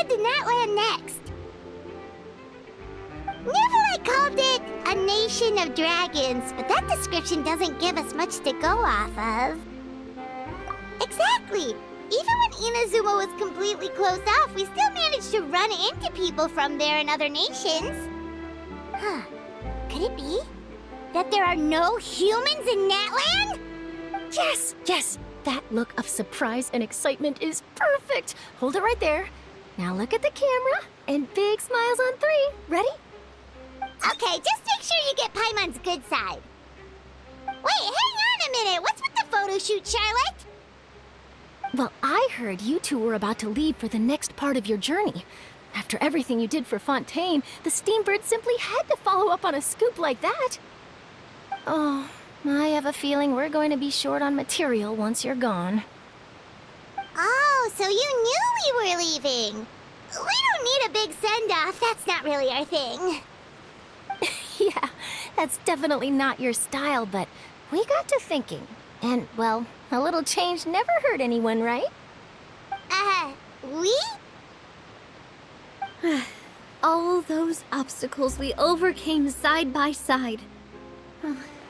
head to Natlan next. Neverlight called it a nation of dragons, but that description doesn't give us much to go off of. Exactly! Even when Inazuma was completely closed off, we still managed to run into people from there in other nations. Huh. Could it be that there are no humans in Natlan? Yes, yes! That look of surprise and excitement is perfect! Hold it right there. Now look at the camera, and big smiles on 3. Ready? Okay, just make sure you get Paimon's good side. Wait, hang on a minute! What's with the photo shoot, Charlotte? Well, I heard you two were about to leave for the next part of your journey. After everything you did for Fontaine, the Steambird simply had to follow up on a scoop like that. Oh, I have a feeling we're going to be short on material once you're gone. Oh, so you knew we were leaving. We don't need a big send-off. That's not really our thing. Yeah, that's definitely not your style, but we got to thinking. And, well, a little change never hurt anyone, right? We? All those obstacles we overcame side by side.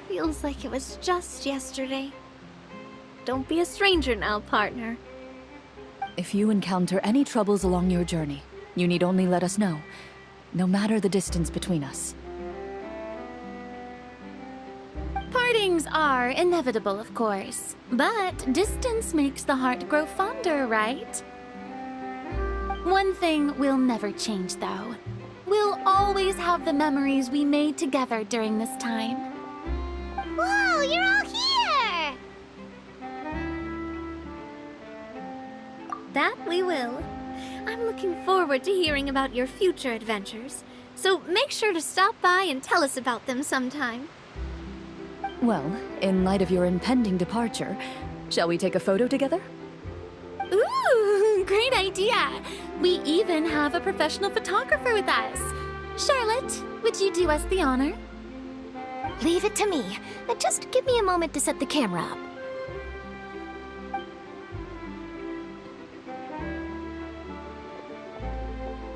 Feels like it was just yesterday. Don't be a stranger now, partner. If you encounter any troubles along your journey, you need only let us know, no matter the distance between us. Partings are inevitable, of course, but distance makes the heart grow fonder, right? One thing will never change, though. We'll always have the memories we made together during this time. Whoa, you're all here! That we will. I'm looking forward to hearing about your future adventures, so make sure to stop by and tell us about them sometime. Well, in light of your impending departure, shall we take a photo together? Ooh, great idea! We even have a professional photographer with us. Charlotte, would you do us the honor? Leave it to me. Just give me a moment to set the camera up.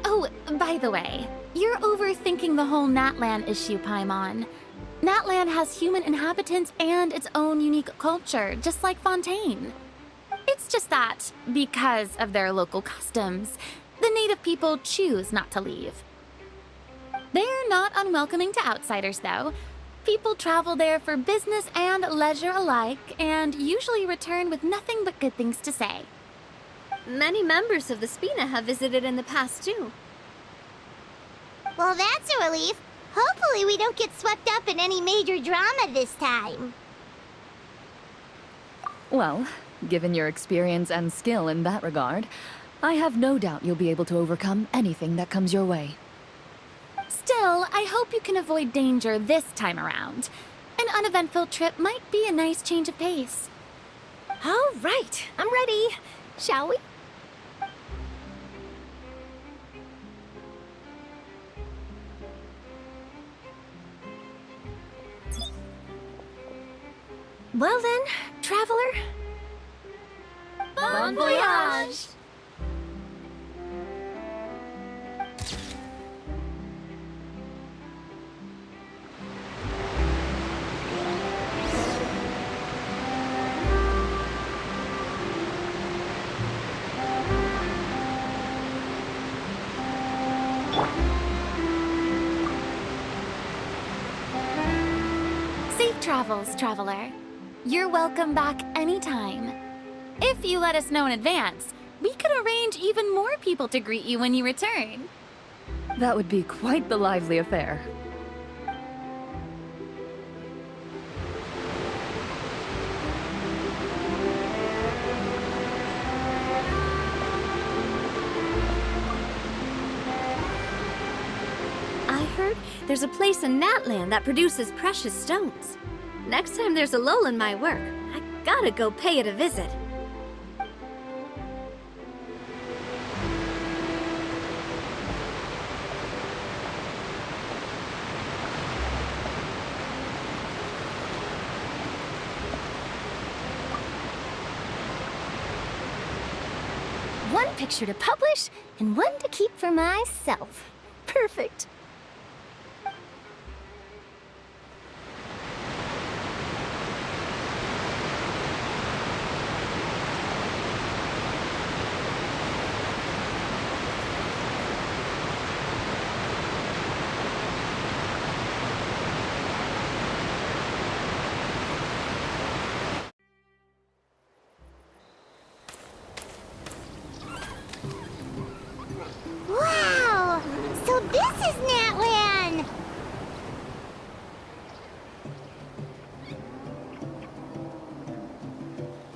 Oh, by the way, you're overthinking the whole Natlan issue, Paimon. Natlan has human inhabitants and its own unique culture, just like Fontaine. It's just that, because of their local customs, the native people choose not to leave. They're not unwelcoming to outsiders, though. People travel there for business and leisure alike, and usually return with nothing but good things to say. Many members of the Spina have visited in the past, too. Well, that's a relief. Hopefully we don't get swept up in any major drama this time. Well, given your experience and skill in that regard, I have no doubt you'll be able to overcome anything that comes your way. Still, I hope you can avoid danger this time around. An uneventful trip might be a nice change of pace. All right, I'm ready. Shall we? Well then, traveler. Bon voyage! Safe travels, traveler. You're welcome back anytime. If you let us know in advance, we could arrange even more people to greet you when you return. That would be quite the lively affair. I heard there's a place in Natlan that produces precious stones. Next time there's a lull in my work, I gotta go pay it a visit. one picture to publish and one to keep for myself. Perfect. Wow! So this is Natlan!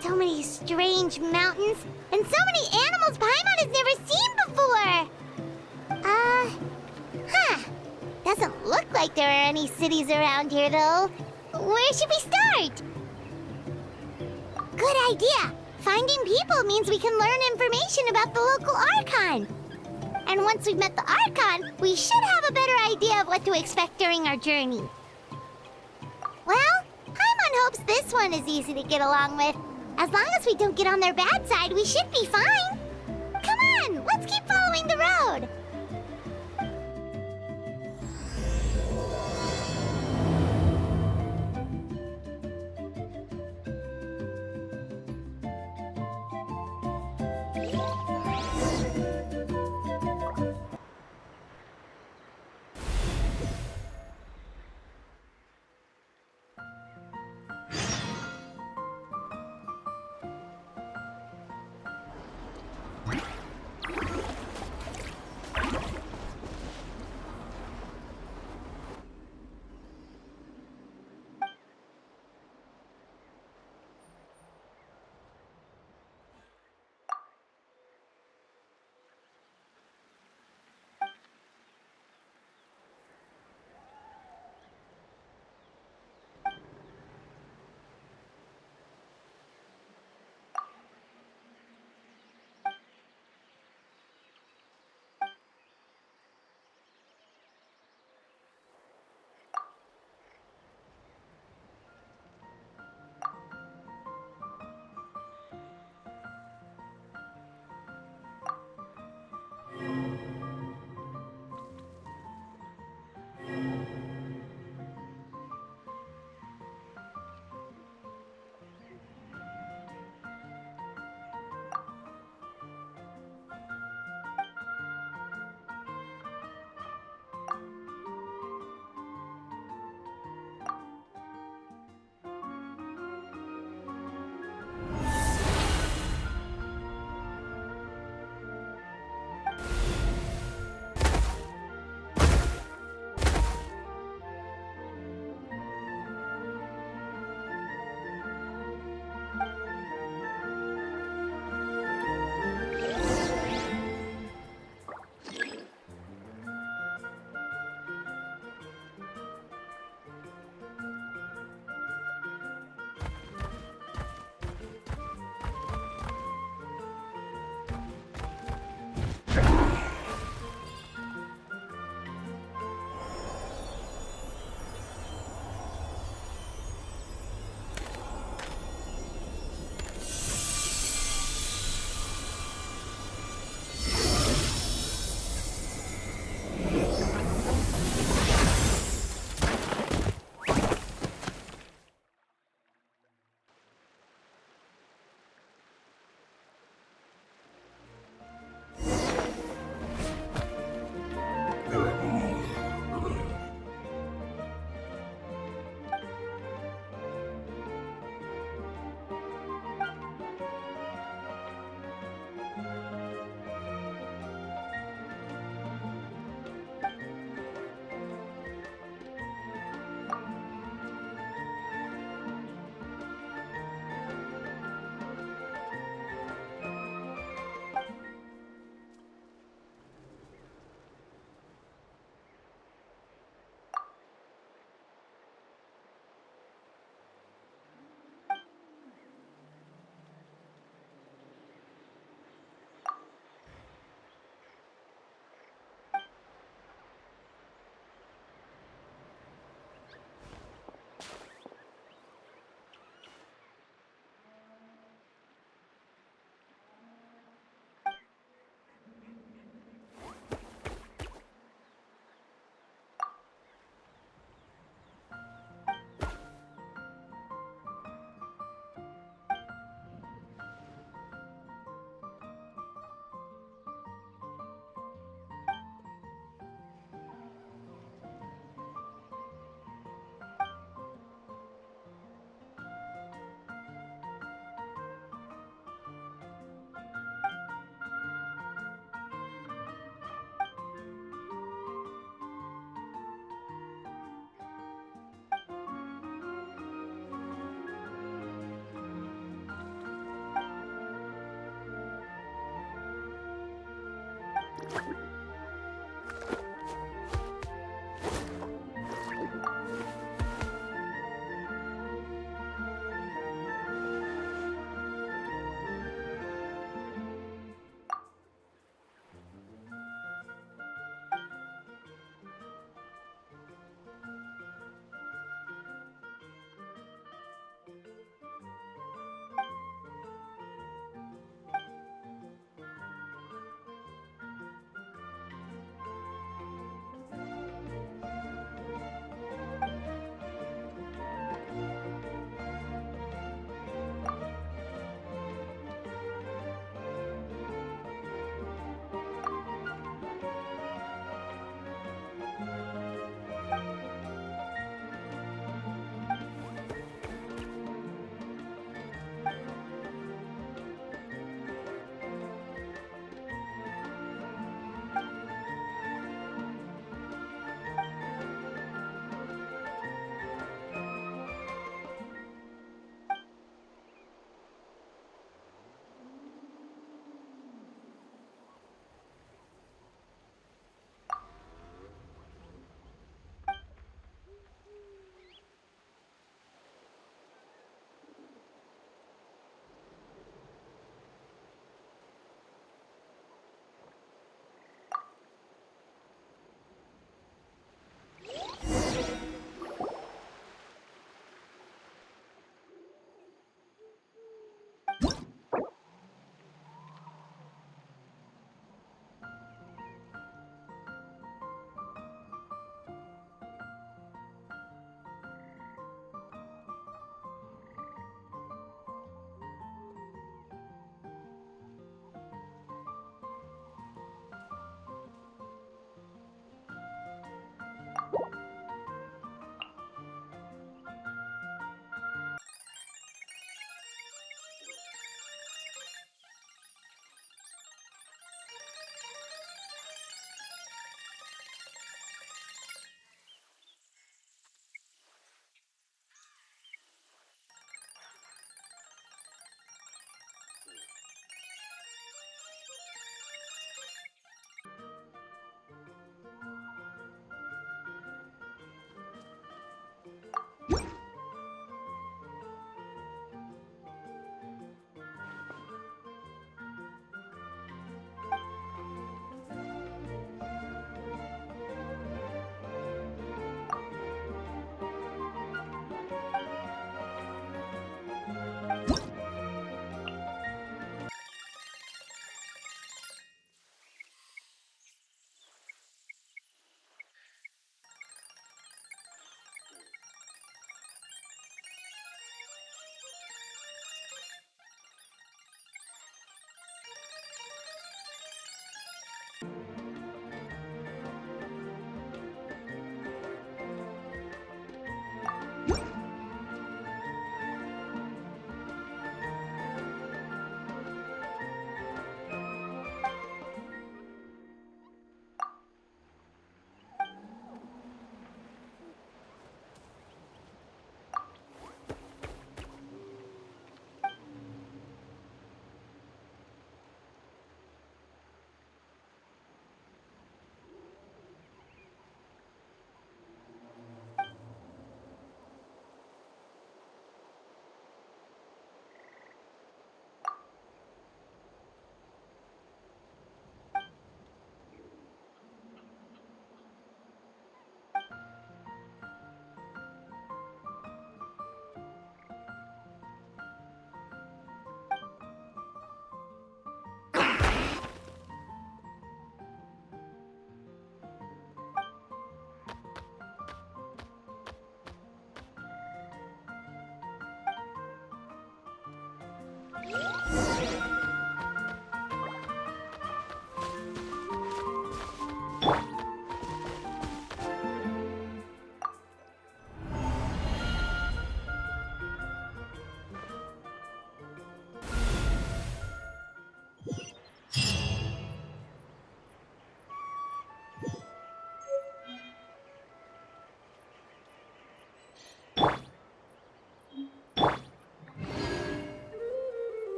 So many strange mountains, and so many animals Paimon has never seen before! Doesn't look like there are any cities around here, though. Where should we start? Good idea! Finding people means we can learn information about the local Archon. And once we've met the Archon, we should have a better idea of what to expect during our journey. Well, Paimon hopes this one is easy to get along with. As long as we don't get on their bad side, we should be fine. Come on, let's keep following the road.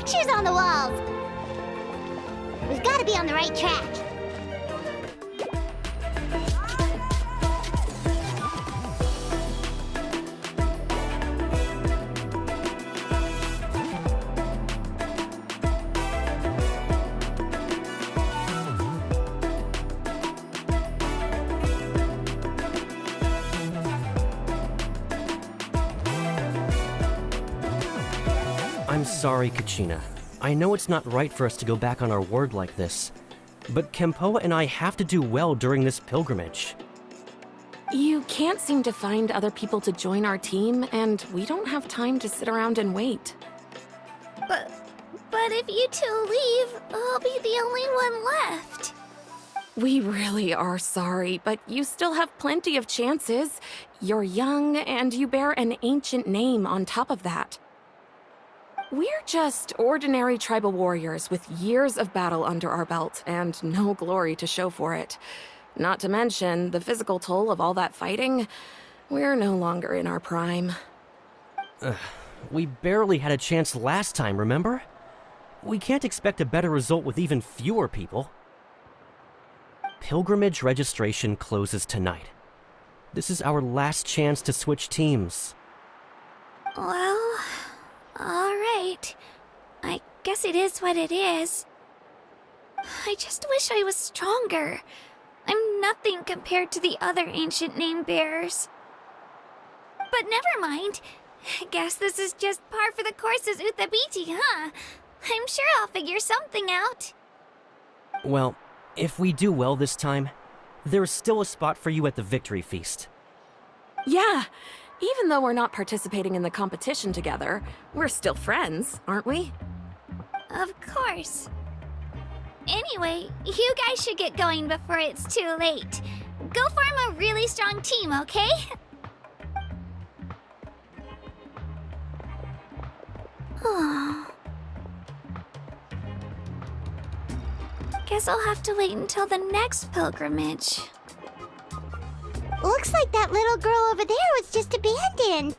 pictures on the walls! We've got to be on the right track. I'm sorry, Kachina. I know it's not right for us to go back on our word like this, but Kempoa and I have to do well during this pilgrimage. You can't seem to find other people to join our team, and we don't have time to sit around and wait. But if you two leave, I'll be the only one left. We really are sorry, but you still have plenty of chances. You're young, and you bear an ancient name on top of that. We're just ordinary tribal warriors with years of battle under our belt and no glory to show for it. Not to mention the physical toll of all that fighting. We're no longer in our prime. We barely had a chance last time, remember? We can't expect a better result with even fewer people. Pilgrimage registration closes tonight. This is our last chance to switch teams. Well, alright. I guess it is what it is. I just wish I was stronger. I'm nothing compared to the other ancient name bearers. But never mind. Guess this is just par for the course as Uthabiti, huh? I'm sure I'll figure something out. Well, if we do well this time, there's still a spot for you at the victory feast. Yeah, even though we're not participating in the competition together, we're still friends, aren't we? Of course. Anyway, you guys should get going before it's too late. Go form a really strong team, okay? Guess I'll have to wait until the next pilgrimage. Looks like that little girl over there was just abandoned.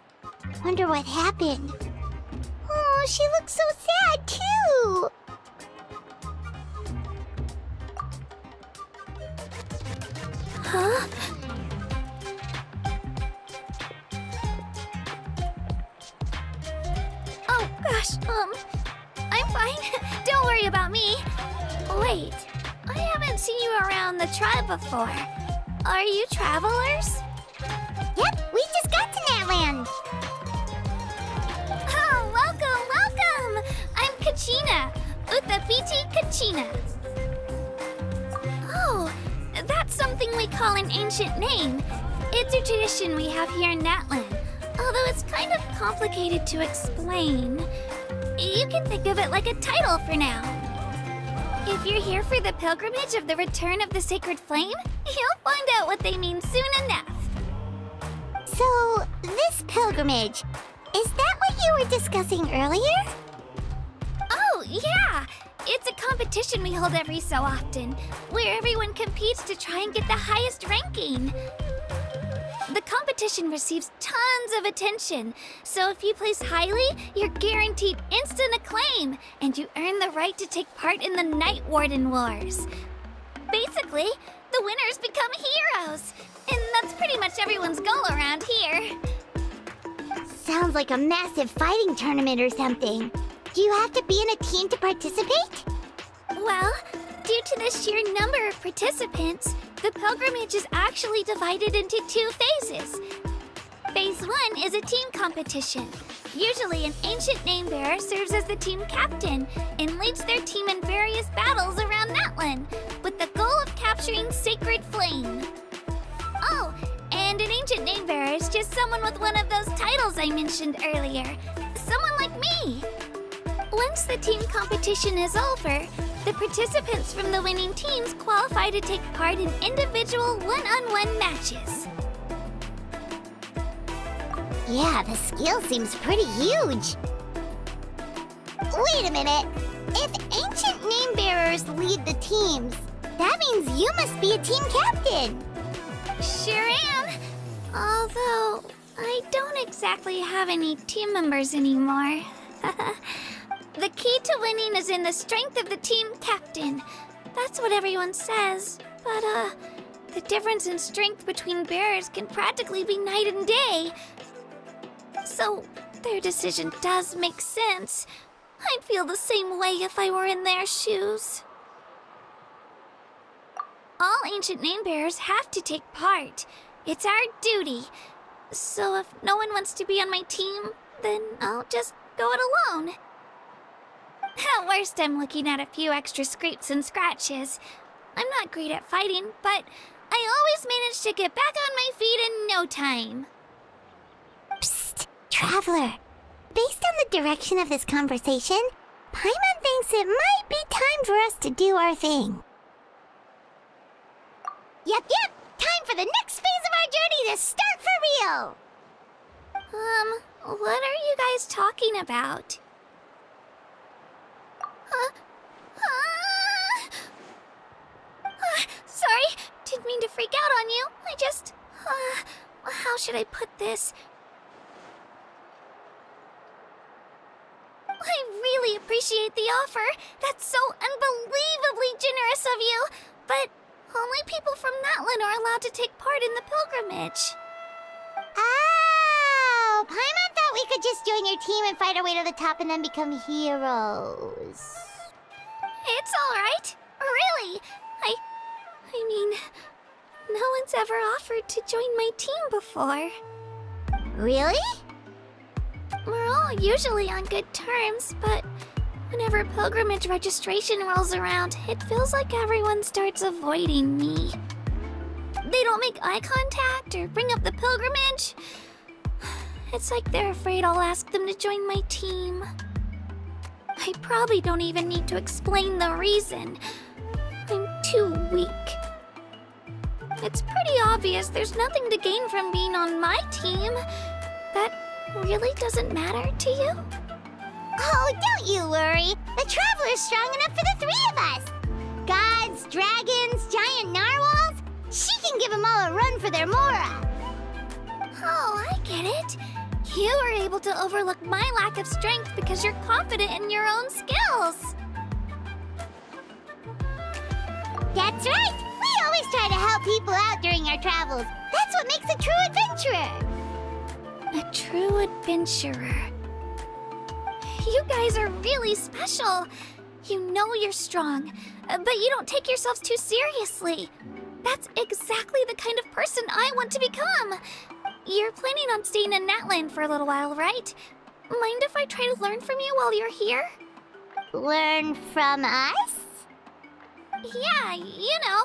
Wonder what happened. Oh, she looks so sad, too. Huh? Oh, gosh, I'm fine. Don't worry about me. Wait, I haven't seen you around the tribe before. Are you travelers? Yep, we just got to Natlan. Oh, welcome! I'm Kachina, Uthabiti Kachina. Oh, that's something we call an ancient name. It's a tradition we have here in Natlan, although it's kind of complicated to explain. You can think of it like a title for now. If you're here for the pilgrimage of the return of the sacred flame, you'll find out what they mean soon enough. So, this pilgrimage, is that what you were discussing earlier? Oh, yeah! It's a competition we hold every so often, where everyone competes to try and get the highest ranking. The competition receives tons of attention, so if you place highly, you're guaranteed instant acclaim, and you earn the right to take part in the Night Warden Wars. Basically, the winners become heroes, and that's pretty much everyone's goal around here. Sounds like a massive fighting tournament or something. Do you have to be in a team to participate? Well, due to the sheer number of participants, the pilgrimage is actually divided into 2 phases. Phase 1 is a team competition. Usually, an ancient name bearer serves as the team captain and leads their team in various battles around Natlan, with the goal of capturing Sacred Flame. Oh, and an ancient name bearer is just someone with one of those titles I mentioned earlier. Someone like me. Once the team competition is over, the participants from the winning teams qualify to take part in individual one-on-one matches. Yeah, the skill seems pretty huge. Wait a minute. If ancient name bearers lead the teams, that means you must be a team captain. Sure am. Although, I don't exactly have any team members anymore. The key to winning is in the strength of the team captain. That's what everyone says. But, the difference in strength between bearers can practically be night and day. So, their decision does make sense. I'd feel the same way if I were in their shoes. All ancient name bearers have to take part. It's our duty. So if no one wants to be on my team, then I'll just go it alone. At worst, I'm looking at a few extra scrapes and scratches. I'm not great at fighting, but I always manage to get back on my feet in no time. Psst, Traveler. Based on the direction of this conversation, Paimon thinks it might be time for us to do our thing. Yep. Time for the next phase of our journey to start for real! What are you guys talking about? Sorry, didn't mean to freak out on you. I just, how should I put this? I really appreciate the offer. That's so unbelievably generous of you. But only people from Natlan are allowed to take part in the pilgrimage. Oh, Paimon thought we could just join your team and fight our way to the top and then become heroes. It's all right. Really. I mean, no one's ever offered to join my team before. Really? We're all usually on good terms, but whenever pilgrimage registration rolls around, it feels like everyone starts avoiding me. They don't make eye contact or bring up the pilgrimage. It's like they're afraid I'll ask them to join my team. I probably don't even need to explain the reason. I'm too weak. It's pretty obvious there's nothing to gain from being on my team. That really doesn't matter to you? Oh, don't you worry. The Traveler's strong enough for the three of us. Gods, dragons, giant narwhals. She can give them all a run for their Mora. Oh, I get it. You were able to overlook my lack of strength because you're confident in your own skills. That's right. We always try to help people out during our travels. That's what makes a true adventurer. A true adventurer. You guys are really special. You know you're strong, but you don't take yourselves too seriously. That's exactly the kind of person I want to become. You're planning on staying in Natlan for a little while, right? Mind if I try to learn from you while you're here? Learn from us? Yeah, you know,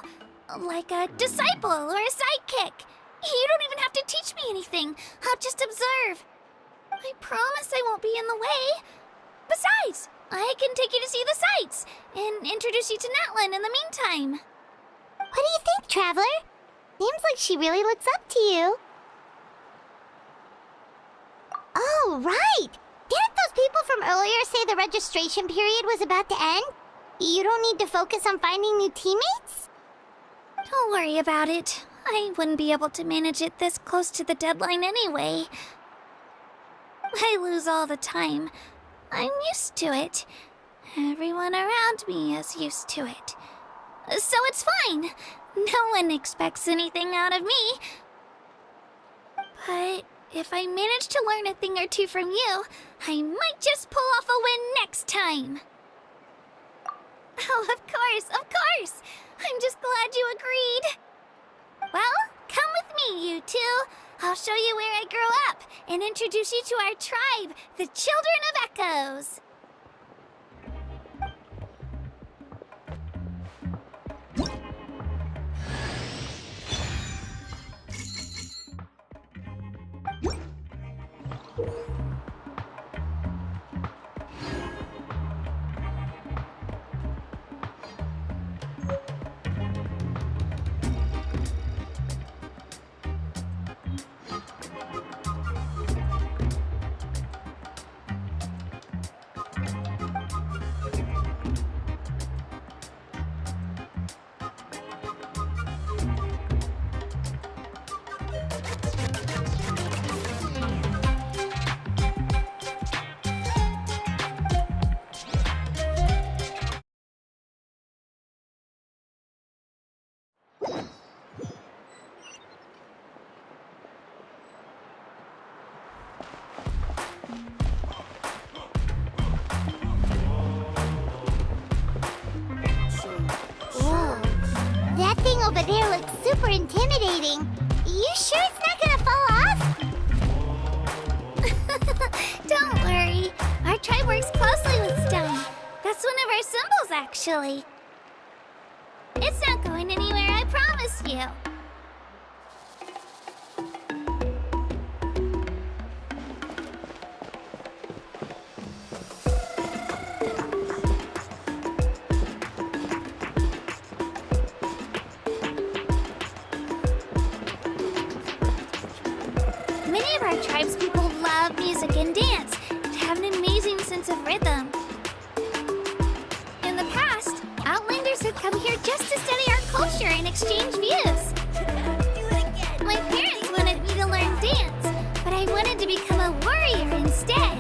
like a disciple or a sidekick. You don't even have to teach me anything. I'll just observe. I promise I won't be in the way. Besides, I can take you to see the sights and introduce you to Natlan in the meantime. What do you think, Traveler? Seems like she really looks up to you. Oh, right! Didn't those people from earlier say the registration period was about to end? You don't need to focus on finding new teammates? Don't worry about it. I wouldn't be able to manage it this close to the deadline anyway. I lose all the time. I'm used to it. Everyone around me is used to it. So it's fine. No one expects anything out of me. But if I manage to learn a thing or two from you, I might just pull off a win next time. Oh, of course. I'm just glad you agreed. Well, come with me, you two. I'll show you where I grew up and introduce you to our tribe, the Children of Echoes. super intimidating. You sure it's not gonna fall off? Don't worry. Our tribe works closely with stone. That's one of our symbols, actually. It's not going anywhere, I promise you. Many of our tribespeople love music and dance and have an amazing sense of rhythm. In the past, Outlanders had come here just to study our culture and exchange views. My parents wanted me to learn dance, but I wanted to become a warrior instead.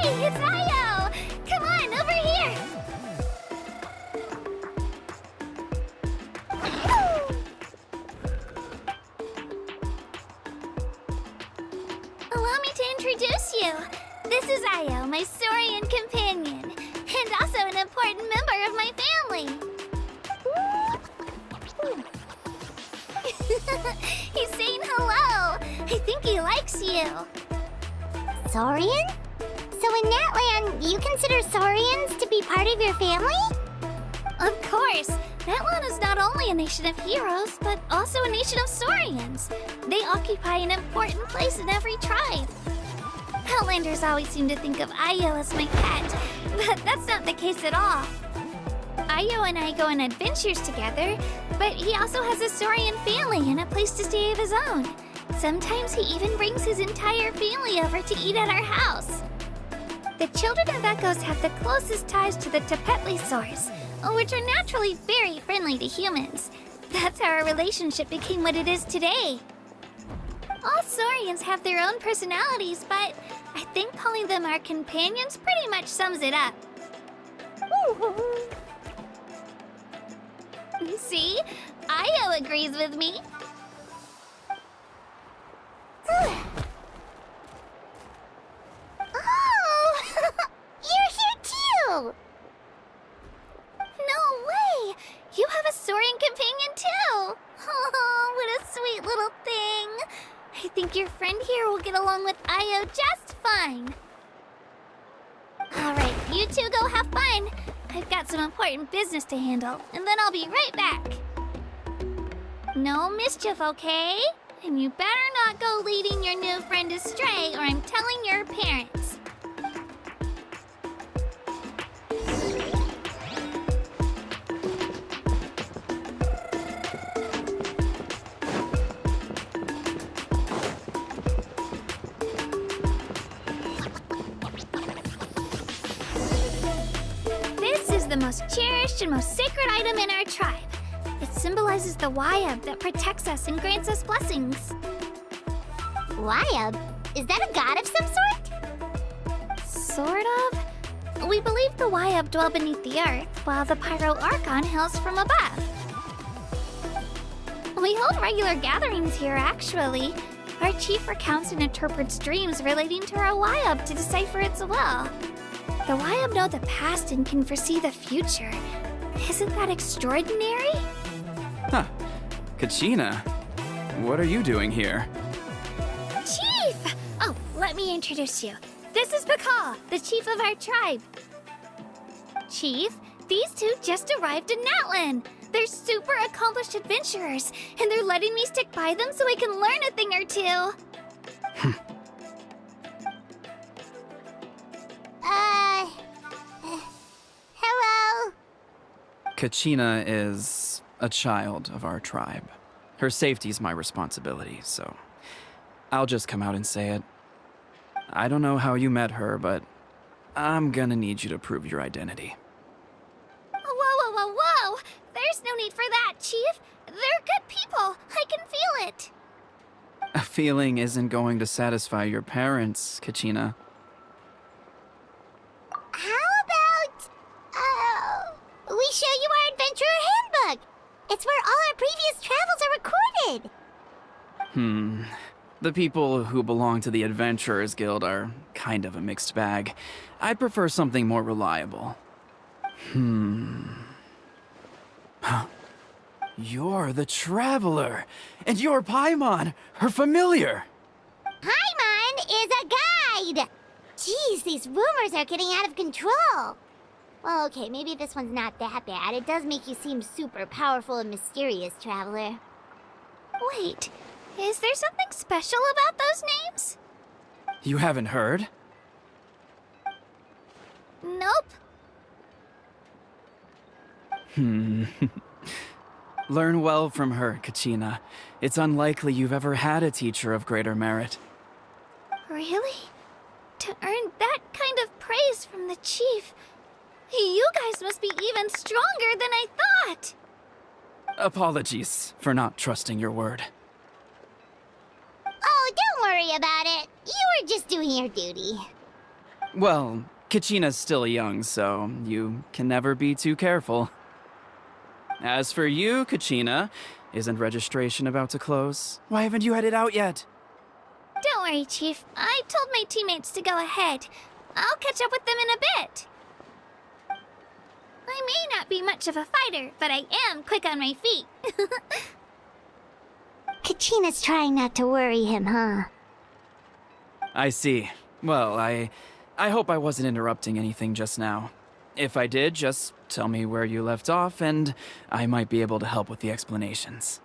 Hey, it's Io! Come on, over here! Allow me to introduce you. This is Io, my Saurian companion, and also an important member of my family. He's saying hello. I think he likes you. Saurian? So in Natlan, you consider Saurians to be part of your family? Of course. Natlan is not only a nation of heroes, but also a nation of Saurians. They occupy an important place in every tribe. Outlanders always seem to think of Io as my pet, but that's not the case at all. Io and I go on adventures together, but he also has a Saurian family and a place to stay of his own. Sometimes he even brings his entire family over to eat at our house. The children of Echoes have the closest ties to the Tepetlisaurs, which are naturally very friendly to humans. That's how our relationship became what it is today. All Saurians have their own personalities, but I think calling them our companions pretty much sums it up. See? Io agrees with me. Oh! You're here too! No way! You have a Saurian companion too! Oh, what a sweet little thing! I think your friend here will get along with Io just fine. Alright, you two go have fun. I've got some important business to handle, and then I'll be right back. No mischief, okay? And you better not go leading your new friend astray, or I'm telling your parents. This is the most cherished and most sacred item in our tribe. It symbolizes the Wayab that protects us and grants us blessings. Wayab? Is that a god of some sort? Sort of. We believe the Wayab dwell beneath the earth, while the Pyro Archon hails from above. We hold regular gatherings here, actually. Our chief recounts and interprets dreams relating to our Wayab to decipher its will. The Wayab know the past and can foresee the future. Isn't that extraordinary? Huh. Kachina, what are you doing here? Chief! Oh, let me introduce you. This is Pakal, the chief of our tribe. Chief, these two just arrived in Natlan. They're super accomplished adventurers, and they're letting me stick by them so I can learn a thing or two. Hello? Kachina is a child of our tribe. Her safety's my responsibility, so I'll just come out and say it. I don't know how you met her, but I'm gonna need you to prove your identity. Whoa! There's no need for that, Chief. They're good people. I can feel it. feeling isn't going to satisfy your parents, Kachina. How about, we show you our adventurer handbook? It's where all our previous travels are recorded. The people who belong to the Adventurers Guild are kind of a mixed bag. I'd prefer something more reliable. You're the Traveler, and you're Paimon, her familiar. Paimon is a guide! Jeez, these rumors are getting out of control. Well, okay, maybe this one's not that bad. It does make you seem super powerful and mysterious, Traveler. Wait, is there something special about those names? You haven't heard? Nope. Learn well from her, Kachina. It's unlikely you've ever had a teacher of greater merit. Really? To earn that kind of praise from the chief, you guys must be even stronger than I thought! Apologies for not trusting your word. Oh, don't worry about it. You were just doing your duty. Well, Kachina's still young, so you can never be too careful. As for you, Kachina, isn't registration about to close? Why haven't you headed out yet? Don't worry, Chief. I told my teammates to go ahead. I'll catch up with them in a bit. I may not be much of a fighter, but I am quick on my feet. Kachina's trying not to worry him, huh? I see. Well, I hope I wasn't interrupting anything just now. If I did, just tell me where you left off, and I might be able to help with the explanations.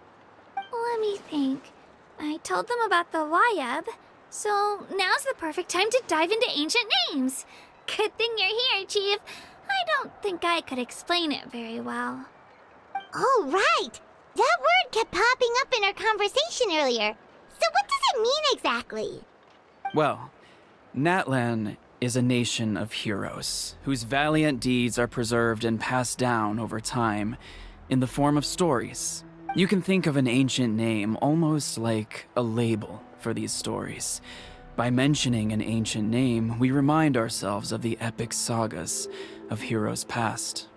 Let me think. I told them about the Wayab, so now's the perfect time to dive into ancient names. Good thing you're here, Chief. I don't think I could explain it very well. Oh, right! That word kept popping up in our conversation earlier. So what does it mean exactly? Well, Natlan is a nation of heroes, whose valiant deeds are preserved and passed down over time in the form of stories. You can think of an ancient name almost like a label for these stories. By mentioning an ancient name, we remind ourselves of the epic sagas of heroes past.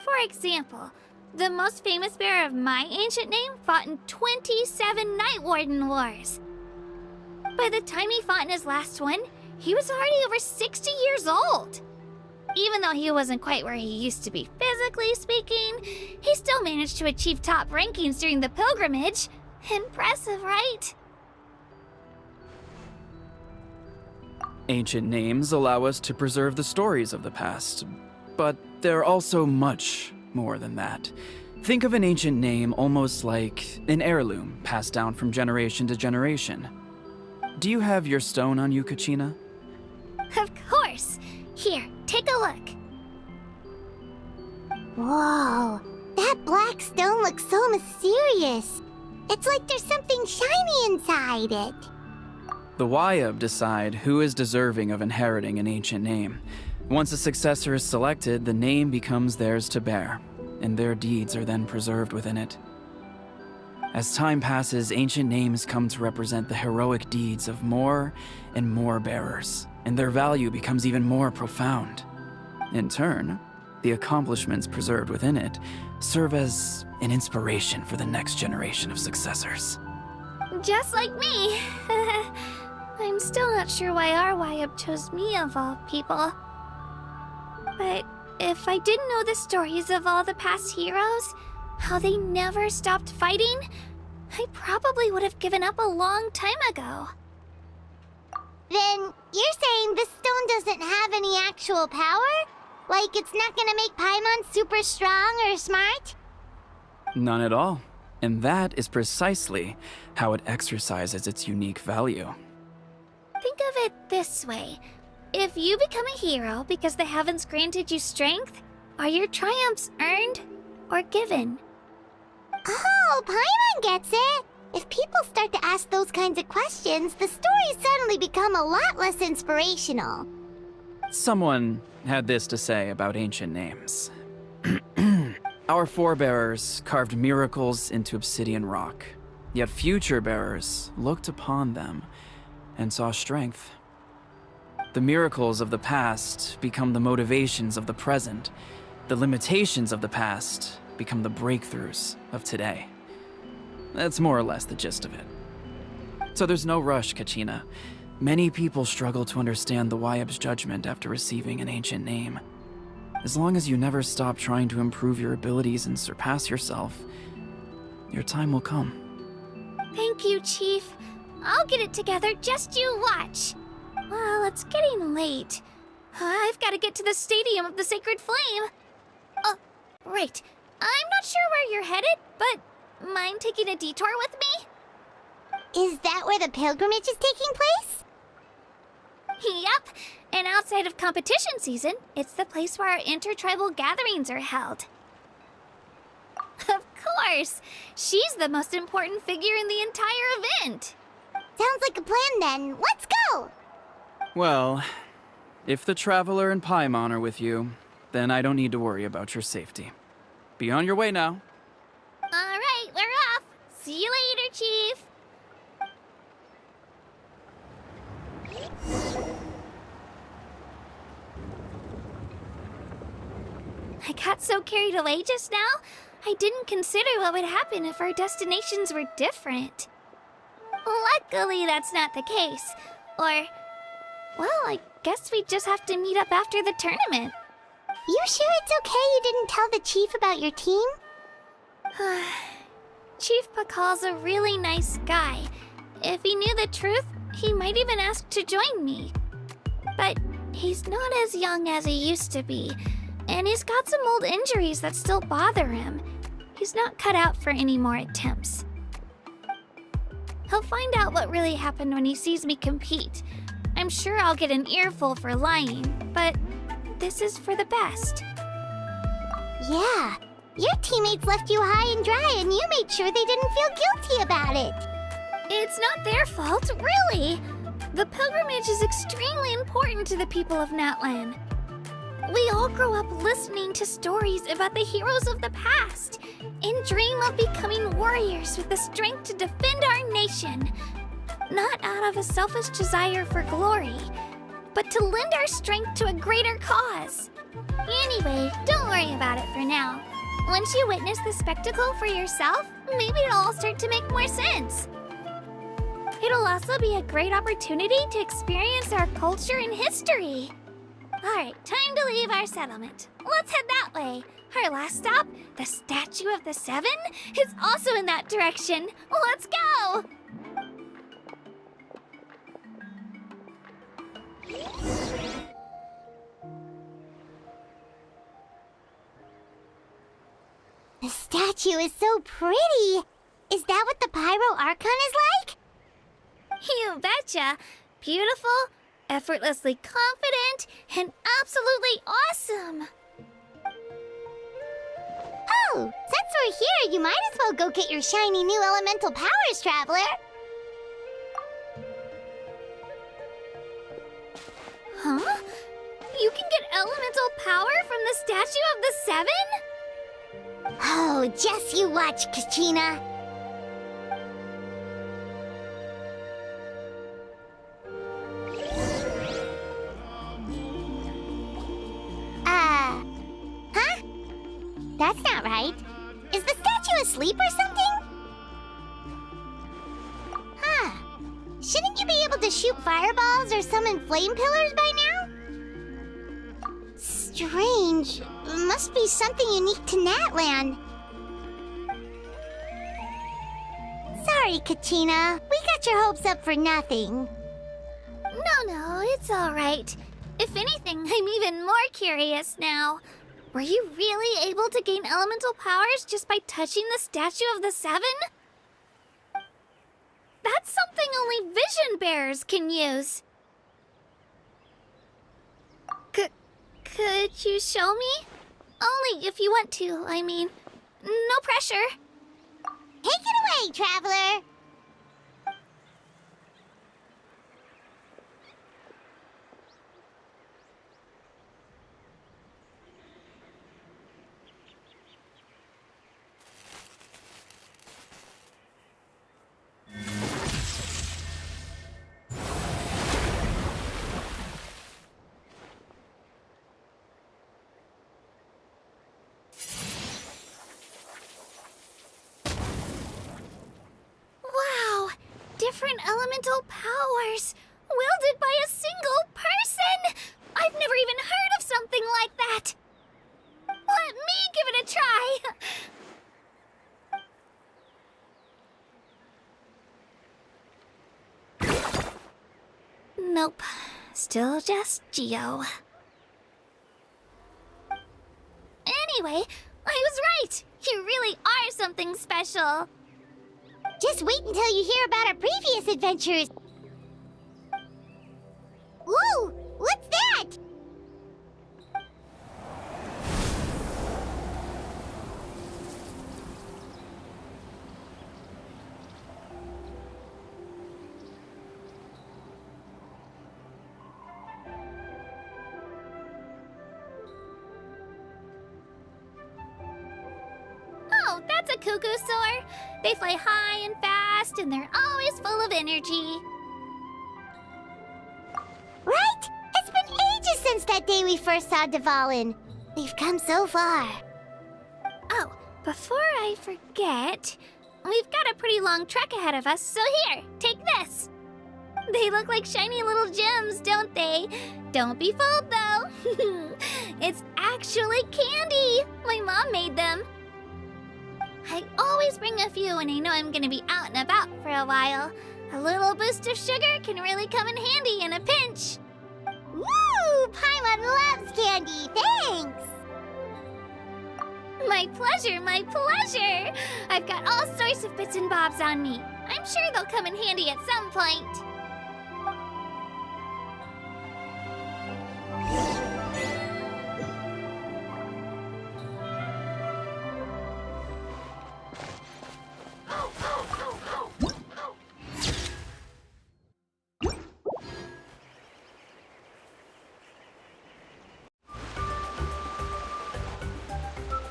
For example, the most famous bearer of my ancient name fought in 27 Night Warden Wars. By the time he fought in his last one, he was already over 60 years old. Even though he wasn't quite where he used to be physically speaking, he still managed to achieve top rankings during the pilgrimage. Impressive, right? Ancient names allow us to preserve the stories of the past, but they're also much more than that. Think of an ancient name almost like an heirloom passed down from generation to generation. Do you have your stone on you, Kachina? Of course. Here, take a look. Whoa, that black stone looks so mysterious. It's like there's something shiny inside it. The Wayab decide who is deserving of inheriting an ancient name. Once a successor is selected, the name becomes theirs to bear, and their deeds are then preserved within it. As time passes, ancient names come to represent the heroic deeds of more and more bearers, and their value becomes even more profound. In turn, the accomplishments preserved within it serve as an inspiration for the next generation of successors. Just like me. I'm still not sure why our Wayab chose me of all people. But if I didn't know the stories of all the past heroes, how they never stopped fighting, I probably would have given up a long time ago. Then you're saying this stone doesn't have any actual power? Like it's not gonna make Paimon super strong or smart? None at all. And that is precisely how it exercises its unique value. Think of it this way. If you become a hero because the heavens granted you strength, are your triumphs earned or given? Oh, Paimon gets it! If people start to ask those kinds of questions, the stories suddenly become a lot less inspirational. Someone had this to say about ancient names. Our forebears carved miracles into obsidian rock. Yet future bearers looked upon them and saw strength. The miracles of the past become the motivations of the present. The limitations of the past become the breakthroughs of today. That's more or less the gist of it. So there's no rush, Kachina. Many people struggle to understand the Wyeb's judgment after receiving an ancient name. As long as you never stop trying to improve your abilities and surpass yourself, your time will come. Thank you, Chief. I'll get it together, just you watch. Well, it's getting late. I've got to get to the Stadium of the Sacred Flame. Oh, right. I'm not sure where you're headed, but mind taking a detour with me? Is that where the pilgrimage is taking place? Yep. And outside of competition season, it's the place where our intertribal gatherings are held. Of course! She's the most important figure in the entire event! Sounds like a plan then. Let's go! Well, if the Traveler and Paimon are with you, then I don't need to worry about your safety. Be on your way now. Alright, we're off! See you later, Chief! I got so carried away just now, I didn't consider what would happen if our destinations were different. Luckily, that's not the case. Or, well, I guess we just have to meet up after the tournament. You sure it's okay you didn't tell the chief about your team? Chief Pakal's a really nice guy. If he knew the truth, he might even ask to join me. But he's not as young as he used to be, and he's got some old injuries that still bother him. He's not cut out for any more attempts. He'll find out what really happened when he sees me compete. I'm sure I'll get an earful for lying, but this is for the best. Yeah, your teammates left you high and dry and you made sure they didn't feel guilty about it. It's not their fault, really. The pilgrimage is extremely important to the people of Natlan. We all grow up listening to stories about the heroes of the past and dream of becoming warriors with the strength to defend our nation. Not out of a selfish desire for glory, but to lend our strength to a greater cause. Anyway, don't worry about it for now. Once you witness the spectacle for yourself, maybe it'll all start to make more sense. It'll also be a great opportunity to experience our culture and history. Alright, time to leave our settlement. Let's head that way. Our last stop, the Statue of the Seven, is also in that direction. Let's go! The statue is so pretty. Is that what the Pyro Archon is like? You betcha. Beautiful, effortlessly confident, and absolutely awesome. Oh, since we're here, you might as well go get your shiny new elemental powers, Traveler. Huh? You can get elemental power from the Statue of the Seven? Oh, just you watch, Kachina. Huh? That's not right. Is the statue asleep or something? Huh. Shouldn't you be able to shoot fireballs or summon flame pillars by now? Strange. Must be something unique to Natlan. Sorry, Kachina. We got your hopes up for nothing. No, it's all right. If anything, I'm even more curious now. Were you really able to gain elemental powers just by touching the Statue of the Seven? That's something only vision bearers can use. Could you show me? Only if you want to, I mean. No pressure. Take it away, Traveler! different elemental powers, wielded by a single person! I've never even heard of something like that! Let me give it a try! Nope. Still just Geo. Anyway, I was right! You really are something special! Just wait until you hear about our previous adventures. Whoa! What's that? Oh, that's a cuckoo soar. They fly high and fast, and they're always full of energy. Right? It's been ages since that day we first saw Dvalin. We've come so far. Oh, before I forget, we've got a pretty long trek ahead of us, so here, take this. They look like shiny little gems, don't they? Don't be fooled, though. It's actually candy. My mom made them. I always bring a few when I know I'm gonna be out and about for a while. A little boost of sugar can really come in handy in a pinch. Woo! Paimon loves candy. Thanks. My pleasure, my pleasure! I've got all sorts of bits and bobs on me. I'm sure they'll come in handy at some point.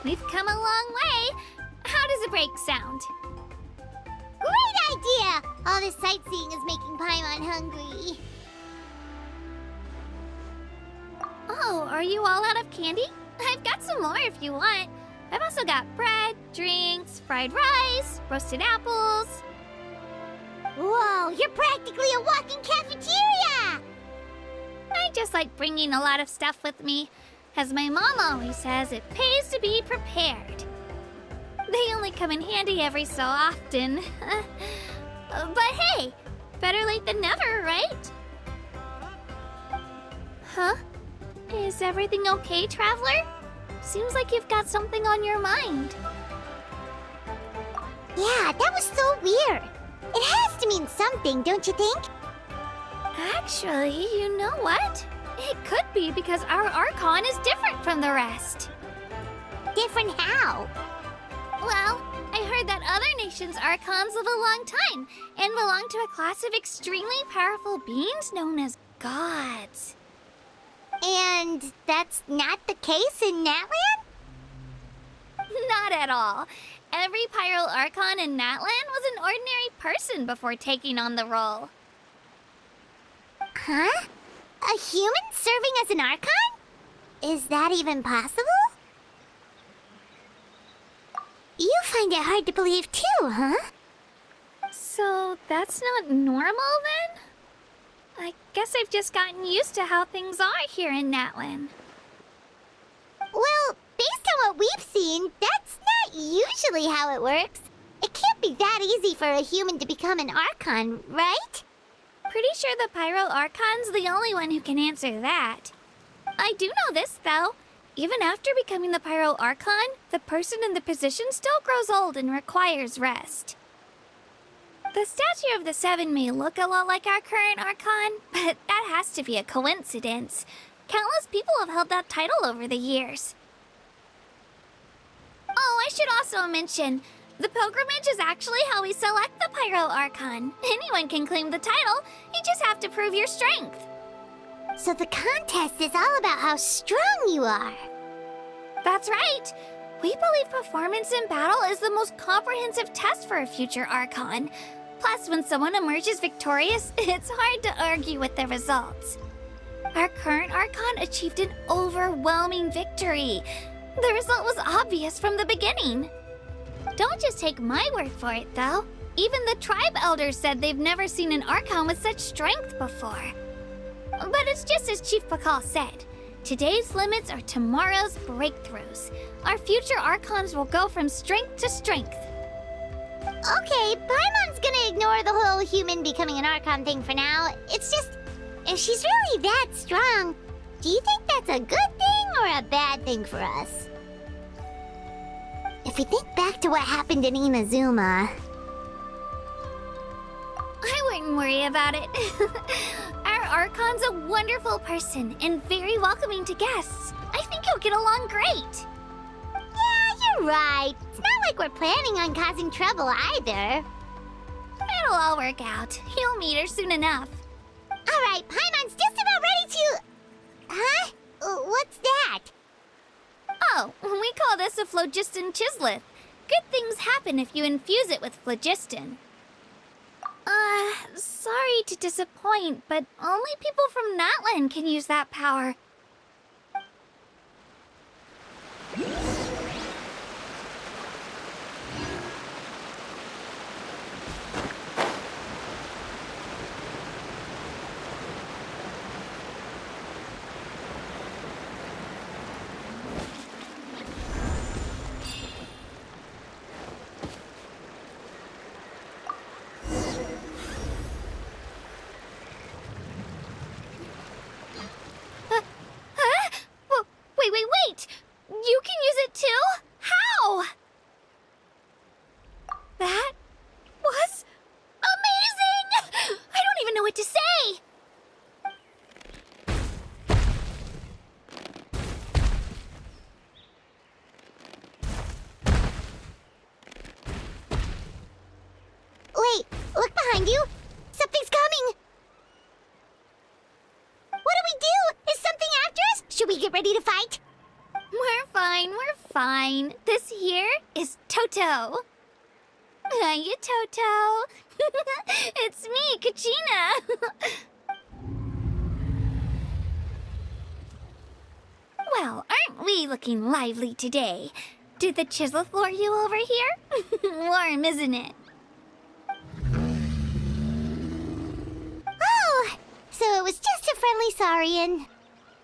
We've come a long way. How does a break sound? Great idea! All this sightseeing is making Paimon hungry. Oh, are you all out of candy? I've got some more if you want. I've also got bread, drinks, fried rice, roasted apples. Whoa, you're practically a walking cafeteria! I just like bringing a lot of stuff with me. As my mom always says, it pays to be prepared. They only come in handy every so often. But hey, better late than never, right? Huh? Is everything okay, Traveler? Seems like you've got something on your mind. Yeah, that was so weird. It has to mean something, don't you think? Actually, you know what? It could be because our Archon is different from the rest. Different how? Well, I heard that other nations' Archons live a long time and belong to a class of extremely powerful beings known as gods. And that's not the case in Natlan? Not at all. Every Pyro Archon in Natlan was an ordinary person before taking on the role. Huh? A human serving as an Archon? Is that even possible? You find it hard to believe too, huh? So that's not normal then? I guess I've just gotten used to how things are here in Natlan. Well, based on what we've seen, that's not usually how it works. It can't be that easy for a human to become an Archon, right? Pretty sure the Pyro Archon's the only one who can answer that. I do know this, though. Even after becoming the Pyro Archon, the person in the position still grows old and requires rest. The statue of the Seven may look a lot like our current Archon, but that has to be a coincidence. Countless people have held that title over the years. Oh, I should also mention, the pilgrimage is actually how we select the Pyro Archon. Anyone can claim the title, you just have to prove your strength. So the contest is all about how strong you are. That's right. We believe performance in battle is the most comprehensive test for a future Archon. Plus, when someone emerges victorious, it's hard to argue with the results. Our current Archon achieved an overwhelming victory. The result was obvious from the beginning. Don't just take my word for it, though. Even the tribe elders said they've never seen an Archon with such strength before. But it's just as Chief Pakal said. Today's limits are tomorrow's breakthroughs. Our future Archons will go from strength to strength. Okay, Paimon's gonna ignore the whole human becoming an Archon thing for now. It's just, if she's really that strong, do you think that's a good thing or a bad thing for us? If we think back to what happened in Inazuma... I wouldn't worry about it. Our Archon's a wonderful person and very welcoming to guests. I think he'll get along great. Yeah, you're right. It's not like we're planning on causing trouble either. It'll all work out. He'll meet her soon enough. Alright, Paimon's just about ready to... Huh? What's that? Oh, we call this a phlogiston chisleth. Good things happen if you infuse it with phlogiston. Sorry to disappoint, but only people from Natlan can use that power. Wait! You can use it too? How? That was amazing! I don't even know what to say! Wait, look behind you! Something's coming! What do we do? Is something after us? Should we get ready to fight? We're fine. This here is Toto. Hiya, Toto. It's me, Kachina. Well, aren't we looking lively today? Did the chisleth lure you over here? Warm, isn't it? Oh, so it was just a friendly saurian.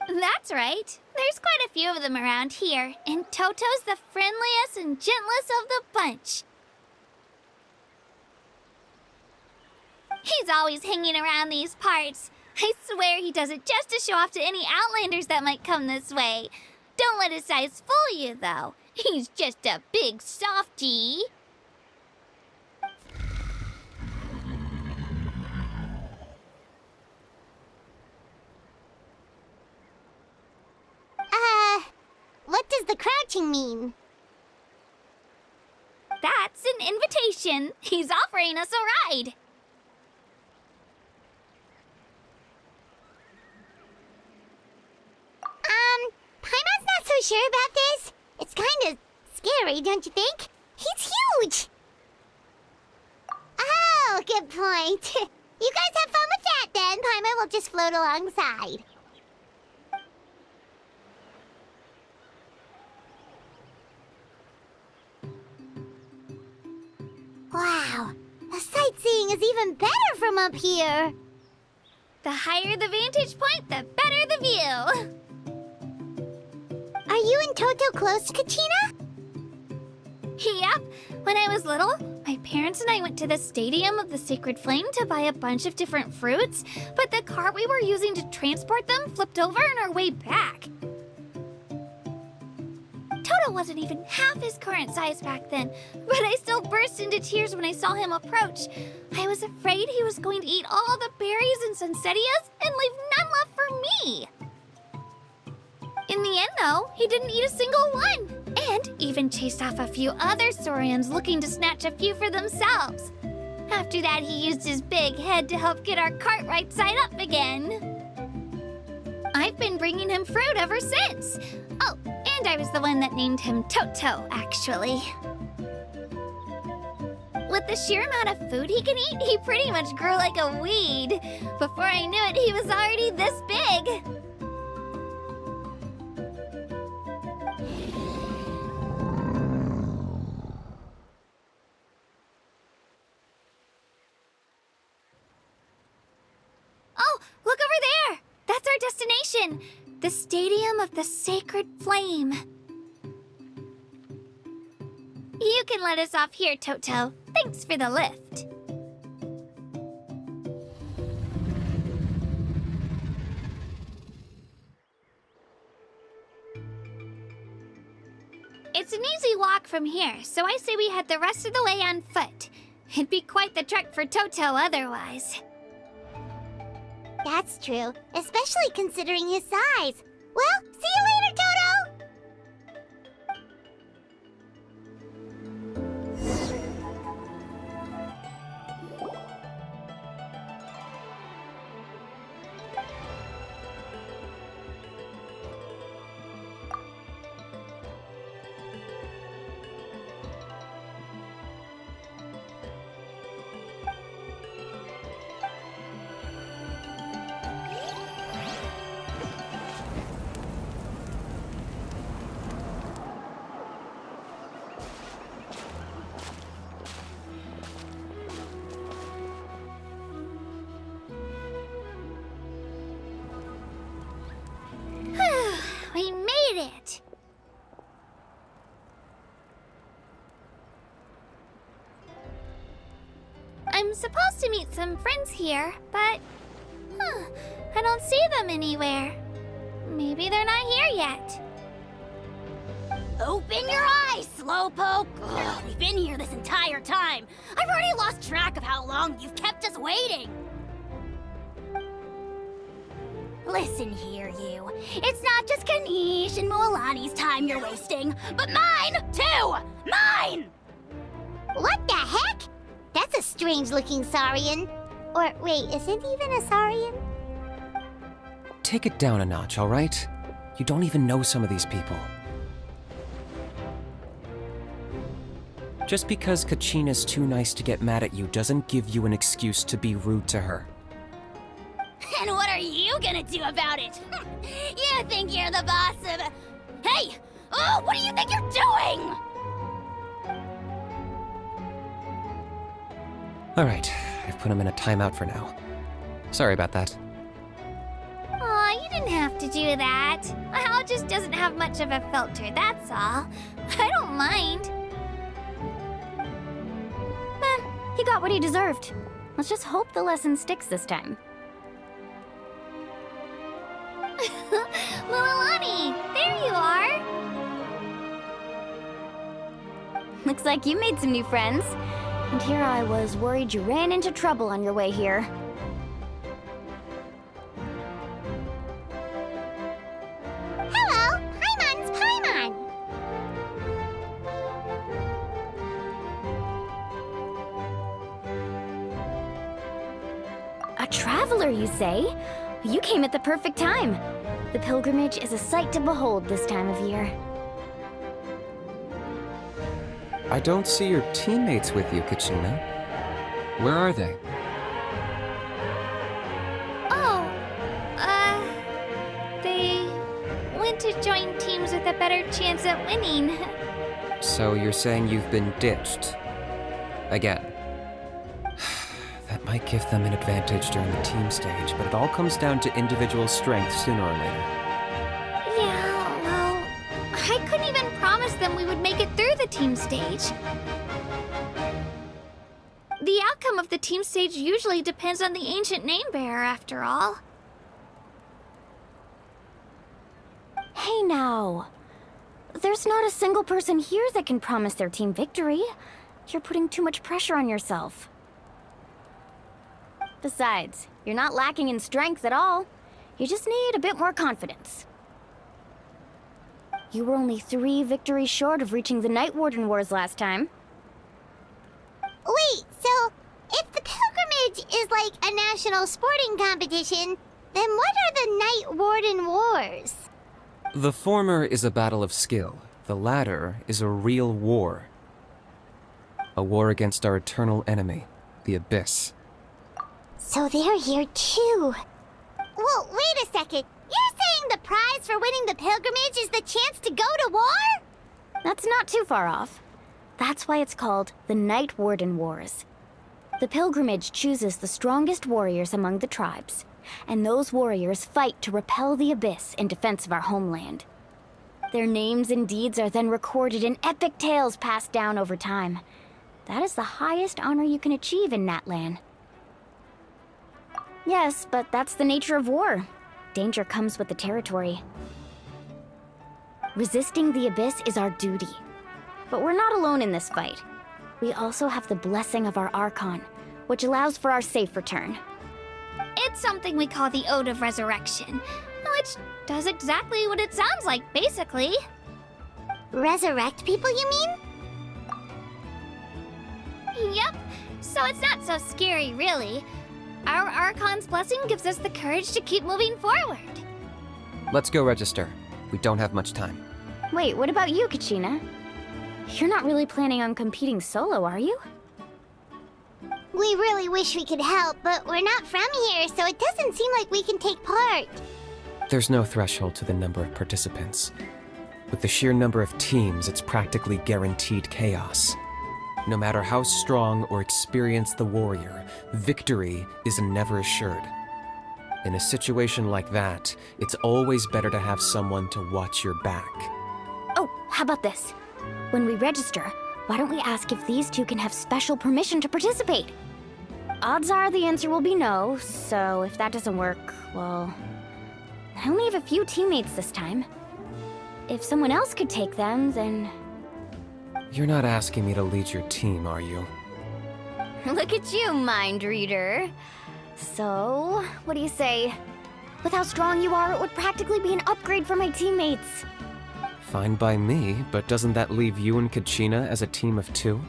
That's right. There's quite a few of them around here, and Toto's the friendliest and gentlest of the bunch. He's always hanging around these parts. I swear he does it just to show off to any outlanders that might come this way. Don't let his size fool you, though. He's just a big softie. What does the crouching mean? That's an invitation. He's offering us a ride. Paimon's not so sure about this. It's kind of scary, don't you think? He's huge! Oh, good point. You guys have fun with that then. Paimon will just float alongside. Wow, the sightseeing is even better from up here. The higher the vantage point, the better the view. Are you and Toto close, Kachina? Yep. When I was little, my parents and I went to the Stadium of the Sacred Flame to buy a bunch of different fruits, but the cart we were using to transport them flipped over on our way back. Toto wasn't even half his current size back then, but I still burst into tears when I saw him approach. I was afraid he was going to eat all the berries and sunsettias and leave none left for me. In the end, though, he didn't eat a single one, and even chased off a few other saurians looking to snatch a few for themselves. After that, he used his big head to help get our cart right side up again. I've been bringing him fruit ever since. Oh, and I was the one that named him Toto, actually. With the sheer amount of food he can eat, he pretty much grew like a weed. Before I knew it, he was already this big. destination! The Stadium of the Sacred Flame. You can let us off here, Toto. Thanks for the lift. It's an easy walk from here, so I say we head the rest of the way on foot. It'd be quite the trek for Toto otherwise. That's true, especially considering his size. Well, see you later, Toto! We made it! I'm supposed to meet some friends here, but... I don't see them anywhere. Maybe they're not here yet. Open your eyes, Slowpoke! Ugh, we've been here this entire time. I've already lost track of how long you've kept us waiting. Listen here, you. It's not just Kanish and Moalani's time you're wasting, but mine, too! Mine! What the heck? That's a strange-looking Saurian. Or, wait, is it even a Saurian? Take it down a notch, all right? You don't even know some of these people. Just because Kachina's too nice to get mad at you doesn't give you an excuse to be rude to her. And what are you gonna do about it? You think you're the boss of... Hey! Oh, what do you think you're doing? All right, I've put him in a timeout for now. Sorry about that. Aw, you didn't have to do that. Hal just doesn't have much of a filter, that's all. I don't mind. He got what he deserved. Let's just hope the lesson sticks this time. Moalani, there you are! Looks like you made some new friends. And here I was worried you ran into trouble on your way here. Hello, Paimon's Paimon. A traveler, you say? You came at the perfect time. The pilgrimage is a sight to behold this time of year. I don't see your teammates with you, Kachina. Where are they? Oh, they went to join teams with a better chance at winning. So you're saying you've been ditched? Again. That might give them an advantage during the team stage, but it all comes down to individual strength sooner or later. Yeah, well, I couldn't even promise them we would make it through the team stage. The outcome of the team stage usually depends on the ancient name bearer, after all. Hey now. There's not a single person here that can promise their team victory. You're putting too much pressure on yourself. Besides, you're not lacking in strength at all. You just need a bit more confidence. You were only 3 victories short of reaching the Night Warden Wars last time. Wait, so if the pilgrimage is like a national sporting competition, then what are the Night Warden Wars? The former is a battle of skill. The latter is a real war. A war against our eternal enemy, the Abyss. So they're here too. Well, wait a second. You're saying the prize for winning the pilgrimage is the chance to go to war? That's not too far off. That's why it's called the Night Warden Wars. The pilgrimage chooses the strongest warriors among the tribes, and those warriors fight to repel the Abyss in defense of our homeland. Their names and deeds are then recorded in epic tales passed down over time. That is the highest honor you can achieve in Natlan. Yes, but that's the nature of war. Danger comes with the territory. Resisting the Abyss is our duty. But we're not alone in this fight. We also have the blessing of our Archon, which allows for our safe return. It's something we call the Ode of Resurrection, which does exactly what it sounds like, basically. Resurrect people, you mean? Yep, so it's not so scary, really. Our Archon's blessing gives us the courage to keep moving forward. Let's go register. We don't have much time. Wait, what about you, Kachina? You're not really planning on competing solo, are you? We really wish we could help, but we're not from here, so it doesn't seem like we can take part. There's no threshold to the number of participants. With the sheer number of teams, it's practically guaranteed chaos. No matter how strong or experienced the warrior, victory is never assured. In a situation like that, it's always better to have someone to watch your back. Oh, how about this? When we register, why don't we ask if these two can have special permission to participate? Odds are the answer will be no, so if that doesn't work, well... I only have a few teammates this time. If someone else could take them, then... You're not asking me to lead your team, are you? Look at you, mind reader. So, what do you say? With how strong you are, it would practically be an upgrade for my teammates. Fine by me, but doesn't that leave you and Kachina as a team of two?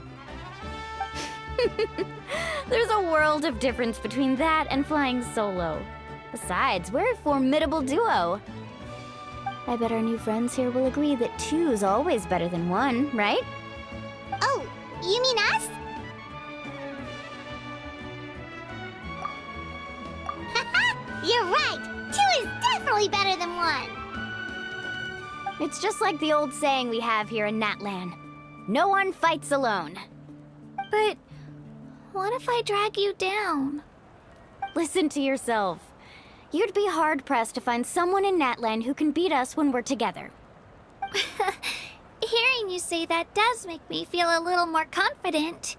There's a world of difference between that and flying solo. Besides, we're a formidable duo. I bet our new friends here will agree that two's always better than one, right? Oh, you mean us? You're right! Two is definitely better than one! It's just like the old saying we have here in Natlan. No one fights alone. But what if I drag you down? Listen to yourself. You'd be hard-pressed to find someone in Natlan who can beat us when we're together. Hearing you say that does make me feel a little more confident.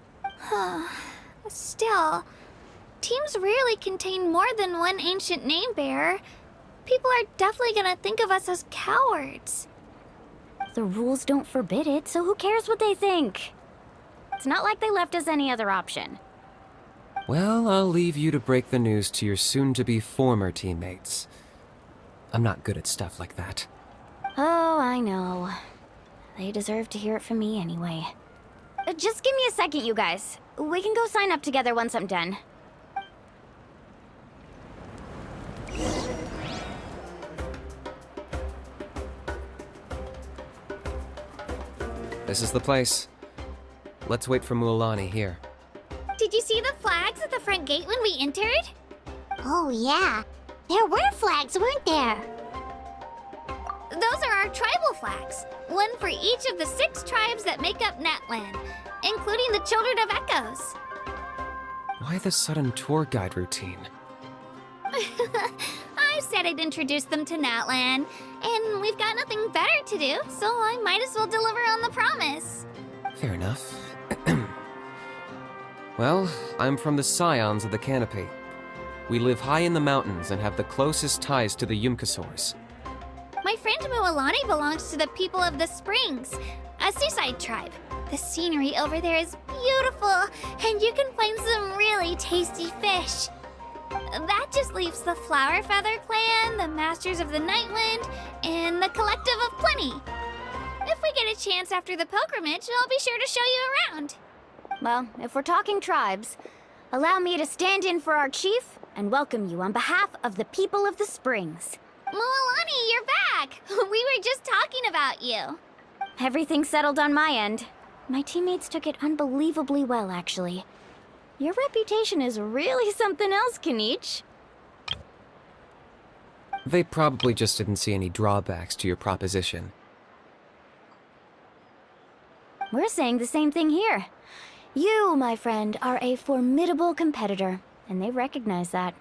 Still, teams rarely contain more than one ancient name bearer. People are definitely gonna think of us as cowards. The rules don't forbid it, so who cares what they think? It's not like they left us any other option. Well, I'll leave you to break the news to your soon-to-be former teammates. I'm not good at stuff like that. Oh, I know. They deserve to hear it from me anyway. Just give me a second, you guys. We can go sign up together once I'm done. This is the place. Let's wait for Mualani here. Did you see the flags at the front gate when we entered? Oh, yeah. There were flags, weren't there? Those are our tribal flags. One for each of the 6 tribes that make up Natlan, including the Children of Echoes. Why the sudden tour guide routine? I said I'd introduce them to Natlan, and we've got nothing better to do, so I might as well deliver on the promise. Fair enough. Well, I'm from the Scions of the Canopy. We live high in the mountains and have the closest ties to the Yumkasaurs. My friend Mualani belongs to the people of the Springs, a seaside tribe. The scenery over there is beautiful, and you can find some really tasty fish. That just leaves the Flower Feather Clan, the Masters of the Nightwind, and the Collective of Plenty. If we get a chance after the pilgrimage, I'll be sure to show you around. Well, if we're talking tribes, allow me to stand in for our chief and welcome you on behalf of the people of the Springs. Mualani, you're back! We were just talking about you. Everything's settled on my end. My teammates took it unbelievably well, actually. Your reputation is really something else, Kanich. They probably just didn't see any drawbacks to your proposition. We're saying the same thing here. You, my friend, are a formidable competitor, and they recognize that.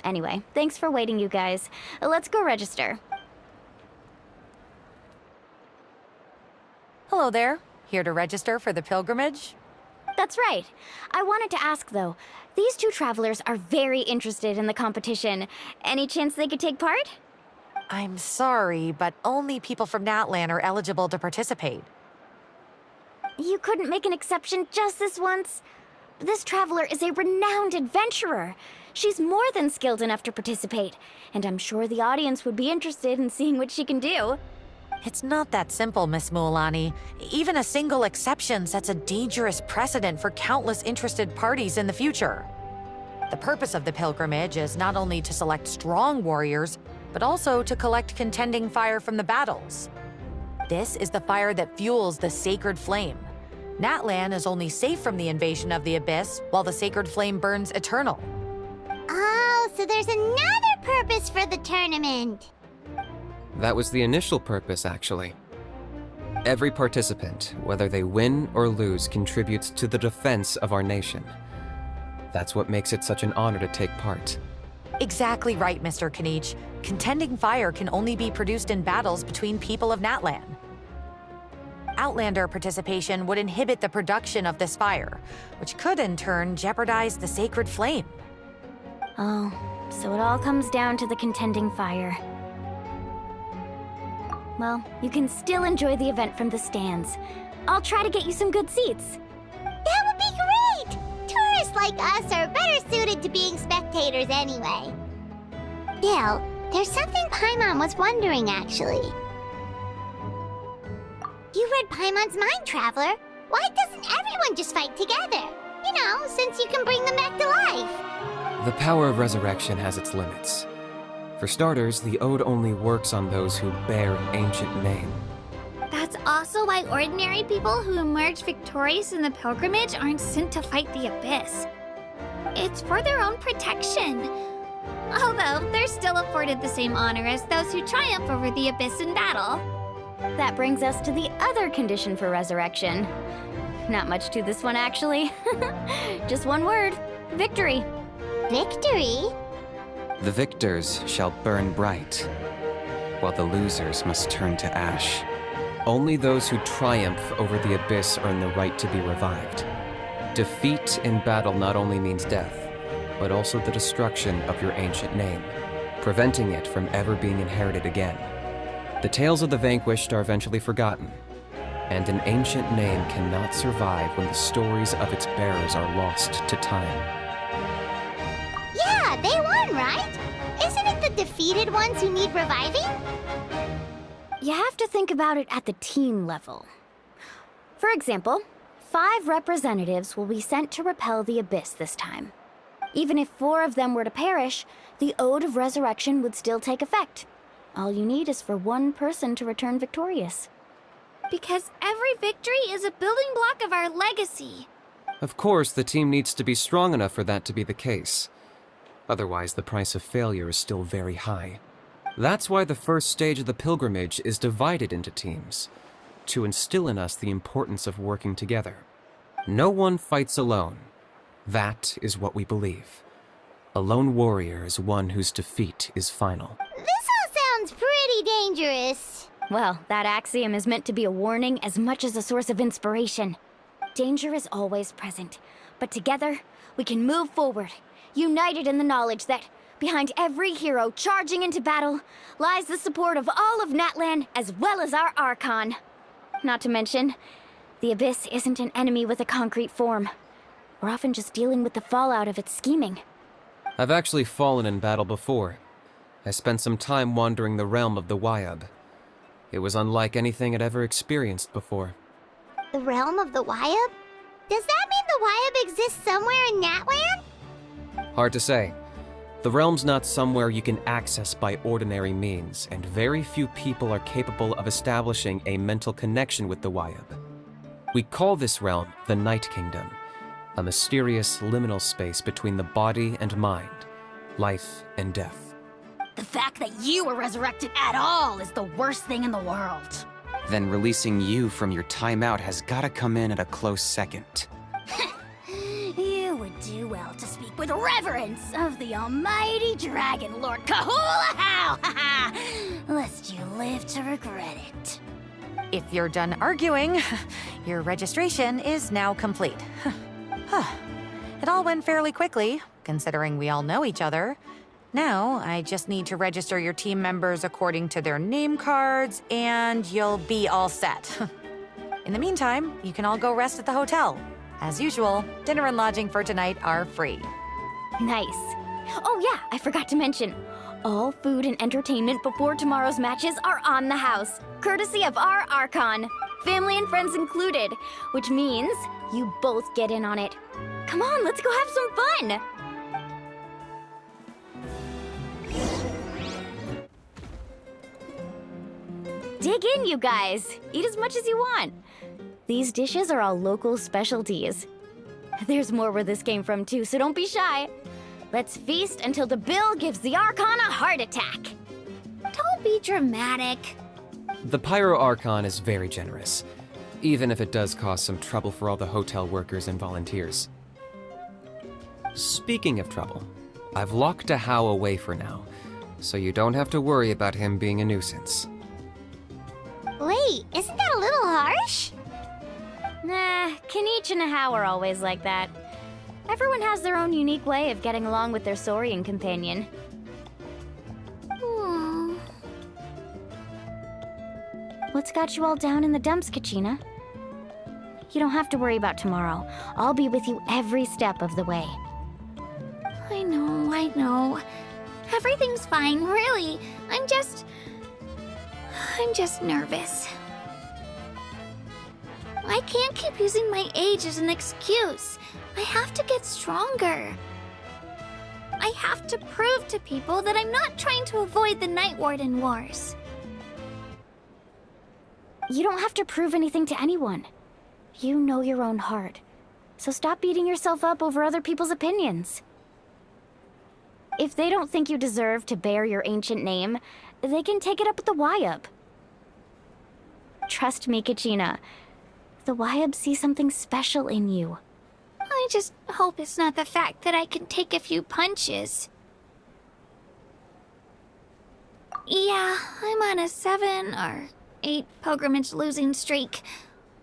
Anyway, thanks for waiting, you guys. Let's go register. Hello there. Here to register for the pilgrimage? That's right. I wanted to ask, though. These two travelers are very interested in the competition. Any chance they could take part? I'm sorry, but only people from Natlan are eligible to participate. You couldn't make an exception just this once? This traveler is a renowned adventurer. She's more than skilled enough to participate, and I'm sure the audience would be interested in seeing what she can do. It's not that simple, Miss Mualani. Even a single exception sets a dangerous precedent for countless interested parties in the future. The purpose of the pilgrimage is not only to select strong warriors, but also to collect contending fire from the battles. This is the fire that fuels the sacred flame. Natlan is only safe from the invasion of the Abyss, while the sacred flame burns eternal. Oh, so there's another purpose for the tournament. That was the initial purpose, actually. Every participant, whether they win or lose, contributes to the defense of our nation. That's what makes it such an honor to take part. Exactly right, Mr. Kanich. Contending fire can only be produced in battles between people of Natlan. Outlander participation would inhibit the production of this fire, which could in turn jeopardize the sacred flame. Oh, so it all comes down to the contending fire. Well, you can still enjoy the event from the stands. I'll try to get you some good seats. That would be great! Tourists like us are better suited to being spectators anyway. Still, there's something Paimon was wondering, actually. You read Paimon's mind, Traveler. Why doesn't everyone just fight together? You know, since you can bring them back to life. The power of resurrection has its limits. For starters, the ode only works on those who bear an ancient name. That's also why ordinary people who emerge victorious in the pilgrimage aren't sent to fight the Abyss. It's for their own protection. Although, they're still afforded the same honor as those who triumph over the Abyss in battle. That brings us to the other condition for resurrection. Not much to this one, actually. Just one word: victory. Victory? The victors shall burn bright, while the losers must turn to ash. Only those who triumph over the Abyss earn the right to be revived. Defeat in battle not only means death, but also the destruction of your ancient name, preventing it from ever being inherited again. The tales of the vanquished are eventually forgotten, and an ancient name cannot survive when the stories of its bearers are lost to time. Yeah, they won, right? Isn't it the defeated ones who need reviving? You have to think about it at the team level. For example, 5 representatives will be sent to repel the Abyss this time. Even if 4 of them were to perish, the Ode of Resurrection would still take effect. All you need is for 1 person to return victorious. Because every victory is a building block of our legacy. Of course, the team needs to be strong enough for that to be the case. Otherwise, the price of failure is still very high. That's why the first stage of the pilgrimage is divided into teams, to instill in us the importance of working together. No one fights alone. That is what we believe. A lone warrior is one whose defeat is final. This all sounds pretty dangerous. Well, that axiom is meant to be a warning as much as a source of inspiration. Danger is always present, but together, we can move forward, united in the knowledge that behind every hero charging into battle lies the support of all of Natlan as well as our Archon. Not to mention, the Abyss isn't an enemy with a concrete form. We're often just dealing with the fallout of its scheming. I've actually fallen in battle before. I spent some time wandering the realm of the Wyab. It was unlike anything I'd ever experienced before. The realm of the Wyab? Does that mean the Wyab exists somewhere in Natlan? Hard to say. The realm's not somewhere you can access by ordinary means, and very few people are capable of establishing a mental connection with the Wyab. We call this realm the Night Kingdom, a mysterious liminal space between the body and mind, life and death. The fact that you were resurrected at all is the worst thing in the world. Then releasing you from your timeout has gotta come in at a close second. You would do well to speak with reverence of the almighty Dragon Lord Kahula-How! Lest you live to regret it. If you're done arguing, your registration is now complete. It all went fairly quickly, considering we all know each other. Now, I just need to register your team members according to their name cards, and you'll be all set. In the meantime, you can all go rest at the hotel. As usual, dinner and lodging for tonight are free. Nice. Oh yeah, I forgot to mention. All food and entertainment before tomorrow's matches are on the house, courtesy of our Archon. Family and friends included, which means you both get in on it. Come on, let's go have some fun! Dig in, you guys. Eat as much as you want. These dishes are all local specialties. There's more where this came from too, so don't be shy. Let's feast until the bill gives the Archon a heart attack. Don't be dramatic. The Pyro Archon is very generous, even if it does cause some trouble for all the hotel workers and volunteers. Speaking of trouble, I've locked a How away for now, so you don't have to worry about him being a nuisance. Wait, isn't that a little harsh? Nah, Kenichi and How are always like that. Everyone has their own unique way of getting along with their Saurian companion. What's got you all down in the dumps, Kachina? You don't have to worry about tomorrow. I'll be with you every step of the way. I know. Everything's fine, really. I'm just nervous. I can't keep using my age as an excuse. I have to get stronger. I have to prove to people that I'm not trying to avoid the Night Warden Wars. You don't have to prove anything to anyone. You know your own heart. So stop beating yourself up over other people's opinions. If they don't think you deserve to bear your ancient name, they can take it up with the Wyup. Trust me, Kachina. The Wyup see something special in you. I just hope it's not the fact that I can take a few punches. Yeah, I'm on a 7 or 8 pilgrimage losing streak.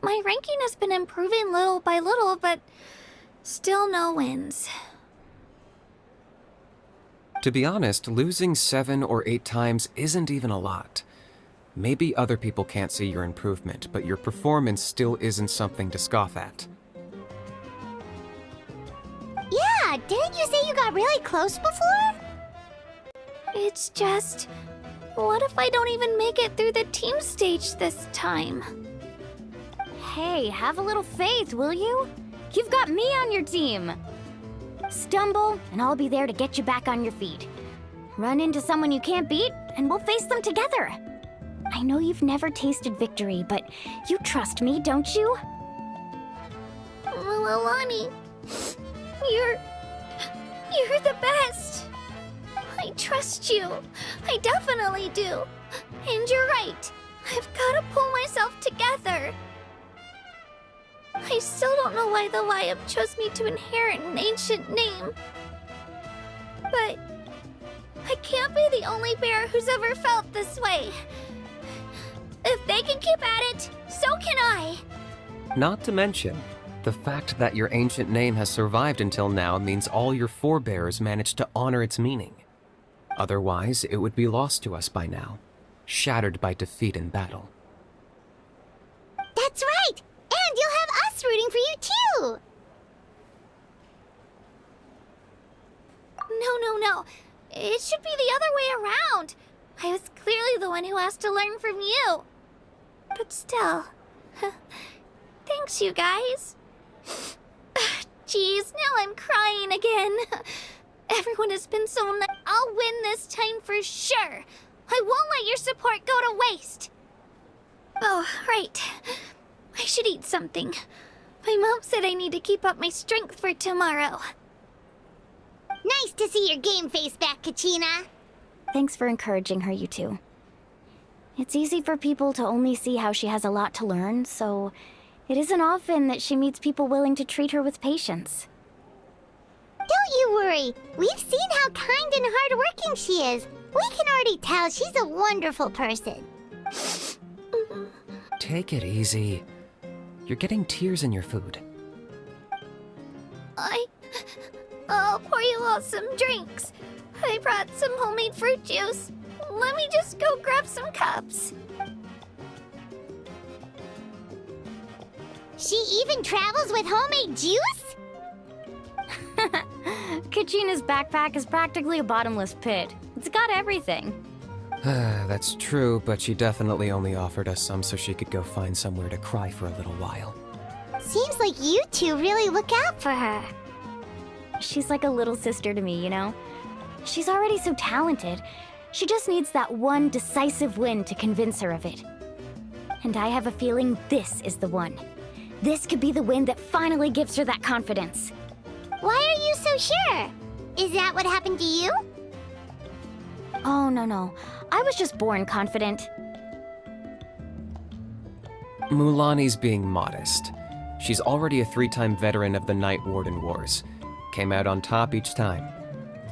My ranking has been improving little by little, but still no wins. To be honest, losing 7 or 8 times isn't even a lot. Maybe other people can't see your improvement, but your performance still isn't something to scoff at. Yeah, didn't you say you got really close before? It's just... what if I don't even make it through the team stage this time? Hey, have a little faith, will you? You've got me on your team. Stumble, and I'll be there to get you back on your feet. Run into someone you can't beat, and we'll face them together. I know you've never tasted victory, but you trust me, don't you? Alani, you're the best. I trust you. I definitely do. And you're right. I've got to pull myself together. I still don't know why the Wyup chose me to inherit an ancient name. But I can't be the only bear who's ever felt this way. If they can keep at it, so can I. Not to mention, the fact that your ancient name has survived until now means all your forebears managed to honor its meaning. Otherwise, it would be lost to us by now, shattered by defeat in battle. That's right! And you'll have us rooting for you too! No. It should be the other way around. I was clearly the one who asked to learn from you. But still, thanks you guys. Jeez, now I'm crying again. Everyone has been so nice. I'll win this time for sure. I won't let your support go to waste. Oh, right. I should eat something. My mom said I need to keep up my strength for tomorrow. Nice to see your game face back, Kachina. Thanks for encouraging her, you two. It's easy for people to only see how she has a lot to learn, so it isn't often that she meets people willing to treat her with patience. you worry. We've seen how kind and hardworking she is. We can already tell she's a wonderful person. Take it easy. You're getting tears in your food. I'll pour you all some drinks. I brought some homemade fruit juice. Let me just go grab some cups. She even travels with homemade juice? Kachina's backpack is practically a bottomless pit. It's got everything. That's true, but she definitely only offered us some so she could go find somewhere to cry for a little while. Seems like you two really look out for her. She's like a little sister to me, you know? She's already so talented. She just needs that one decisive win to convince her of it. And I have a feeling this is the one. This could be the win that finally gives her that confidence. Why are you so sure? Is that what happened to you? Oh, no. I was just born confident. Mulaney's being modest. She's already a 3-time veteran of the Night Warden Wars. Came out on top each time.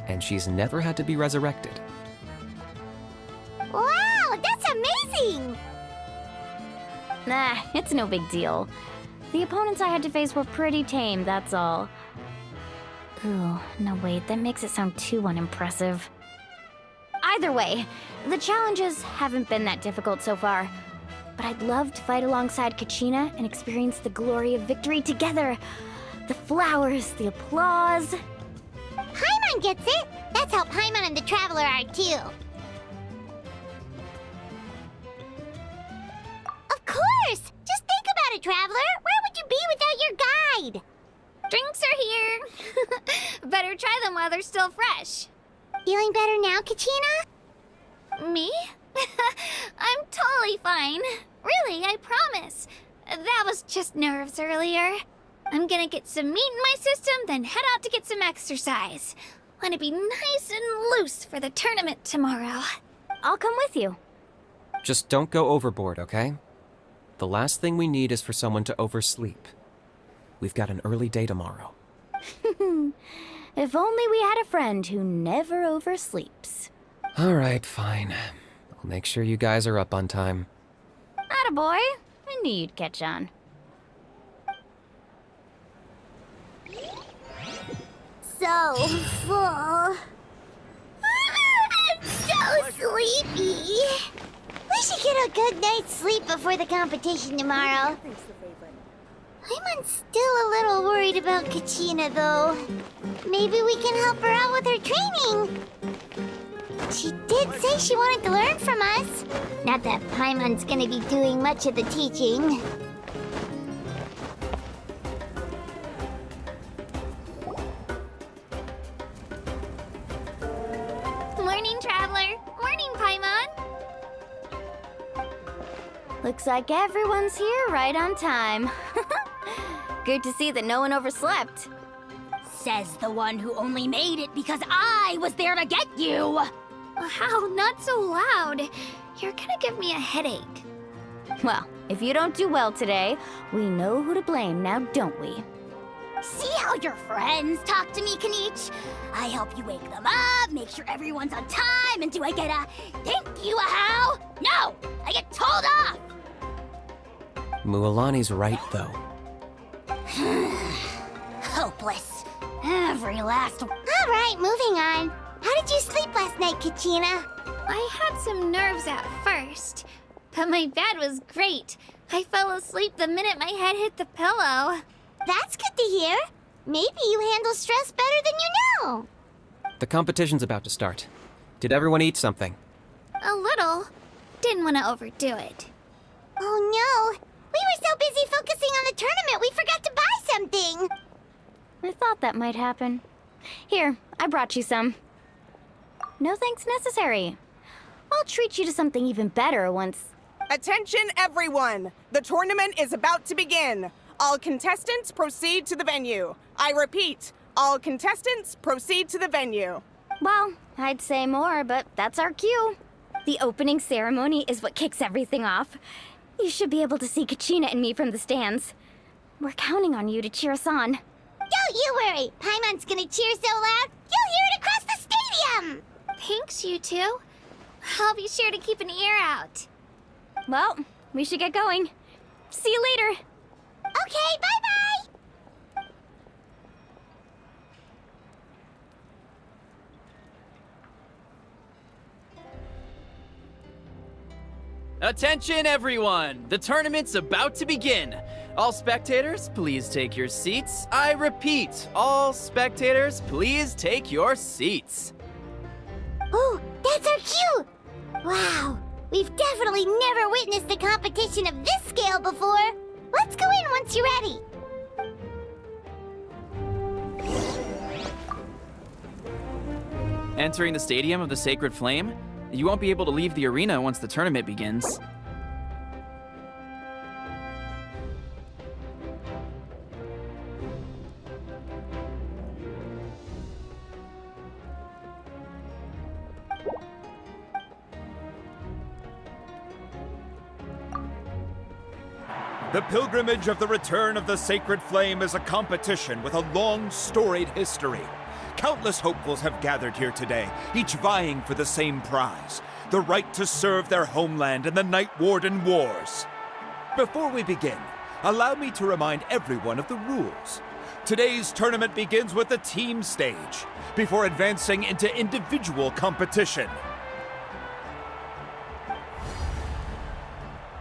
And she's never had to be resurrected. Wow, that's amazing! Nah, it's no big deal. The opponents I had to face were pretty tame, that's all. Ooh, no wait, that makes it sound too unimpressive. Either way, the challenges haven't been that difficult so far. But I'd love to fight alongside Kachina and experience the glory of victory together. The flowers, the applause. Paimon gets it! That's how Paimon and the Traveler are too. Of course! Just think about it, Traveler! Where would you be without your guide? Drinks are here. Better try them while they're still fresh. Feeling better now, Kachina? Me? I'm totally fine. Really, I promise. That was just nerves earlier. I'm gonna get some meat in my system, then head out to get some exercise. Want to be nice and loose for the tournament tomorrow. I'll come with you. Just don't go overboard, okay? The last thing we need is for someone to oversleep. We've got an early day tomorrow. If only we had a friend who never oversleeps. Alright, fine. I'll make sure you guys are up on time. Attaboy. I knew you'd catch on. So full. I'm so sleepy. We should get a good night's sleep before the competition tomorrow. I'm still a little worried about Kachina, though. Maybe we can help her out with her training. She did say she wanted to learn from us. Not that Paimon's gonna be doing much of the teaching. Morning, Traveler. Morning, Paimon. Looks like everyone's here right on time. Good to see that no one overslept. Says the one who only made it because I was there to get you! How? Not so loud. You're gonna give me a headache. Well, if you don't do well today, we know who to blame now, don't we? See how your friends talk to me, Kanich? I help you wake them up, make sure everyone's on time, and do I get a thank you, how? No! I get told off! Mualani's right, though. Hopeless. Every last... All right, moving on. How did you sleep last night, Kachina? I had some nerves at first, but my bed was great. I fell asleep the minute my head hit the pillow. That's good to hear. Maybe you handle stress better than you know. The competition's about to start. Did everyone eat something? A little. Didn't want to overdo it. Oh no! We were so busy focusing on the tournament we forgot to buy something! I thought that might happen. Here, I brought you some. No thanks necessary. I'll treat you to something even better once... Attention, everyone! The tournament is about to begin. All contestants proceed to the venue. I repeat, all contestants proceed to the venue. Well, I'd say more, but that's our cue. The opening ceremony is what kicks everything off. You should be able to see Kachina and me from the stands. We're counting on you to cheer us on. Don't you worry. Paimon's gonna cheer so loud, you'll hear it across the stadium! Thanks, you two. I'll be sure to keep an ear out. Well, we should get going. See you later. Okay, bye-bye! Attention, everyone! The tournament's about to begin. All spectators, please take your seats. I repeat, all spectators, please take your seats. Oh, that's our cue! Wow, we've definitely never witnessed a competition of this scale before. Let's go in once you're ready. Entering the Stadium of the Sacred Flame, you won't be able to leave the arena once the tournament begins. The pilgrimage of the return of the Sacred Flame is a competition with a long, storied history. Countless hopefuls have gathered here today, each vying for the same prize, the right to serve their homeland in the Night Warden Wars. Before we begin, allow me to remind everyone of the rules. Today's tournament begins with the team stage, before advancing into individual competition.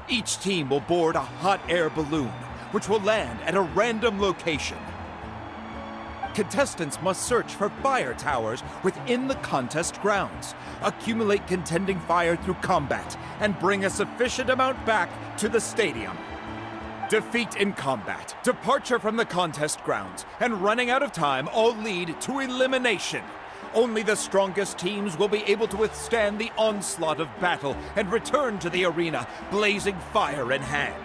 Each team will board a hot air balloon, which will land at a random location. Contestants must search for fire towers within the contest grounds, accumulate contending fire through combat, and bring a sufficient amount back to the stadium. Defeat in combat, departure from the contest grounds, and running out of time all lead to elimination. Only the strongest teams will be able to withstand the onslaught of battle and return to the arena, blazing fire in hand.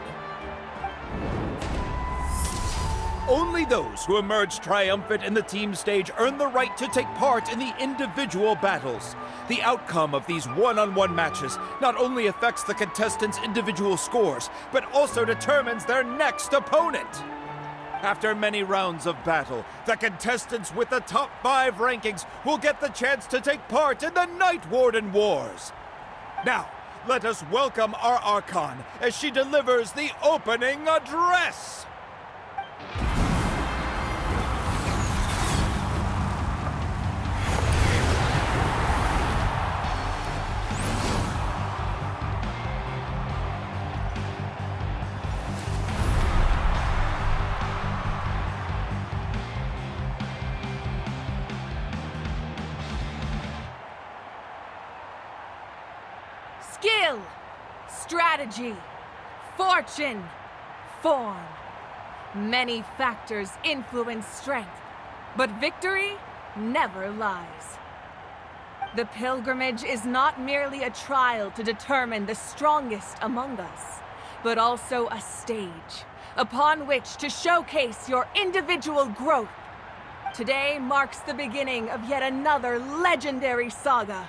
Only those who emerge triumphant in the team stage earn the right to take part in the individual battles. The outcome of these one-on-one matches not only affects the contestants' individual scores, but also determines their next opponent. After many rounds of battle, the contestants with the top 5 rankings will get the chance to take part in the Night Warden Wars. Now, let us welcome our Archon as she delivers the opening address. Skill, strategy, fortune, form. Many factors influence strength, but victory never lies. The pilgrimage is not merely a trial to determine the strongest among us, but also a stage upon which to showcase your individual growth. Today marks the beginning of yet another legendary saga.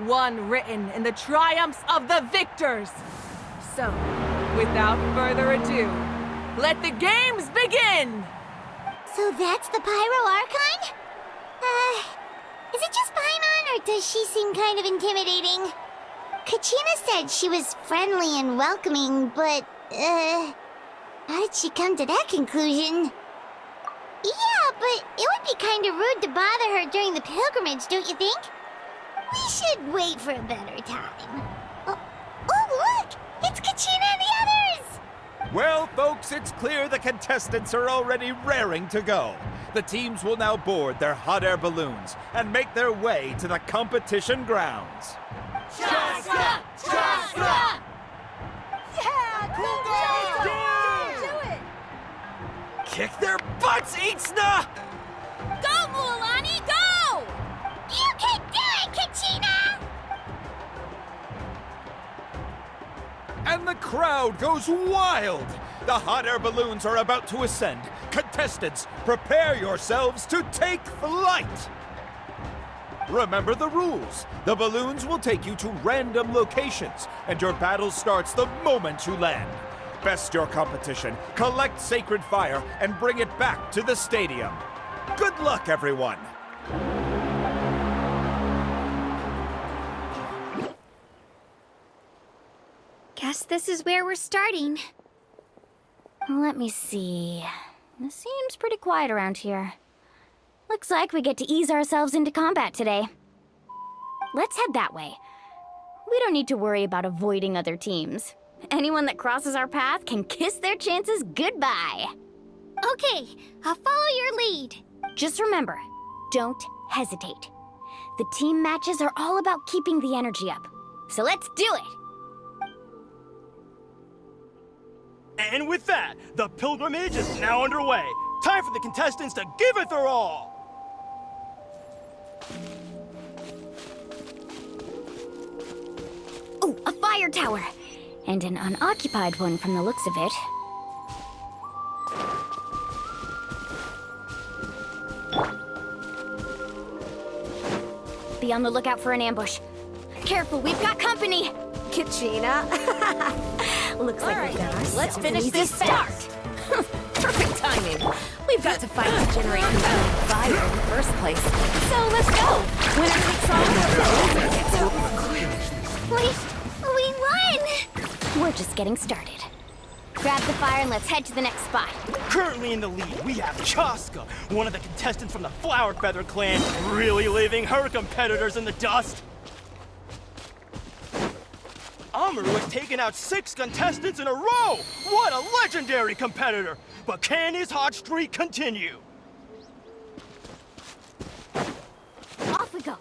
One written in the triumphs of the victors. So, without further ado, let the games begin! So that's the Pyro Archon? Is it just Paimon, or does she seem kind of intimidating? Kachina said she was friendly and welcoming, but, how did she come to that conclusion? Yeah, but it would be kind of rude to bother her during the pilgrimage, don't you think? We should wait for a better time. Oh, look! It's Kachina and the others! Well, folks, it's clear the contestants are already raring to go. The teams will now board their hot air balloons and make their way to the competition grounds. Chaska! Chaska! Yeah! Cool Do it! Kick their butts, Itzna! Go, Mualani, go! You can do it, Kachina! And the crowd goes wild! The hot air balloons are about to ascend. Contestants, prepare yourselves to take flight! Remember the rules. The balloons will take you to random locations, and your battle starts the moment you land. Best your competition, collect sacred fire, and bring it back to the stadium. Good Good luck, everyone! Guess this is where we're starting. Let me see. It seems pretty quiet around here. Looks like we get to ease ourselves into combat today. Let's head that way. We don't need to worry about avoiding other teams. Anyone that crosses our path can kiss their chances goodbye. Okay, I'll follow your lead. Just remember, don't hesitate. The team matches are all about keeping the energy up. So let's do it! And with that, the pilgrimage is now underway. Time for the contestants to give it their all! Oh, a fire tower! And an unoccupied one from the looks of it. Be on the lookout for an ambush. Careful, we've got company! Kachina. Looks like we've got ourselves Let's finish an easy this start. Perfect timing. We've got to fight to generate competitive fire in the first place. So let's go. Winner takes all. We won! We're just getting started. Grab the fire and let's head to the next spot. Currently in the lead, we have Chaska, one of the contestants from the Flower Feather clan, really leaving her competitors in the dust. Amaru has taken out 6 contestants in a row! What a legendary competitor! But can his hot streak continue? Off we go!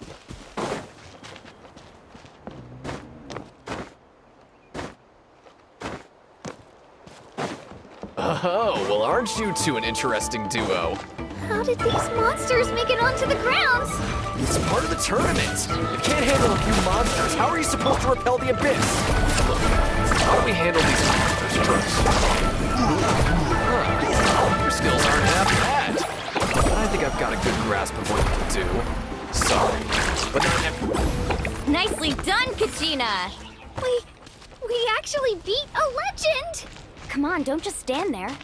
Oh, well aren't you two an interesting duo? How did these monsters make it onto the ground? It's part of the tournament. You can't handle a few monsters. How are you supposed to repel the abyss? Look, how do we handle these monsters first? Your skills aren't half bad. I think I've got a good grasp of what you can do. Sorry, but not every... Nicely done, Kachina! We actually beat a legend! Come on, don't just stand there.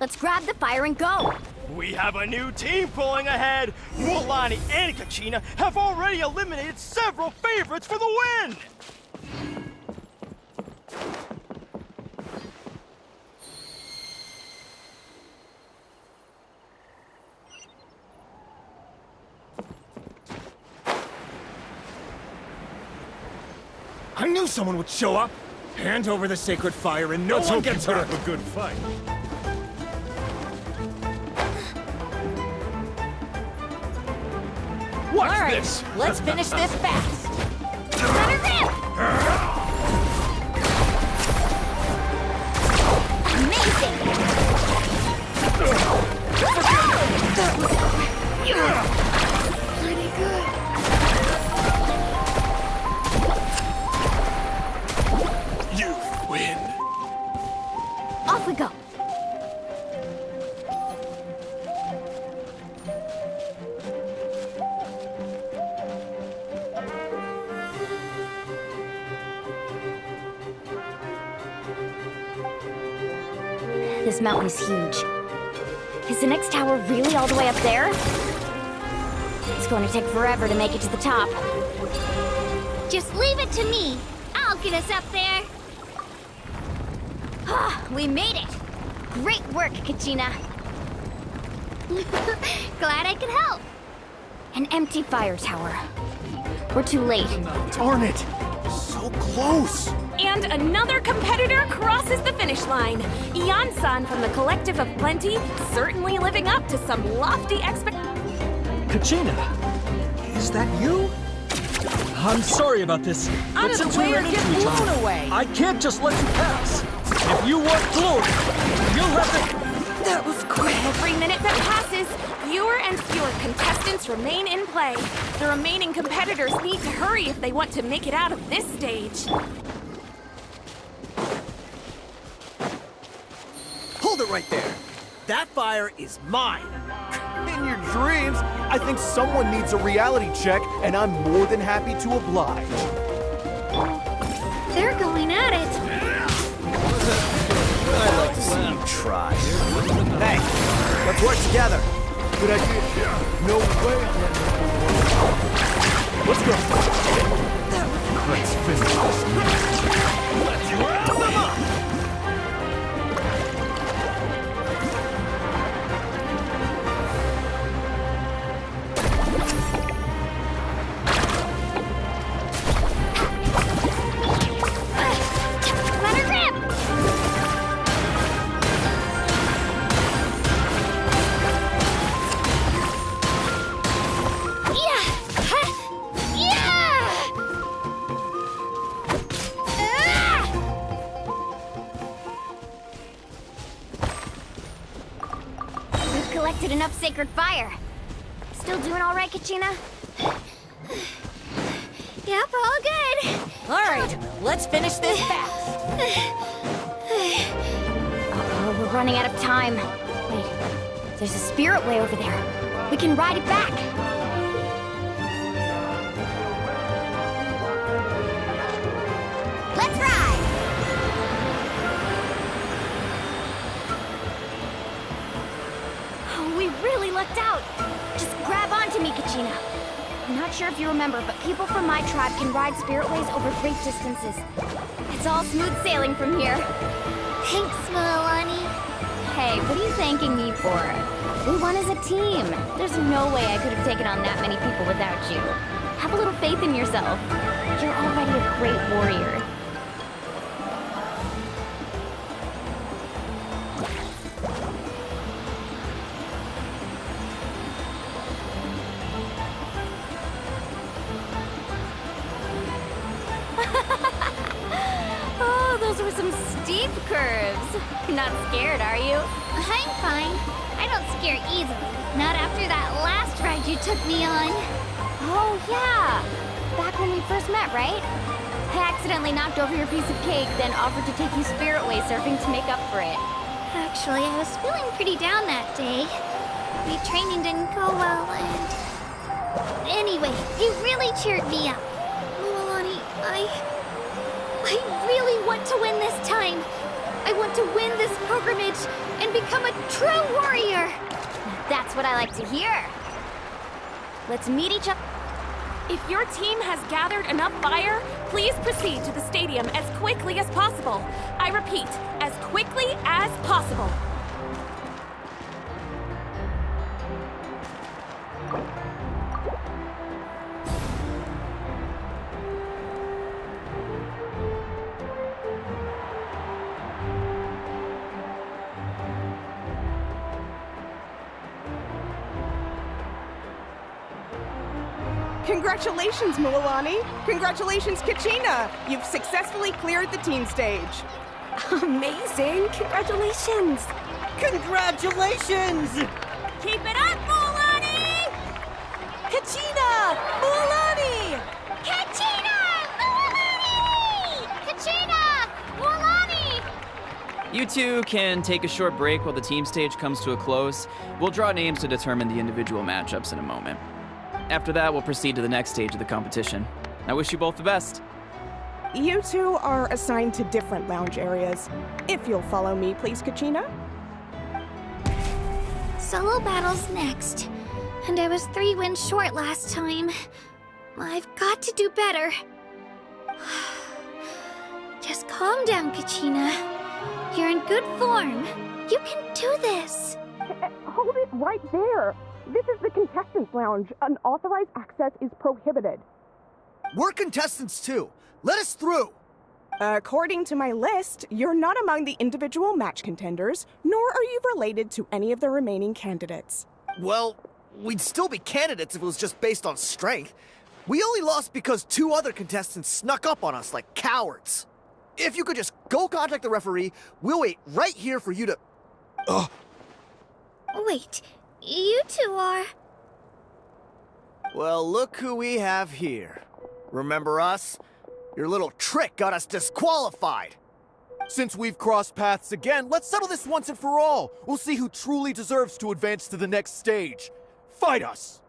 Let's grab the fire and go! We have a new team pulling ahead! Mulani and Kachina have already eliminated several favorites for the win! I knew someone would show up! Hand over the sacred fire and no one gets hurt! A good fight. Watch All right, this! let's finish this fast. Runner ramp! Amazing! Pretty good. You win! Off we go! This mountain's huge. Is the next tower really all the way up there? It's going to take forever to make it to the top. Just leave it to me. I'll get us up there. Ah, we made it! Great work, Kachina! Glad I could help. An empty fire tower. We're too late. Darn it! So close! And another competitor crosses the finish line. Ian-san from the Collective of Plenty, certainly living up to some lofty expectations. Kachina, is that you? I'm sorry about this. Out but of the since way we or ran get into each blown other, away. I can't just let you pass. If you want glory, you'll have to... That was quick. Every minute that passes, fewer and fewer contestants remain in play. The remaining competitors need to hurry if they want to make it out of this stage. Hold it right there. That fire is mine. In your dreams, I think someone needs a reality check, and I'm more than happy to oblige. They're going at it. I'd like to see you try. Hey, let's work together. Good idea. No way I'm letting her go alone. Let's go. Let's finish this. Let's round them up. Collected enough sacred fire. Still doing all right, Kachina? Yep, all good. All right, let's finish this fast. Uh-oh, we're running out of time. Wait, there's a spirit way over there. We can ride it back. Let's ride! We really lucked out. Just grab onto me, Kachina. I'm not sure if you remember, but people from my tribe can ride spiritways over great distances. It's all smooth sailing from here. Thanks, Milani. Hey, what are you thanking me for? We won as a team. There's no way I could have taken on that many people without you. Have a little faith in yourself. You're already a great warrior. Steep curves. Not scared, are you? I'm fine. I don't scare easily. Not after that last ride you took me on. Oh, yeah. Back when we first met, right? I accidentally knocked over your piece of cake, then offered to take you spiritway surfing to make up for it. Actually, I was feeling pretty down that day. Retraining didn't go well, and... Anyway, you really cheered me up. Milani, I really want to win this time. I want to win this pilgrimage and become a true warrior. That's what I like to hear. Let's meet each other. If your team has gathered enough fire, please proceed to the stadium as quickly as possible. I repeat, as quickly as possible. Congratulations, Milani! Congratulations, Kachina! You've successfully cleared the team stage. Amazing! Congratulations! Congratulations! Keep it up, Milani! Kachina! Milani! Kachina! Milani! Kachina! Milani! You two can take a short break while the team stage comes to a close. We'll draw names to determine the individual matchups in a moment. After that, we'll proceed to the next stage of the competition. I wish you both the best. You two are assigned to different lounge areas. If you'll follow me, please, Kachina. Solo battle's next. And I was 3 wins short last time. I've got to do better. Just calm down, Kachina. You're in good form. You can do this. Hold it right there. This is the contestants' lounge. Unauthorized access is prohibited. We're contestants too. Let us through. According to my list, you're not among the individual match contenders, nor are you related to any of the remaining candidates. Well, we'd still be candidates if it was just based on strength. We only lost because 2 other contestants snuck up on us like cowards. If you could just go contact the referee, we'll wait right here for you to... Ugh. Wait, you two are... Well, look who we have here. Remember us? Your little trick got us disqualified. Since we've crossed paths again, let's settle this once and for all. We'll see who truly deserves to advance to the next stage. Fight us!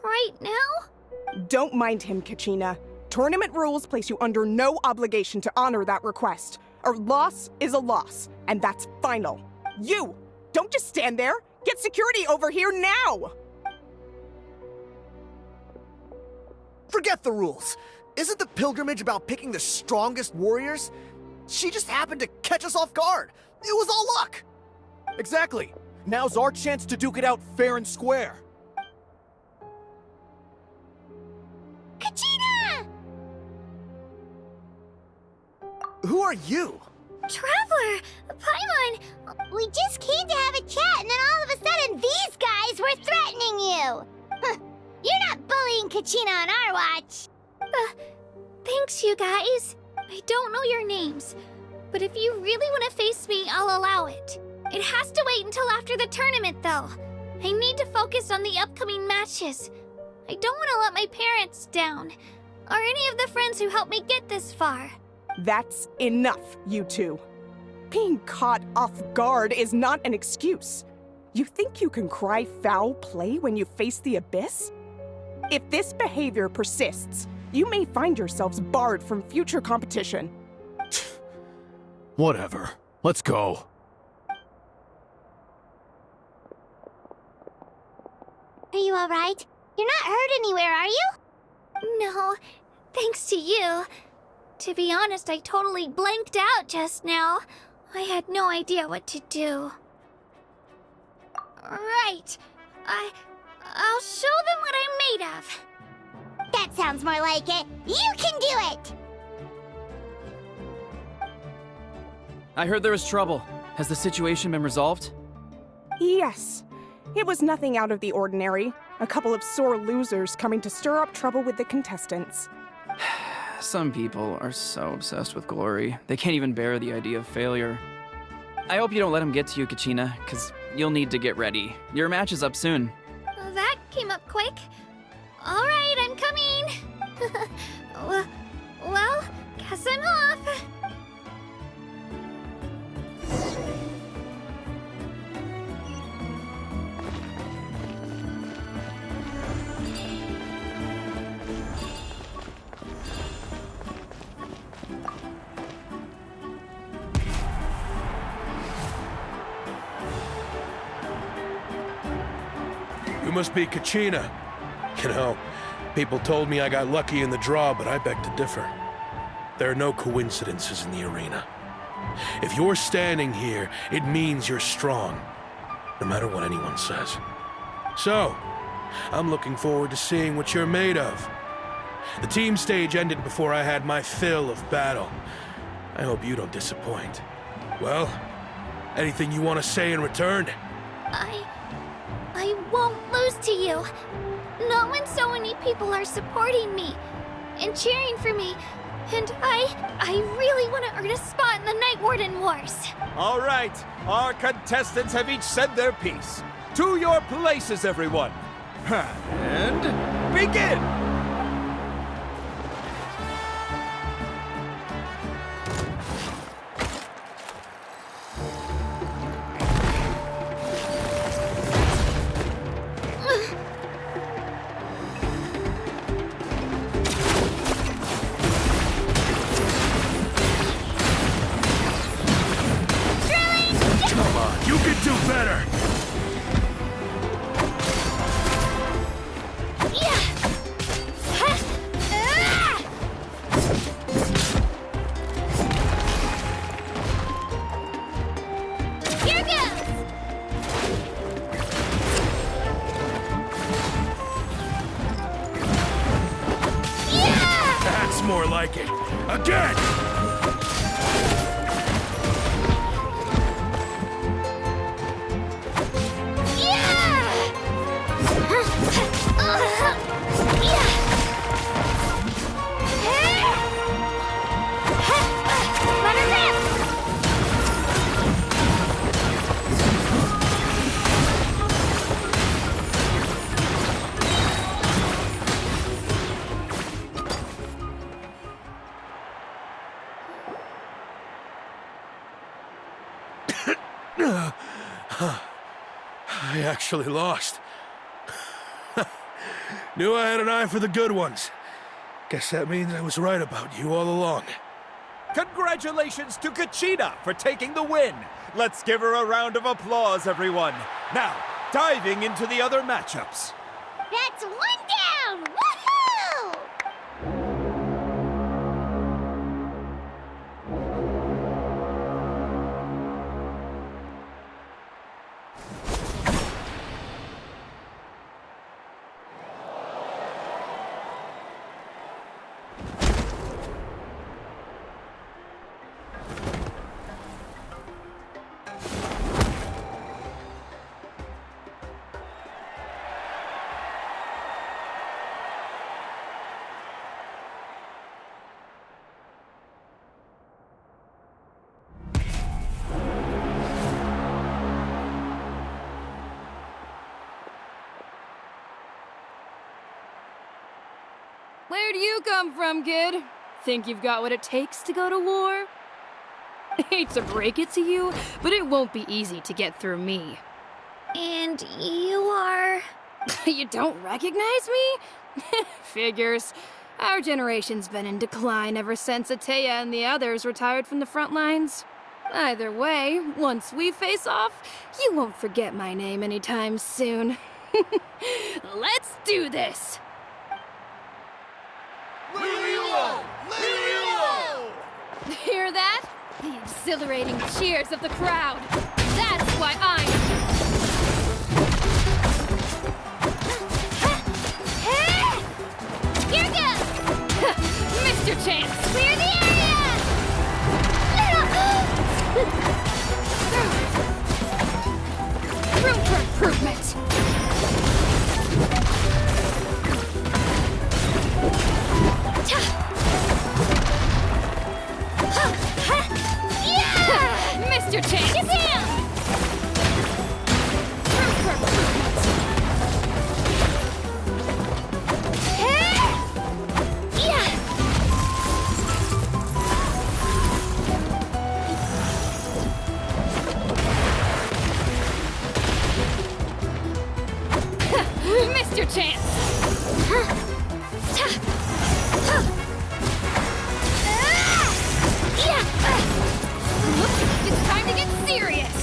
Right now? Don't mind him, Kachina. Tournament rules place you under no obligation to honor that request. A loss is a loss, and that's final. You! Don't just stand there! Get security over here now! Forget the rules. Isn't the pilgrimage about picking the strongest warriors? She just happened to catch us off guard. It was all luck. Exactly. Now's our chance to duke it out fair and square. Kachina! Who are you? Traveler! Paimon! We just came to have a chat, and then all of a sudden these guys were threatening you! Huh. You're not bullying Kachina on our watch! Thanks, you guys. I don't know your names, but if you really want to face me, I'll allow it. It has to wait until after the tournament, though. I need to focus on the upcoming matches. I don't want to let my parents down, or any of the friends who helped me get this far. That's enough, you two. Being caught off guard is not an excuse. You think you can cry foul play when you face the abyss? If this behavior persists, you may find yourselves barred from future competition. Whatever. Let's go. Are you alright? You're not hurt anywhere, are you? No, thanks to you. To be honest, I totally blanked out just now. I had no idea what to do. Right. I'll show them what I'm made of. That sounds more like it. You can do it! I heard there was trouble. Has the situation been resolved? Yes. It was nothing out of the ordinary. A couple of sore losers coming to stir up trouble with the contestants. Some people are so obsessed with glory, they can't even bear the idea of failure. I hope you don't let him get to you, Kachina, because you'll need to get ready. Your match is up soon. That came up quick. All right, I'm coming. Well, guess I'm off. You must be Kachina. You know, people told me I got lucky in the draw, but I beg to differ. There are no coincidences in the arena. If you're standing here, it means you're strong, no matter what anyone says. So, I'm looking forward to seeing what you're made of. The team stage ended before I had my fill of battle. I hope you don't disappoint. Well, anything you want to say in return? I won't lose to you. Not when so many people are supporting me and cheering for me. And I really want to earn a spot in the Night Warden Wars. All right, our contestants have each said their piece. To your places, everyone. And begin! More like it. Again! I actually lost. Knew I had an eye for the good ones. Guess that means I was right about you all along. Congratulations to Kachina for taking the win. Let's give her a round of applause, everyone. Now, diving into the other matchups. That's one down! Woohoo! Where do you come from, kid? Think you've got what it takes to go to war? Hate to break it to you, but it won't be easy to get through me. And you are... You don't recognize me? Figures. Our generation's been in decline ever since Ateya and the others retired from the front lines. Either way, once we face off, you won't forget my name anytime soon. Let's do this! Hear that? The exhilarating cheers of the crowd. That's why I'm... Here goes! Mr. Chance! Clear the area! Room for improvement! Mr. Chance! Get down! Room for improvement! Mr. Chance! It's time to get serious!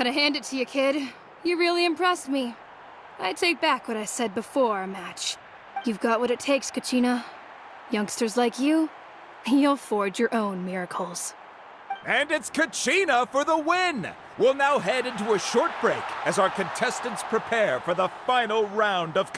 Gotta hand it to you, kid. You really impressed me. I take back what I said before our match. You've got what it takes, Kachina. Youngsters like you, you'll forge your own miracles. And it's Kachina for the win! We'll now head into a short break as our contestants prepare for the final round of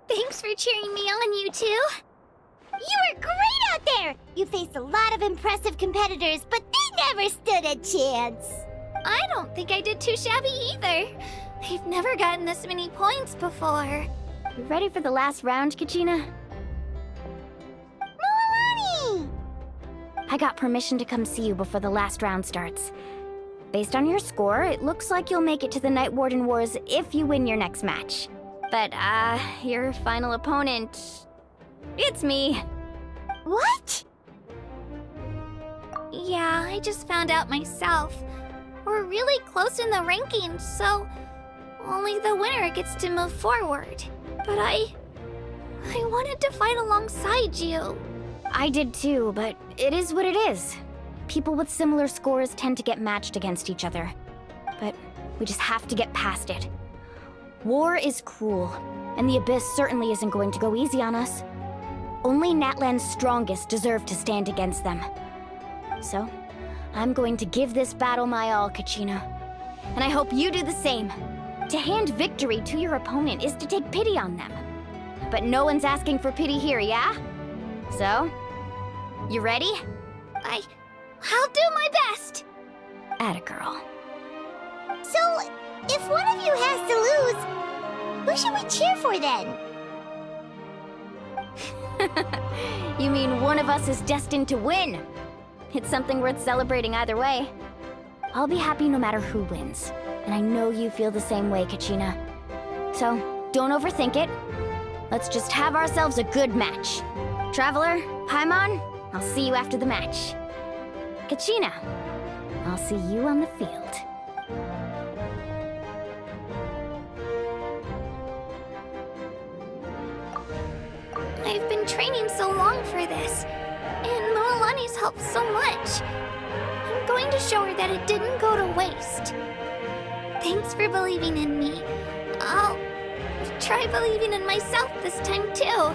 Thanks for cheering me on, you two. You were great out there! You faced a lot of impressive competitors, but they never stood a chance. I don't think I did too shabby either. I've never gotten this many points before. You ready for the last round, Kachina? Milani! I got permission to come see you before the last round starts. Based on your score, it looks like you'll make it to the Night Warden Wars if you win your next match. But, your final opponent... it's me. What? Yeah, I just found out myself. We're really close in the rankings, so only the winner gets to move forward. But I wanted to fight alongside you. I did too, but it is what it is. People with similar scores tend to get matched against each other. But we just have to get past it. War is cruel, and the Abyss certainly isn't going to go easy on us. Only Natlan's strongest deserve to stand against them. So, I'm going to give this battle my all, Kachina. And I hope you do the same. To hand victory to your opponent is to take pity on them. But no one's asking for pity here, yeah? So, you ready? I'll do my best! Atta girl. So, if one of you has to lose, who should we cheer for then? You mean one of us is destined to win? It's something worth celebrating either way. I'll be happy no matter who wins. And I know you feel the same way, Kachina. So, don't overthink it. Let's just have ourselves a good match. Traveler, Paimon, I'll see you after the match. Kachina, I'll see you on the field. I've been training so long for this, and Milani's helped so much. I'm going to show her that it didn't go to waste. Thanks for believing in me. I'll try believing in myself this time too.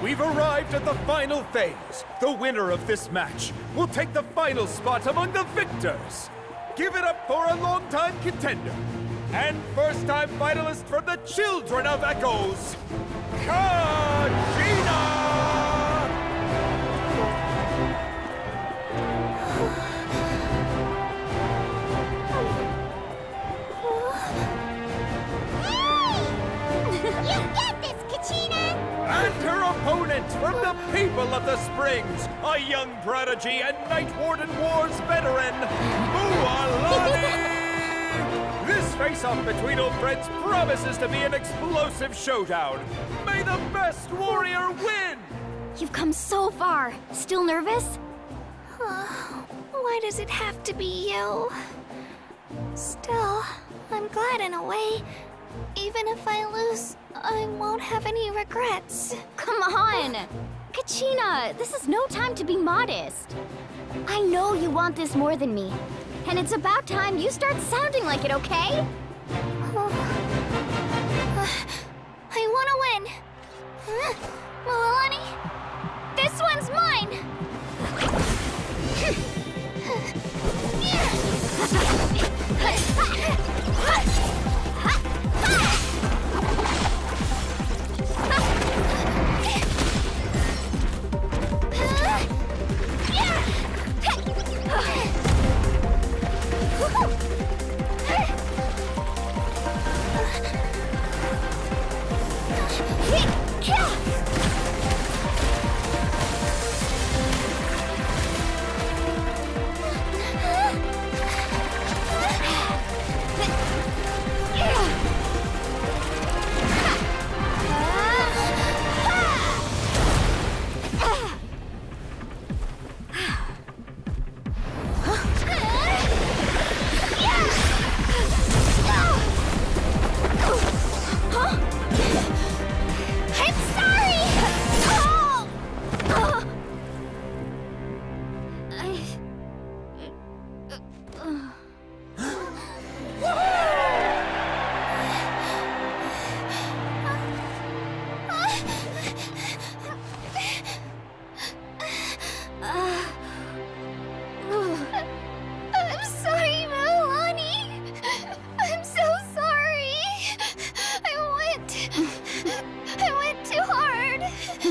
We've arrived at the final phase. The winner of this match will take the final spot among the victors. Give it up for a longtime contender and first-time finalist from the Children of Echoes, Kachina! You got this, Kachina! And her opponent from the People of the Springs, a young prodigy and Night Warden Wars veteran, Milani! This face-off between old friends promises to be an explosive showdown. May the best warrior win! You've come so far. Still nervous? Why does it have to be you? Still, I'm glad in a way. Even if I lose, I won't have any regrets. Come on! Kachina, this is no time to be modest. I know you want this more than me. And it's about time you start sounding like it, okay? I want to win. Milani, this one's mine!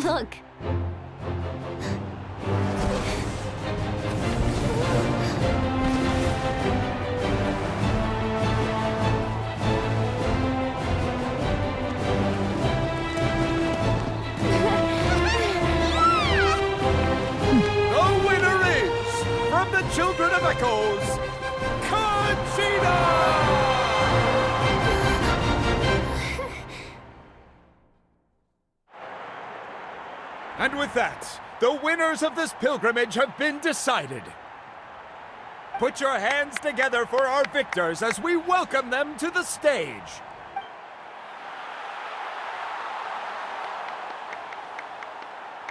Look. The winner is, from the Children of Echoes, Conchita! And with that, the winners of this pilgrimage have been decided. Put your hands together for our victors as we welcome them to the stage.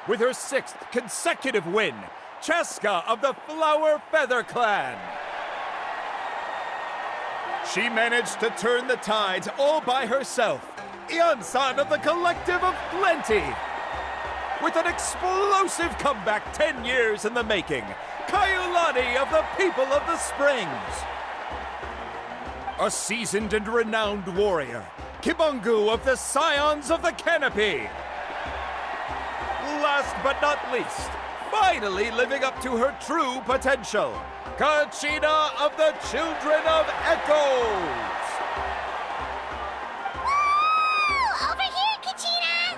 With her 6th consecutive win, Cheska of the Flower Feather Clan. She managed to turn the tides all by herself. Ian-san of the Collective of Plenty. With an explosive comeback 10 years in the making, Kaiulani of the People of the Springs. A seasoned and renowned warrior, Kibungu of the Scions of the Canopy. Last but not least, finally living up to her true potential, Kachina of the Children of Echoes! Woo! Over here, Kachina!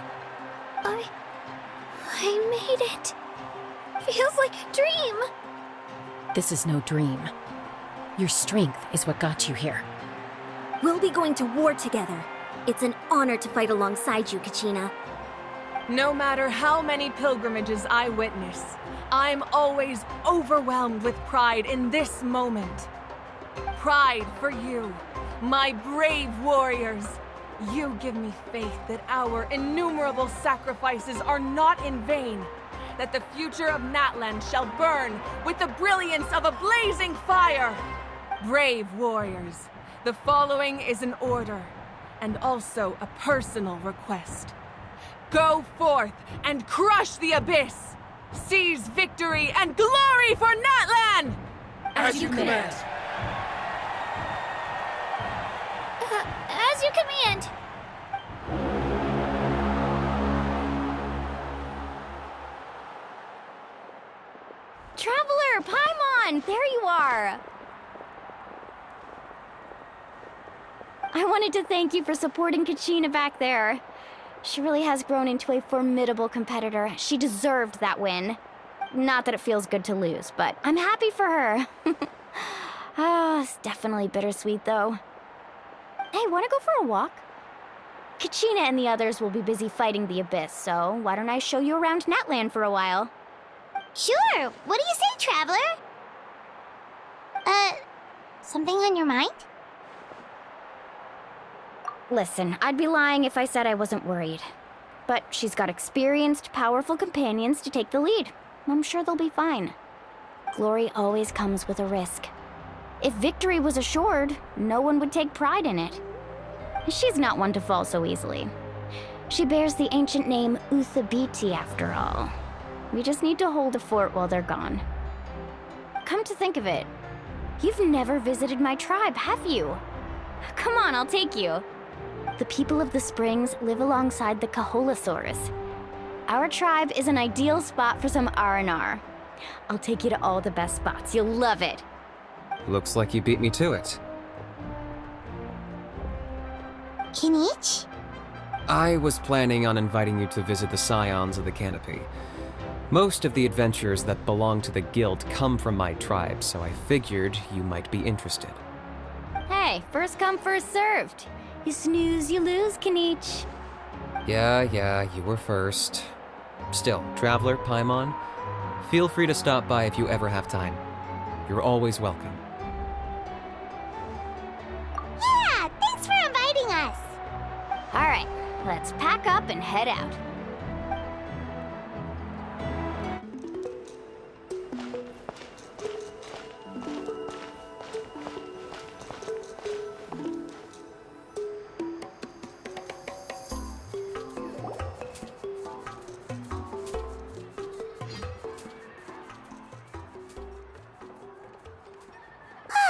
I made it. Feels like a dream. This is no dream. Your strength is what got you here. We'll be going to war together. It's an honor to fight alongside you, Kachina. No matter how many pilgrimages I witness, I'm always overwhelmed with pride in this moment. Pride for you, my brave warriors. You give me faith that our innumerable sacrifices are not in vain, that the future of Natlan shall burn with the brilliance of a blazing fire. Brave warriors, the following is an order, and also a personal request. Go forth and crush the abyss! Seize victory and glory for Natlan! As you command. As you command. Traveler, Paimon, there you are! I wanted to thank you for supporting Kachina back there. She really has grown into a formidable competitor. She deserved that win. Not that it feels good to lose, but I'm happy for her. It's definitely bittersweet, though. Hey, wanna go for a walk? Kachina and the others will be busy fighting the Abyss, so why don't I show you around Natlan for a while? Sure. What do you say, Traveler? Something on your mind? Listen, I'd be lying if I said I wasn't worried. But she's got experienced, powerful companions to take the lead. I'm sure they'll be fine. Glory always comes with a risk. If victory was assured, no one would take pride in it. She's not one to fall so easily. She bears the ancient name Uthabiti, after all. We just need to hold the fort while they're gone. Come to think of it, you've never visited my tribe, have you? Come on, I'll take you. The people of the Springs live alongside the Kaholasaurus. Our tribe is an ideal spot for some R&R. I'll take you to all the best spots. You'll love it. Looks like you beat me to it. Kinich? I was planning on inviting you to visit the Scions of the Canopy. Most of the adventurers that belong to the guild come from my tribe, so I figured you might be interested. Hey, first come, first served. You snooze, you lose, Kinich. Yeah, you were first. Still, Traveler, Paimon, feel free to stop by if you ever have time. You're always welcome. Yeah, thanks for inviting us. All right, let's pack up and head out.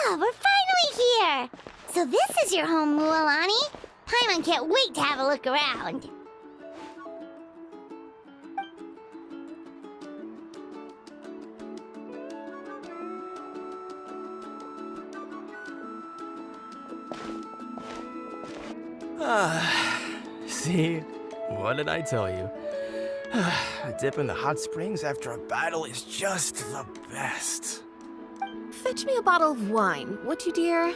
We're finally here! So this is your home, Mualani? Paimon can't wait to have a look around. See? What did I tell you? A dip in the hot springs after a battle is just the best. Fetch me a bottle of wine, would you, dear?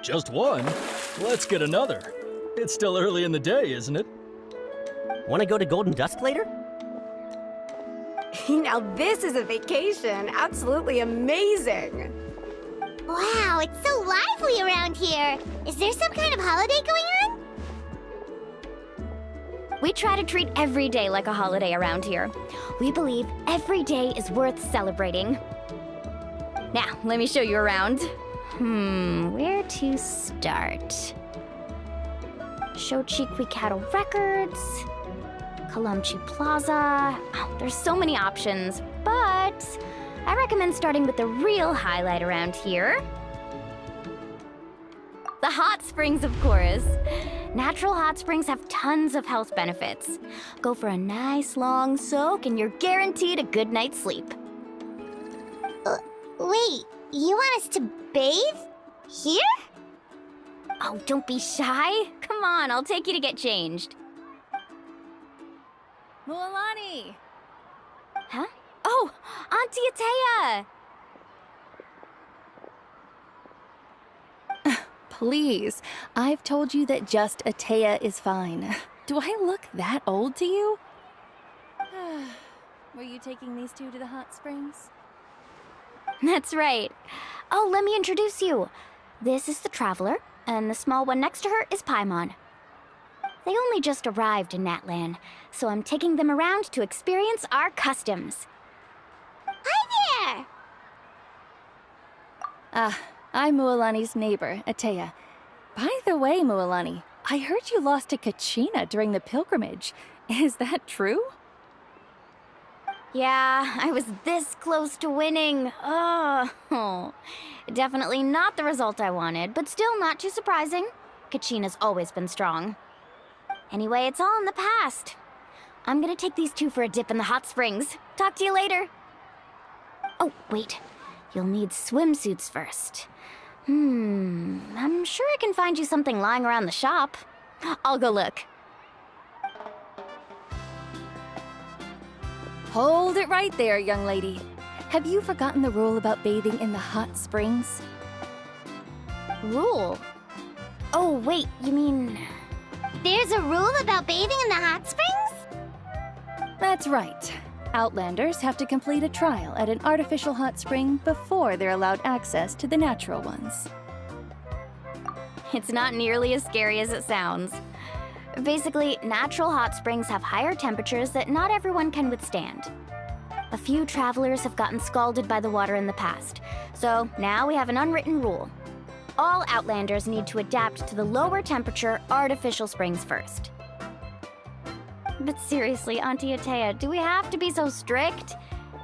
Just one? Let's get another. It's still early in the day, isn't it? Want to go to Golden Dusk later? Now this is a vacation. Absolutely amazing. Wow, it's so lively around here. Is there some kind of holiday going on? We try to treat every day like a holiday around here. We believe every day is worth celebrating. Now, let me show you around. Where to start? Shochiqui Cattle Records, Kalamchi Plaza. Oh, there's so many options, but I recommend starting with the real highlight around here. The hot springs, of course. Natural hot springs have tons of health benefits. Go for a nice long soak and you're guaranteed a good night's sleep. Wait, you want us to bathe? Here? Oh, don't be shy. Come on, I'll take you to get changed. Mualani! Huh? Oh, Auntie Atea! Please, I've told you that just Atea is fine. Do I look that old to you? Were you taking these two to the hot springs? That's right. Oh, let me introduce you. This is the Traveler, and the small one next to her is Paimon. They only just arrived in Natlan, so I'm taking them around to experience our customs. Hi there! I'm Mualani's neighbor, Atea. By the way, Mualani, I heard you lost to Kachina during the pilgrimage. Is that true? Yeah, I was this close to winning. Oh, definitely not the result I wanted, but still not too surprising. Kachina's always been strong. Anyway, it's all in the past. I'm gonna take these two for a dip in the hot springs. Talk to you later. Oh, wait. You'll need swimsuits first. I'm sure I can find you something lying around the shop. I'll go look. Hold it right there, young lady. Have you forgotten the rule about bathing in the hot springs? Rule? Oh, wait, you mean... There's a rule about bathing in the hot springs? That's right. Outlanders have to complete a trial at an artificial hot spring before they're allowed access to the natural ones. It's not nearly as scary as it sounds. Basically, natural hot springs have higher temperatures that not everyone can withstand. A few travelers have gotten scalded by the water in the past, so now we have an unwritten rule. All Outlanders need to adapt to the lower temperature artificial springs first. But seriously, Auntie Atea, do we have to be so strict?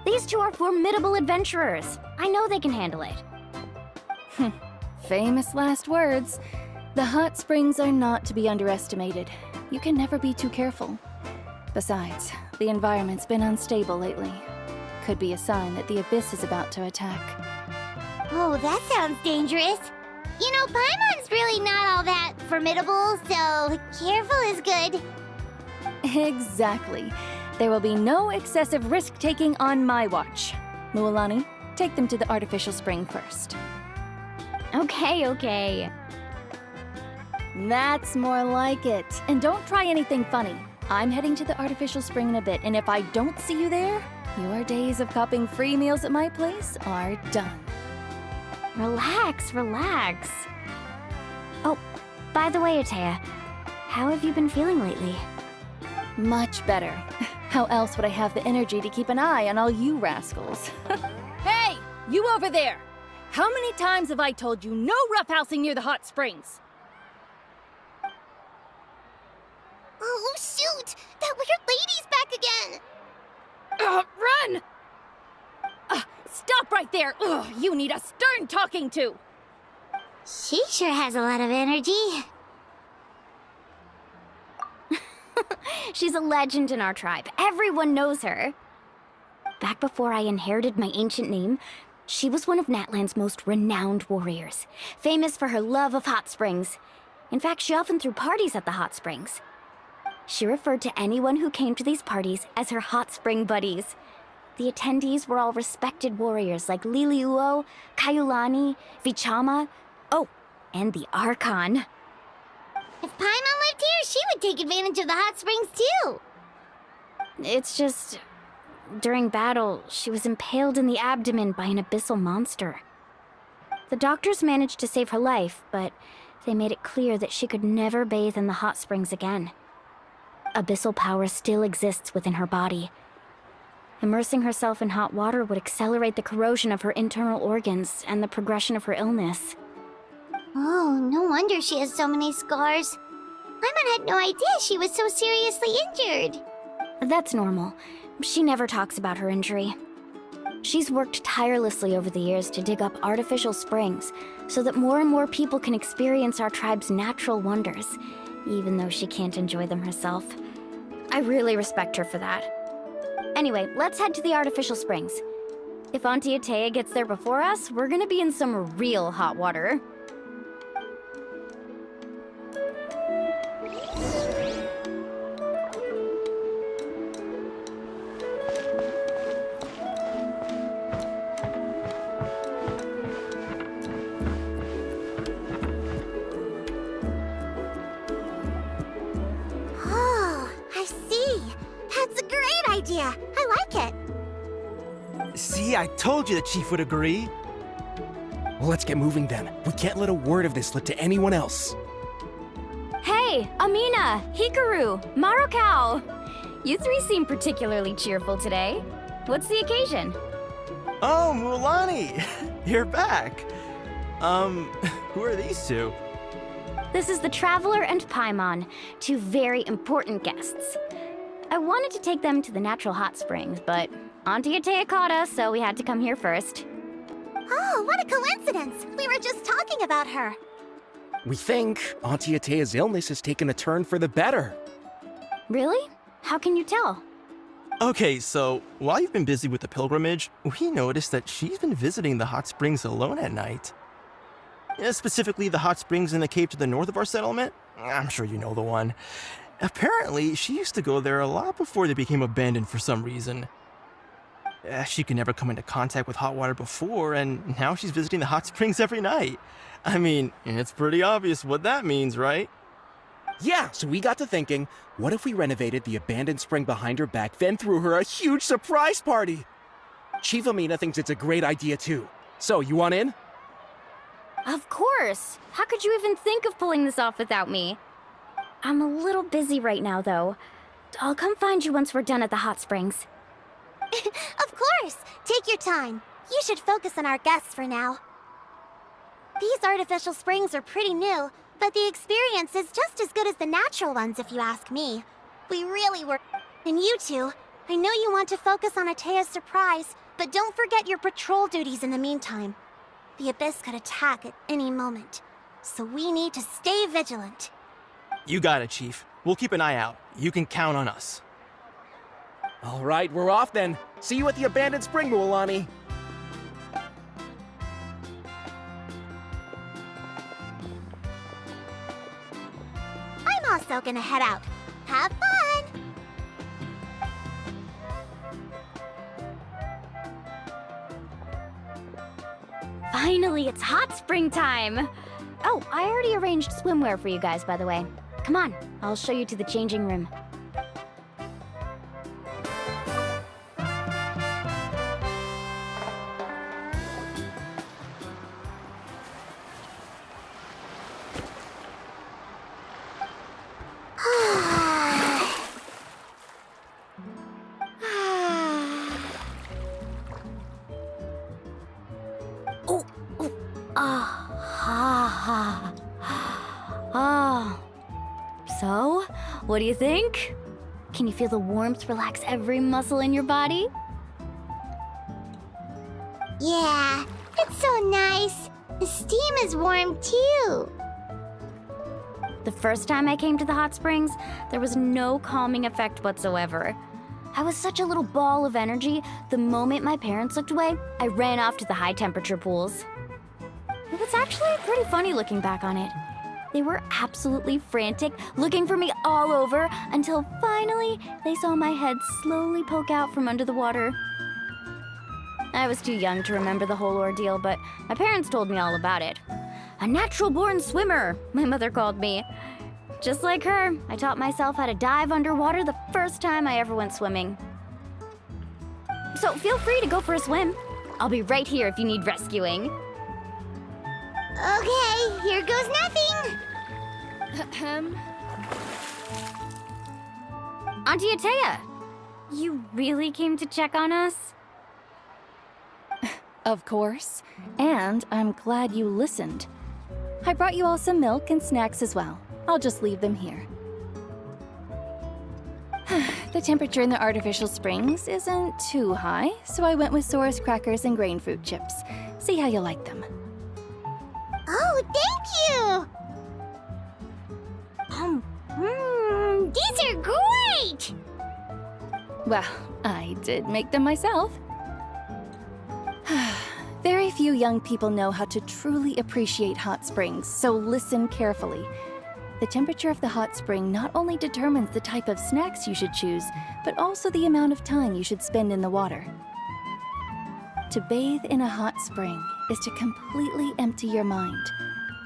These two are formidable adventurers. I know they can handle it. Famous last words. The hot springs are not to be underestimated. You can never be too careful. Besides, the environment's been unstable lately. Could be a sign that the abyss is about to attack. Oh, that sounds dangerous. You know, Paimon's really not all that formidable, so careful is good. Exactly. There will be no excessive risk-taking on my watch. Mualani, take them to the artificial spring first. Okay. That's more like it. And don't try anything funny. I'm heading to the artificial spring in a bit, and if I don't see you there, your days of copping free meals at my place are done. Relax. Oh, by the way, Atea, how have you been feeling lately? Much better. How else would I have the energy to keep an eye on all you rascals? Hey, you over there! How many times have I told you no roughhousing near the hot springs? Oh, shoot! That weird lady's back again! Run! Stop right there! Ugh, you need a stern talking to! She sure has a lot of energy. She's a legend in our tribe. Everyone knows her. Back before I inherited my ancient name, she was one of Natlan's most renowned warriors, famous for her love of hot springs. In fact, she often threw parties at the hot springs. She referred to anyone who came to these parties as her hot spring buddies. The attendees were all respected warriors like Liliuo, Kaiulani, Vichama, oh, and the Archon. If Paimon lived here, she would take advantage of the hot springs too. It's just... during battle, she was impaled in the abdomen by an abyssal monster. The doctors managed to save her life, but they made it clear that she could never bathe in the hot springs again. Abyssal power still exists within her body. Immersing herself in hot water would accelerate the corrosion of her internal organs and the progression of her illness. Oh, no wonder she has so many scars. Paimon had no idea she was so seriously injured. That's normal. She never talks about her injury. She's worked tirelessly over the years to dig up artificial springs so that more and more people can experience our tribe's natural wonders, even though she can't enjoy them herself. I really respect her for that. Anyway, let's head to the artificial springs. If Auntie Atea gets there before us, we're gonna be in some real hot water. Oh, I see. That's a great idea. I like it. See, I told you the chief would agree. Well, let's get moving then. We can't let a word of this slip to anyone else. Hey, Amina, Hikaru, Marokao! You three seem particularly cheerful today. What's the occasion? Oh, Mulani! You're back. Who are these two? This is the Traveler and Paimon, two very important guests. I wanted to take them to the natural hot springs, but Auntie Atea caught us, so we had to come here first. Oh, what a coincidence! We were just talking about her. We think Auntie Atea's illness has taken a turn for the better. Really? How can you tell? Okay, so while you've been busy with the pilgrimage, we noticed that she's been visiting the hot springs alone at night. Specifically, the hot springs in the cave to the north of our settlement. I'm sure you know the one. Apparently, she used to go there a lot before they became abandoned for some reason. She could never come into contact with hot water before, and now she's visiting the hot springs every night. I mean, it's pretty obvious what that means, right? Yeah, so we got to thinking, what if we renovated the abandoned spring behind her back, then threw her a huge surprise party? Chief Amina thinks it's a great idea too. So, you want in? Of course! How could you even think of pulling this off without me? I'm a little busy right now, though. I'll come find you once we're done at the hot springs. Of course! Take your time. You should focus on our guests for now. These artificial springs are pretty new, but the experience is just as good as the natural ones if you ask me. We really were... And you two, I know you want to focus on Atea's surprise, but don't forget your patrol duties in the meantime. The Abyss could attack at any moment, so we need to stay vigilant. You got it, Chief. We'll keep an eye out. You can count on us. All right, we're off then. See you at the abandoned spring, Mulani. I'm also gonna head out. Have fun! Finally, it's hot spring time! Oh, I already arranged swimwear for you guys, by the way. Come on, I'll show you to the changing room. So, what do you think? Can you feel the warmth relax every muscle in your body? Yeah, it's so nice. The steam is warm too. The first time I came to the hot springs, there was no calming effect whatsoever. I was such a little ball of energy, the moment my parents looked away, I ran off to the high temperature pools. It was actually pretty funny looking back on it. They were absolutely frantic, looking for me all over, until finally they saw my head slowly poke out from under the water. I was too young to remember the whole ordeal, but my parents told me all about it. A natural-born swimmer, my mother called me. Just like her, I taught myself how to dive underwater the first time I ever went swimming. So feel free to go for a swim. I'll be right here if you need rescuing. Okay, here goes nothing. Auntie Atea, you really came to check on us? Of course. And I'm glad you listened. I brought you all some milk and snacks as well. I'll just leave them here. The temperature in the artificial springs isn't too high, so I went with Sora's crackers and grain fruit chips. See how you like them. Oh, thank you! These are great! Well, I did make them myself. Very few young people know how to truly appreciate hot springs, so listen carefully. The temperature of the hot spring not only determines the type of snacks you should choose, but also the amount of time you should spend in the water. To bathe in a hot spring is to completely empty your mind.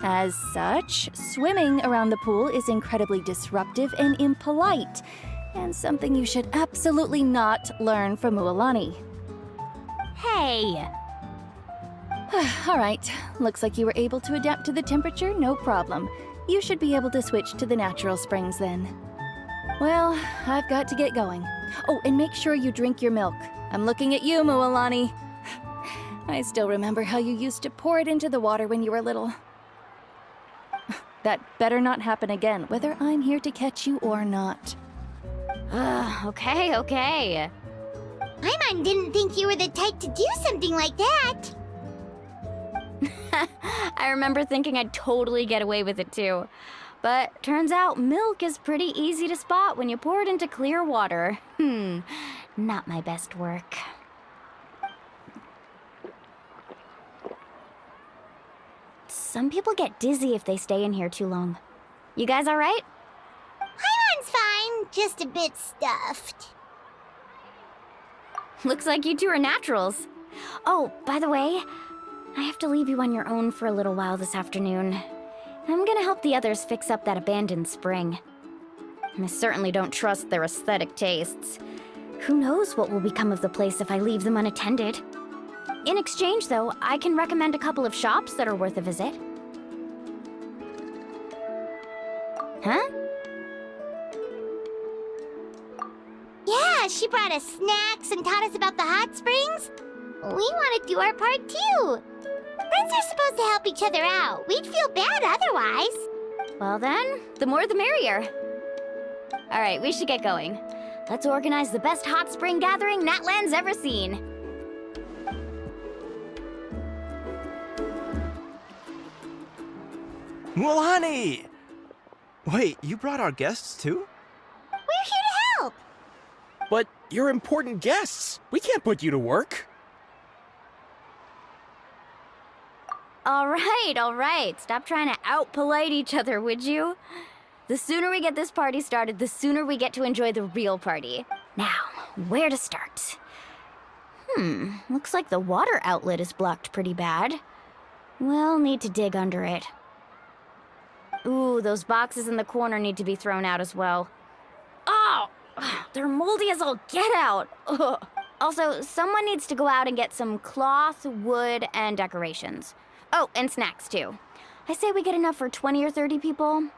As such, swimming around the pool is incredibly disruptive and impolite, and something you should absolutely not learn from Mualani. Hey! All right, looks like you were able to adapt to the temperature, no problem. You should be able to switch to the natural springs then. Well, I've got to get going. Oh, and make sure you drink your milk. I'm looking at you, Mualani. I still remember how you used to pour it into the water when you were little. That better not happen again, whether I'm here to catch you or not. Okay. Paimon didn't think you were the type to do something like that. I remember thinking I'd totally get away with it too. But turns out milk is pretty easy to spot when you pour it into clear water. Not my best work. Some people get dizzy if they stay in here too long. You guys all right? Paimon's fine, just a bit stuffed. Looks like you two are naturals. Oh, by the way, I have to leave you on your own for a little while this afternoon. I'm gonna help the others fix up that abandoned spring. I certainly don't trust their aesthetic tastes. Who knows what will become of the place if I leave them unattended? In exchange, though, I can recommend a couple of shops that are worth a visit. Huh? Yeah, she brought us snacks and taught us about the hot springs. We want to do our part too. Friends are supposed to help each other out. We'd feel bad otherwise. Well then, the more the merrier. All right, we should get going. Let's organize the best hot spring gathering Natlan's ever seen. Mualani! Wait, you brought our guests too? We're here to help. But you're important guests. We can't put you to work. All right. Stop trying to out-polite each other, would you? The sooner we get this party started, the sooner we get to enjoy the real party. Now, where to start? Looks like the water outlet is blocked pretty bad. We'll need to dig under it. Ooh, those boxes in the corner need to be thrown out as well. Oh, they're moldy as all get out. Ugh. Also, someone needs to go out and get some cloth, wood, and decorations. Oh, and snacks too. I say we get enough for 20 or 30 people.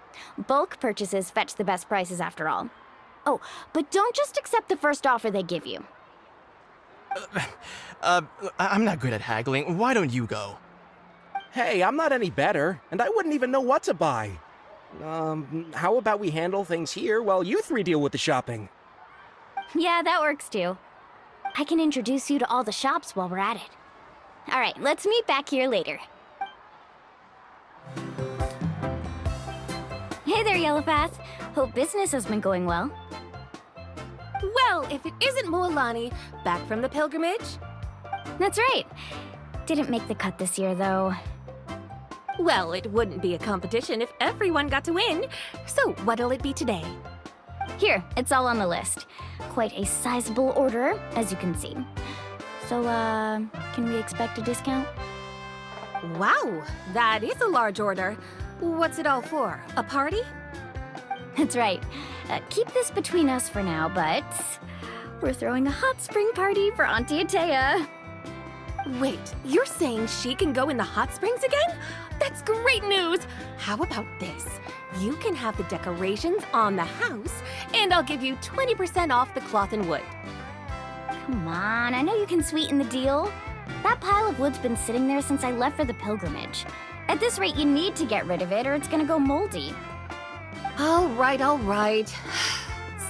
Bulk purchases fetch the best prices after all. Oh, but don't just accept the first offer they give you. I'm not good at haggling. Why don't you go? Hey, I'm not any better, and I wouldn't even know what to buy. How about we handle things here while you three deal with the shopping? Yeah, that works too. I can introduce you to all the shops while we're at it. All right, let's meet back here later. Hey there, Yellowpath. Hope business has been going well. Well, if it isn't Mualani, back from the pilgrimage? That's right. Didn't make the cut this year, though. Well, it wouldn't be a competition if everyone got to win. So, what'll it be today? Here, it's all on the list. Quite a sizable order, as you can see. So, can we expect a discount? Wow, that is a large order. What's it all for? A party? That's right. Keep this between us for now, but we're throwing a hot spring party for Auntie Atea. Wait, you're saying she can go in the hot springs again? That's great news! How about this? You can have the decorations on the house, and I'll give you 20% off the cloth and wood. Come on, I know you can sweeten the deal. That pile of wood's been sitting there since I left for the pilgrimage. At this rate, you need to get rid of it or it's gonna go moldy. All right.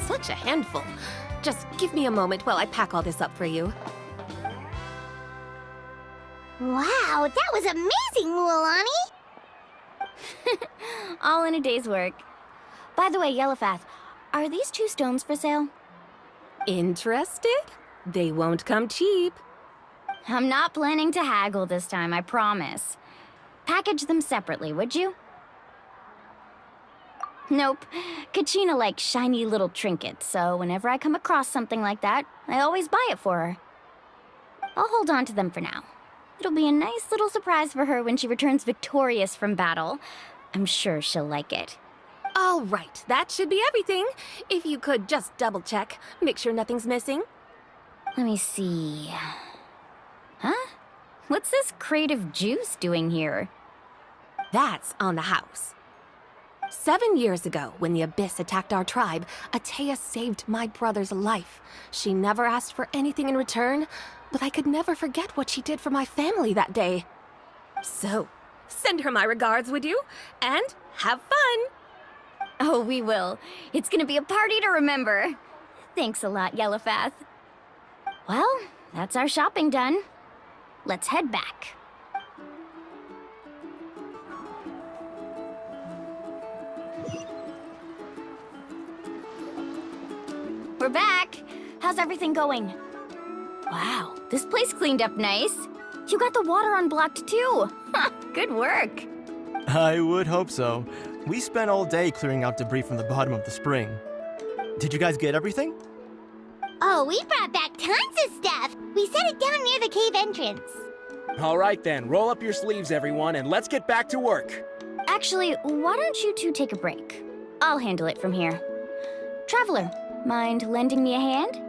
Such a handful. Just give me a moment while I pack all this up for you. Wow, that was amazing, Mualani! All in a day's work. By the way, Yellowfath, are these 2 stones for sale? Interested? They won't come cheap. I'm not planning to haggle this time, I promise. Package them separately, would you? Nope. Kachina likes shiny little trinkets, so whenever I come across something like that, I always buy it for her. I'll hold on to them for now. It'll be a nice little surprise for her when she returns victorious from battle. I'm sure she'll like it. All right, that should be everything. If you could just double check, make sure nothing's missing. Let me see. Huh? What's this crate of juice doing here? That's on the house. 7 years ago, when the Abyss attacked our tribe, Atea saved my brother's life. She never asked for anything in return, but I could never forget what she did for my family that day. So, send her my regards, would you? And have fun! Oh, we will. It's gonna be a party to remember. Thanks a lot, Yellowfath. Well, that's our shopping done. Let's head back. We're back! How's everything going? Wow, this place cleaned up nice. You got the water unblocked too. Good work. I would hope so. We spent all day clearing out debris from the bottom of the spring. Did you guys get everything? Oh, we brought back tons of stuff! We set it down near the cave entrance. All right then, roll up your sleeves, everyone, and let's get back to work. Actually, why don't you two take a break? I'll handle it from here. Traveler, mind lending me a hand?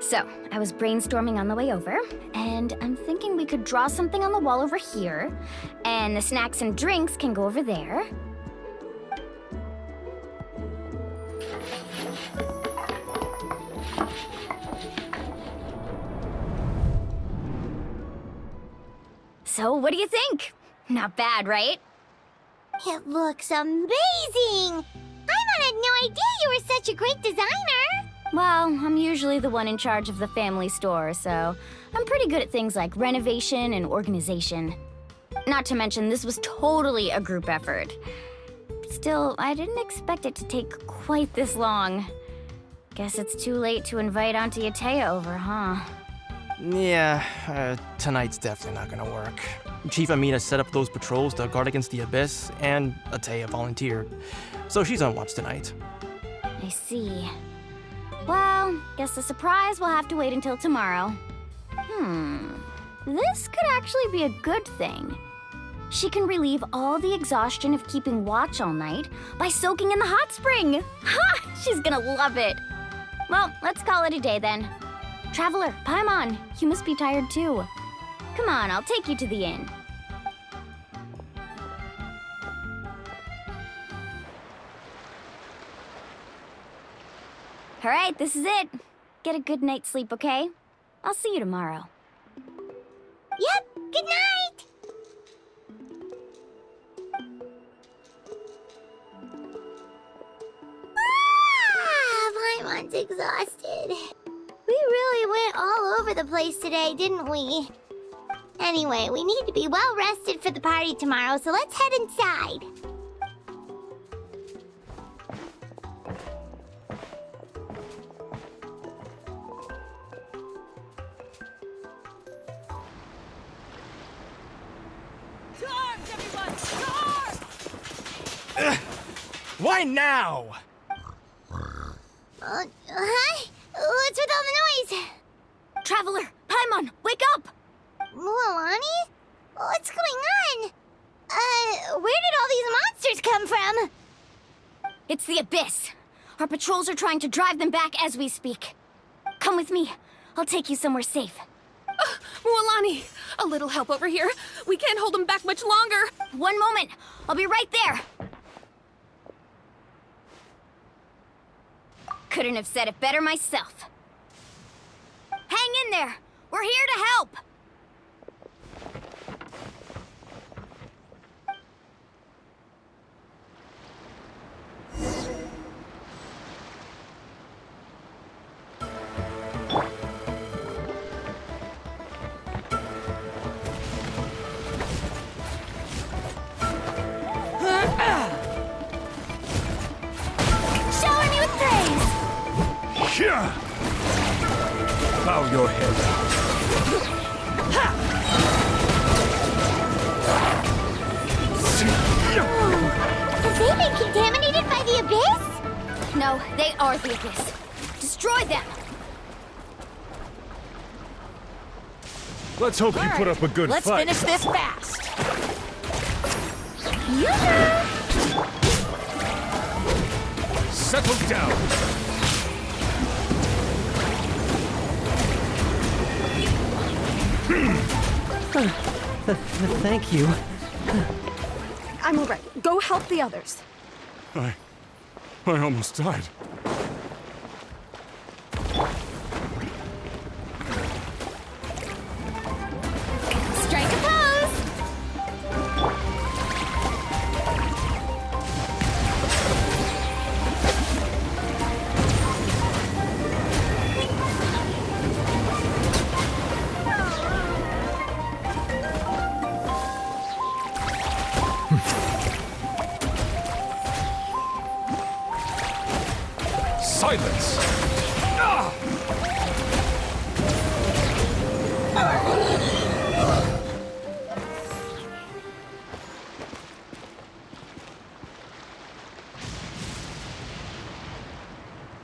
So, I was brainstorming on the way over, and I'm thinking we could draw something on the wall over here, and the snacks and drinks can go over there. So, what do you think? Not bad, right? It looks amazing! I had no idea you were such a great designer! Well, I'm usually the one in charge of the family store, so I'm pretty good at things like renovation and organization. Not to mention, this was totally a group effort. Still, I didn't expect it to take quite this long. Guess it's too late to invite Auntie Atea over, huh? Yeah, tonight's definitely not gonna work. Chief Amina set up those patrols to guard against the Abyss, and Atea volunteered. So she's on watch tonight. I see. Well, guess the surprise will have to wait until tomorrow. This could actually be a good thing. She can relieve all the exhaustion of keeping watch all night by soaking in the hot spring. Ha! She's gonna love it. Well, let's call it a day then. Traveler, Paimon, you must be tired too. Come on, I'll take you to the inn. All right, this is it. Get a good night's sleep, okay? I'll see you tomorrow. Yep, good night! Paimon's exhausted. We really went all over the place today, didn't we? Anyway, we need to be well rested for the party tomorrow, so let's head inside. Right now! Huh? What's with all the noise? Traveler, Paimon, wake up! Mualani? What's going on? Where did all these monsters come from? It's the Abyss. Our patrols are trying to drive them back as we speak. Come with me. I'll take you somewhere safe. Mualani, a little help over here. We can't hold them back much longer. One moment. I'll be right there. Couldn't have said it better myself. Hang in there. We're here to help. Bow your head. Have they been contaminated by the Abyss? No, they are the Abyss. Destroy them! Let's hope you put up a good Let's fight. finish this fast. Settle down. Thank you. I'm all right. Go help the others. I almost died. Strike a pose! Silence!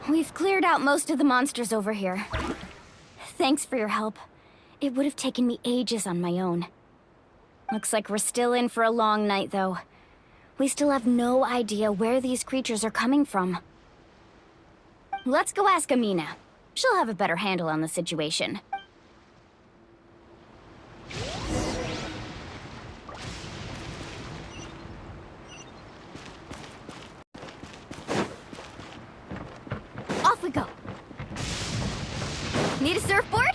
We've cleared out most of the monsters over here. Thanks for your help. It would have taken me ages on my own. Looks like we're still in for a long night, though. We still have no idea where these creatures are coming from. Let's go ask Amina. She'll have a better handle on the situation. Off we go. Need a surfboard?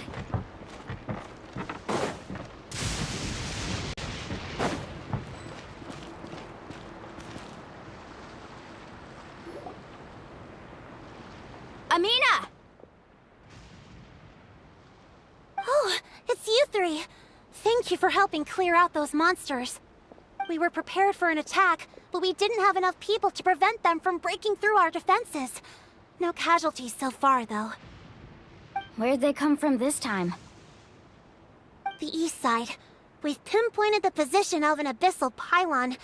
Amina! Oh, it's you three. Thank you for helping clear out those monsters. We were prepared for an attack, but we didn't have enough people to prevent them from breaking through our defenses. No casualties so far, though. Where'd they come from this time? The east side. We've pinpointed the position of an abyssal pylon,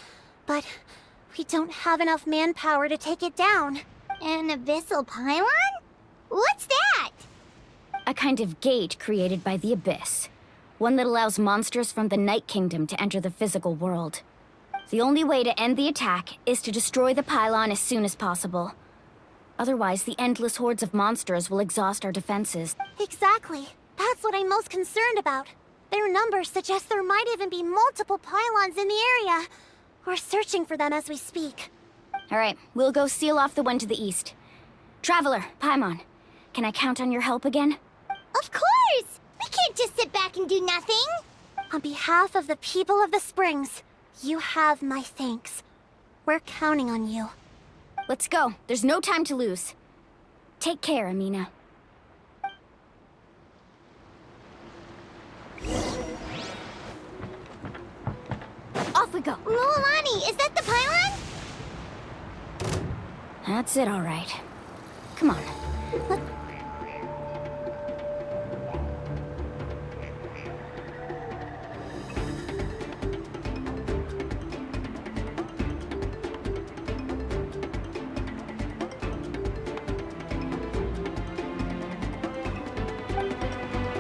but we don't have enough manpower to take it down. An abyssal pylon? What's that? A kind of gate created by the Abyss. One that allows monsters from the Night Kingdom to enter the physical world. The only way to end the attack is to destroy the pylon as soon as possible. Otherwise, the endless hordes of monsters will exhaust our defenses. Exactly. That's what I'm most concerned about. Their numbers suggest there might even be multiple pylons in the area. We're searching for them as we speak. All right, we'll go seal off the one to the east. Traveler, Paimon, can I count on your help again? Of course! We can't just sit back and do nothing! On behalf of the people of the Springs, you have my thanks. We're counting on you. Let's go. There's no time to lose. Take care, Amina. Off we go. Mualani, is that the pylon? That's it, all right. Come on.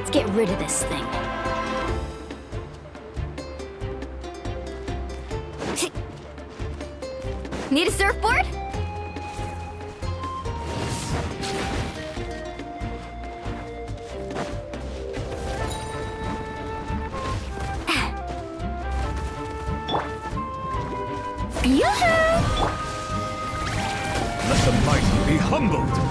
Let's get rid of this thing. Need a surfboard? Yoo-hoo! Let the mighty be humbled!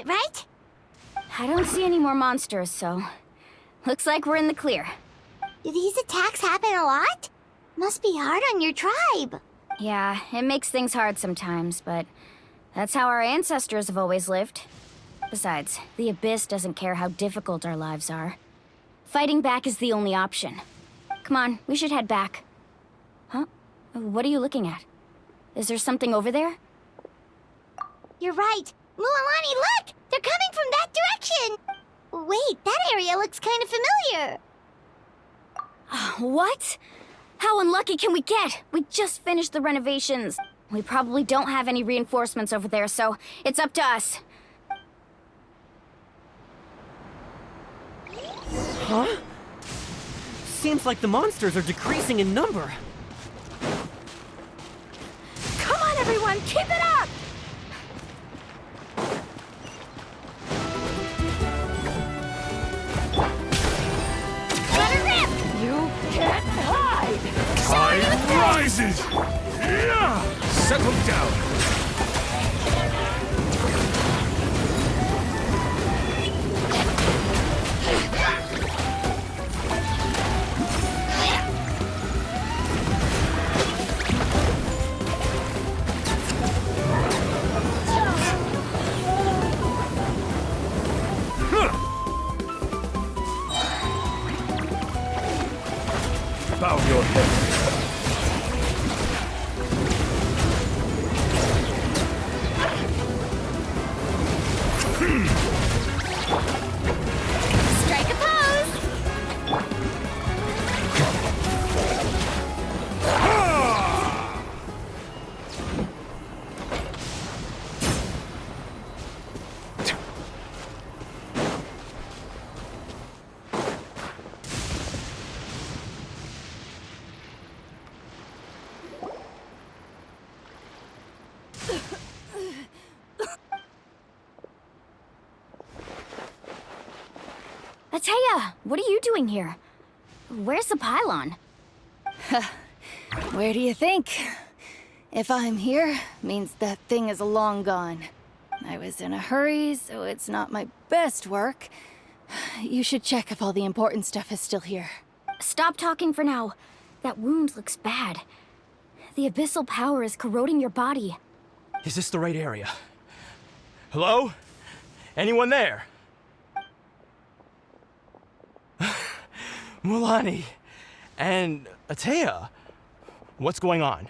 Right? I don't see any more monsters, so looks like we're in the clear. Do these attacks happen a lot? Must be hard on your tribe. Yeah, it makes things hard sometimes, but that's how our ancestors have always lived. Besides, the Abyss doesn't care how difficult our lives are. Fighting back is the only option. Come on, we should head back. Huh? What are you looking at? Is there something over there? You're right. Mualani, look! They're coming from that direction! Wait, that area looks kind of familiar. What? How unlucky can we get? We just finished the renovations. We probably don't have any reinforcements over there, so it's up to us. Huh? Seems like the monsters are decreasing in number. Come on, everyone, keep it up! You can't hide! Tide rises! Yeah! Settle down! Bow your head. Strike a pose! Ataya, what are you doing here? Where's the pylon? Where do you think? If I'm here, means that thing is long gone. I was in a hurry, so it's not my best work. You should check if all the important stuff is still here. Stop talking for now. That wound looks bad. The abyssal power is corroding your body. Is this the right area? Hello? Anyone there? Mualani and Ataya, what's going on?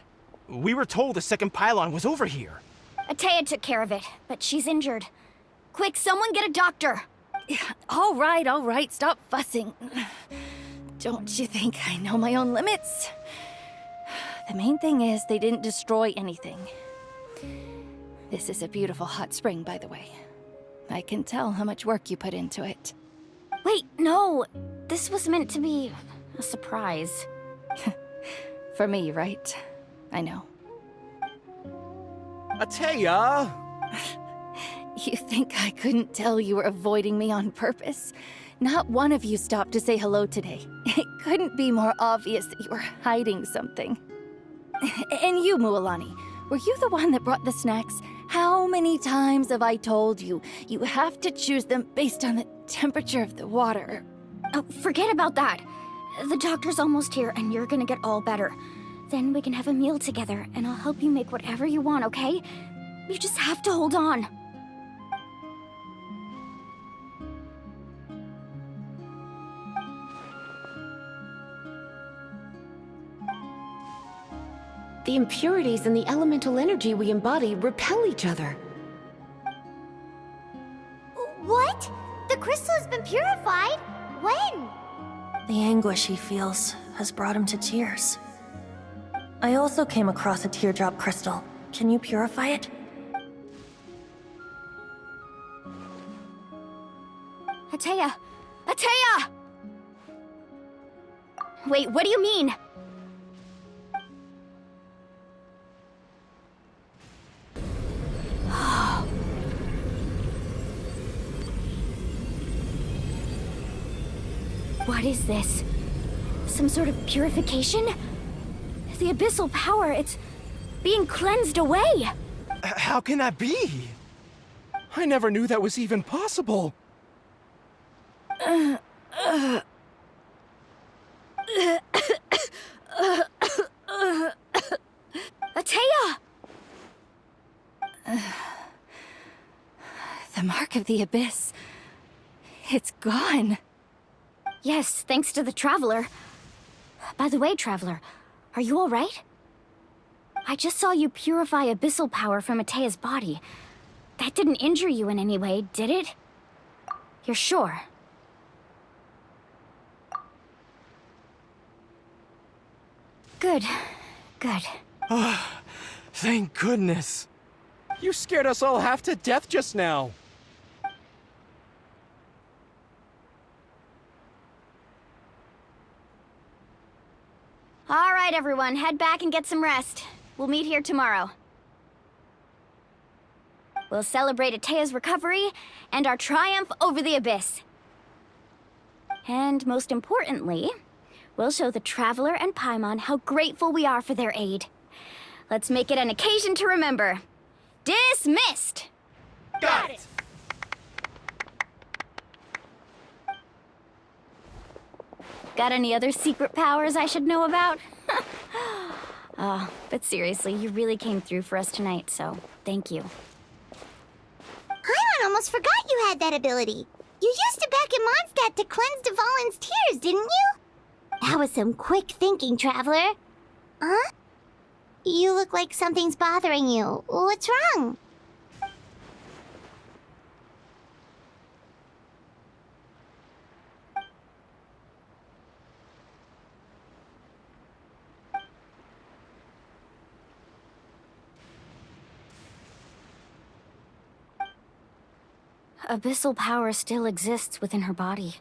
We were told the second pylon was over here. Ataya took care of it, but she's injured. Quick, someone get a doctor! All right, stop fussing. Don't you think I know my own limits? The main thing is they didn't destroy anything. This is a beautiful hot spring, by the way. I can tell how much work you put into it. Wait, no! This was meant to be a surprise. For me, right? I know. Ataya! You think I couldn't tell you were avoiding me on purpose? Not one of you stopped to say hello today. It couldn't be more obvious that you were hiding something. And you, Mualani, were you the one that brought the snacks? How many times have I told you, you have to choose them based on the temperature of the water? Oh, forget about that. The doctor's almost here and you're gonna get all better. Then we can have a meal together, and I'll help you make whatever you want, okay? You just have to hold on. The impurities and the elemental energy we embody repel each other. What? The crystal has been purified? When? The anguish he feels has brought him to tears. I also came across a teardrop crystal. Can you purify it? Atea! Atea! Wait, what do you mean? What is this? Some sort of purification? The abyssal power, it's being cleansed away! How can that be? I never knew that was even possible. Atea! The mark of the abyss. It's gone. Yes, thanks to the Traveler. By the way, Traveler, are you alright? I just saw you purify abyssal power from Atea's body. That didn't injure you in any way, did it? You're sure? Good. Good. Thank goodness. You scared us all half to death just now. All right, everyone, head back and get some rest. We'll meet here tomorrow. We'll celebrate Atea's recovery and our triumph over the Abyss. And most importantly, we'll show the Traveler and Paimon how grateful we are for their aid. Let's make it an occasion to remember. Dismissed! Got it! Got any other secret powers I should know about? But seriously, you really came through for us tonight, so thank you. Paimon almost forgot you had that ability. You used it back in Mondstadt to cleanse Dvalin's tears, didn't you? That was some quick thinking, Traveler. Huh? You look like something's bothering you. What's wrong? Abyssal power still exists within her body.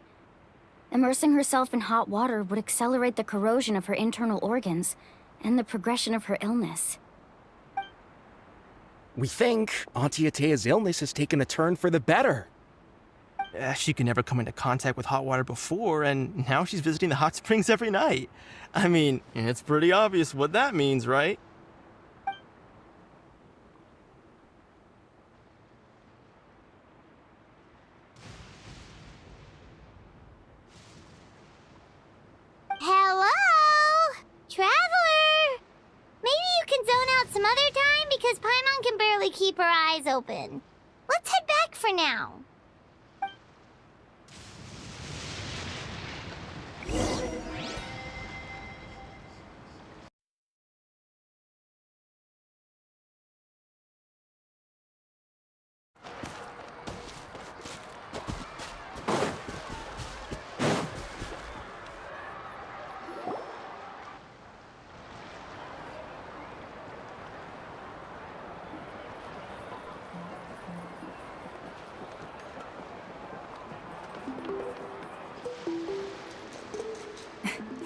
Immersing herself in hot water would accelerate the corrosion of her internal organs and the progression of her illness. We think Auntie Atea's illness has taken a turn for the better. She could never come into contact with hot water before, and now she's visiting the hot springs every night. I mean, it's pretty obvious what that means, right? Hello? Traveler? Maybe you can zone out some other time because Paimon can barely keep her eyes open. Let's head back for now.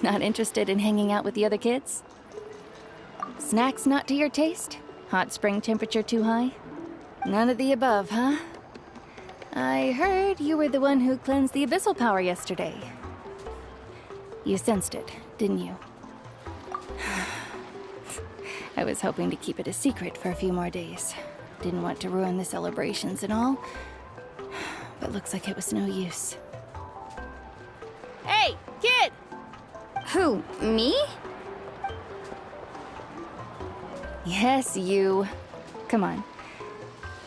Not interested in hanging out with the other kids? Snacks not to your taste? Hot spring temperature too high? None of the above, huh? I heard you were the one who cleansed the abyssal power yesterday. You sensed it, didn't you? I was hoping to keep it a secret for a few more days. Didn't want to ruin the celebrations and all. But looks like it was no use. Hey, kid! Who, me? Yes, you. Come on.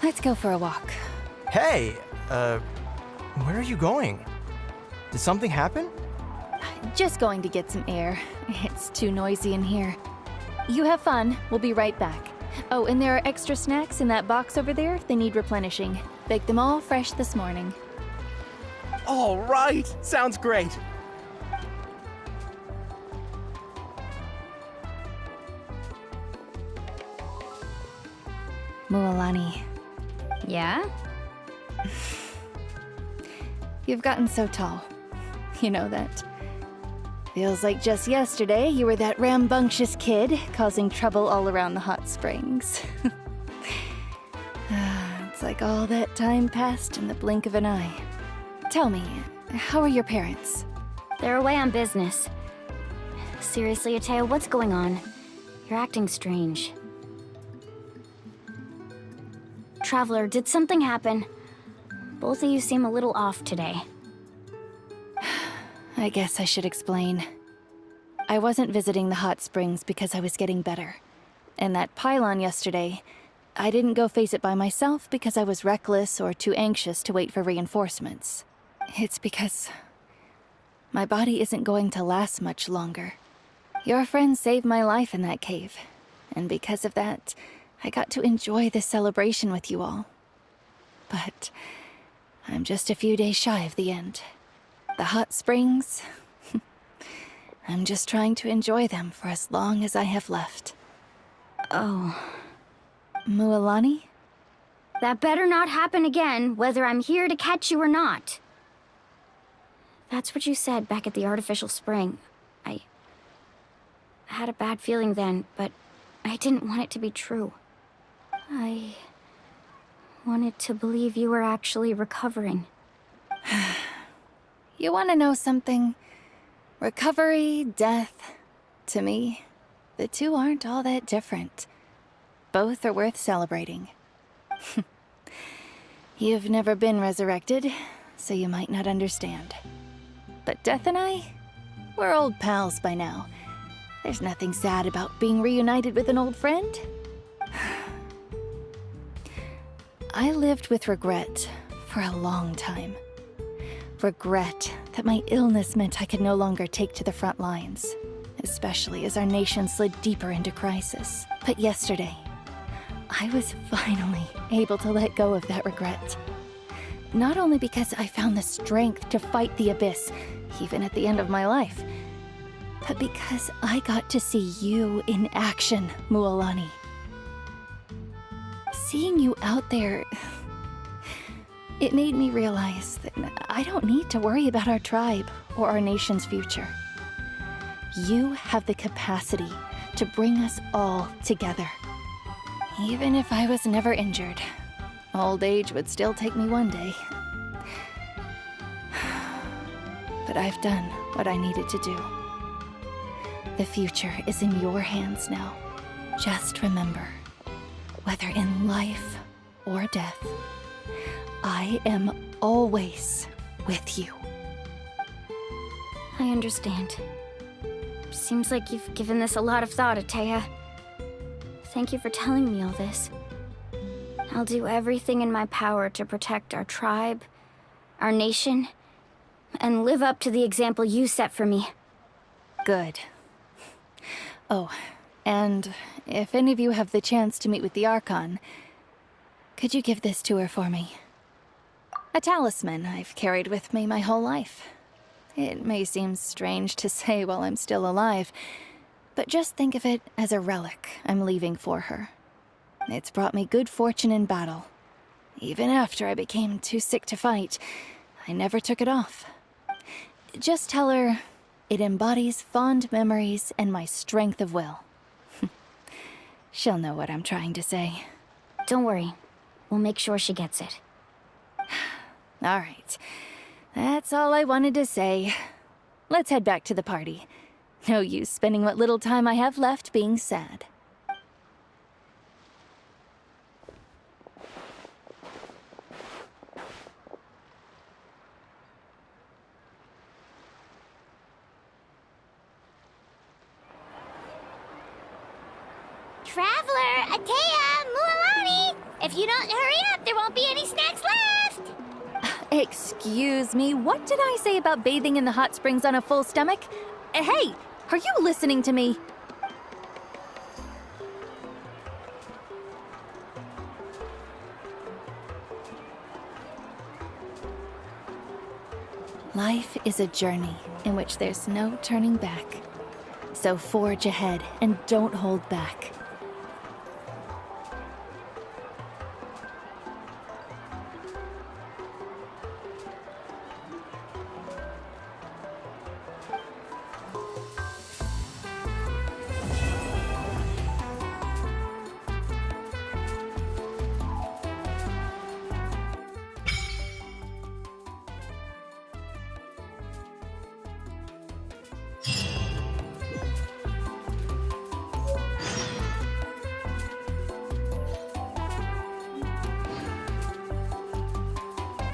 Let's go for a walk. Hey, where are you going? Did something happen? Just going to get some air. It's too noisy in here. You have fun. We'll be right back. Oh, and there are extra snacks in that box over there if they need replenishing. Baked them all fresh this morning. All right! Sounds great! Mualani. Yeah? You've gotten so tall. You know that. Feels like just yesterday you were that rambunctious kid causing trouble all around the hot springs. It's like all that time passed in the blink of an eye. Tell me, how are your parents? They're away on business. Seriously, Atea, what's going on? You're acting strange. Traveler, did something happen? Both of you seem a little off today. I guess I should explain. I wasn't visiting the hot springs because I was getting better. And that pylon yesterday, I didn't go face it by myself because I was reckless or too anxious to wait for reinforcements. It's because my body isn't going to last much longer. Your friend saved my life in that cave, and because of that, I got to enjoy this celebration with you all. But I'm just a few days shy of the end. The hot springs, I'm just trying to enjoy them for as long as I have left. Oh. Mualani? That better not happen again, whether I'm here to catch you or not. That's what you said back at the artificial spring. I had a bad feeling then, but I didn't want it to be true. I wanted to believe you were actually recovering. You want to know something? Recovery, death, to me, the two aren't all that different. Both are worth celebrating. You've never been resurrected, so you might not understand. But Death and I, we're old pals by now. There's nothing sad about being reunited with an old friend. I lived with regret for a long time. Regret that my illness meant I could no longer take to the front lines, especially as our nation slid deeper into crisis. But yesterday, I was finally able to let go of that regret. Not only because I found the strength to fight the abyss, even at the end of my life, but because I got to see you in action, Mualani. Seeing you out there, it made me realize that I don't need to worry about our tribe or our nation's future. You have the capacity to bring us all together. Even if I was never injured, old age would still take me one day. But I've done what I needed to do. The future is in your hands now. Just remember, whether in life or death, I am always with you. I understand. Seems like you've given this a lot of thought, Atea. Thank you for telling me all this. I'll do everything in my power to protect our tribe, our nation, and live up to the example you set for me. Good. Oh, and if any of you have the chance to meet with the Archon, could you give this to her for me? A talisman I've carried with me my whole life. It may seem strange to say while I'm still alive, but just think of it as a relic I'm leaving for her. It's brought me good fortune in battle. Even after I became too sick to fight, I never took it off. Just tell her it embodies fond memories and my strength of will. She'll know what I'm trying to say. Don't worry. We'll make sure she gets it. All right. That's all I wanted to say. Let's head back to the party. No use spending what little time I have left being sad. Traveler, Atea, Mualani! If you don't hurry up, there won't be any snacks left! Excuse me, what did I say about bathing in the hot springs on a full stomach? Hey, are you listening to me? Life is a journey in which there's no turning back. So forge ahead and don't hold back.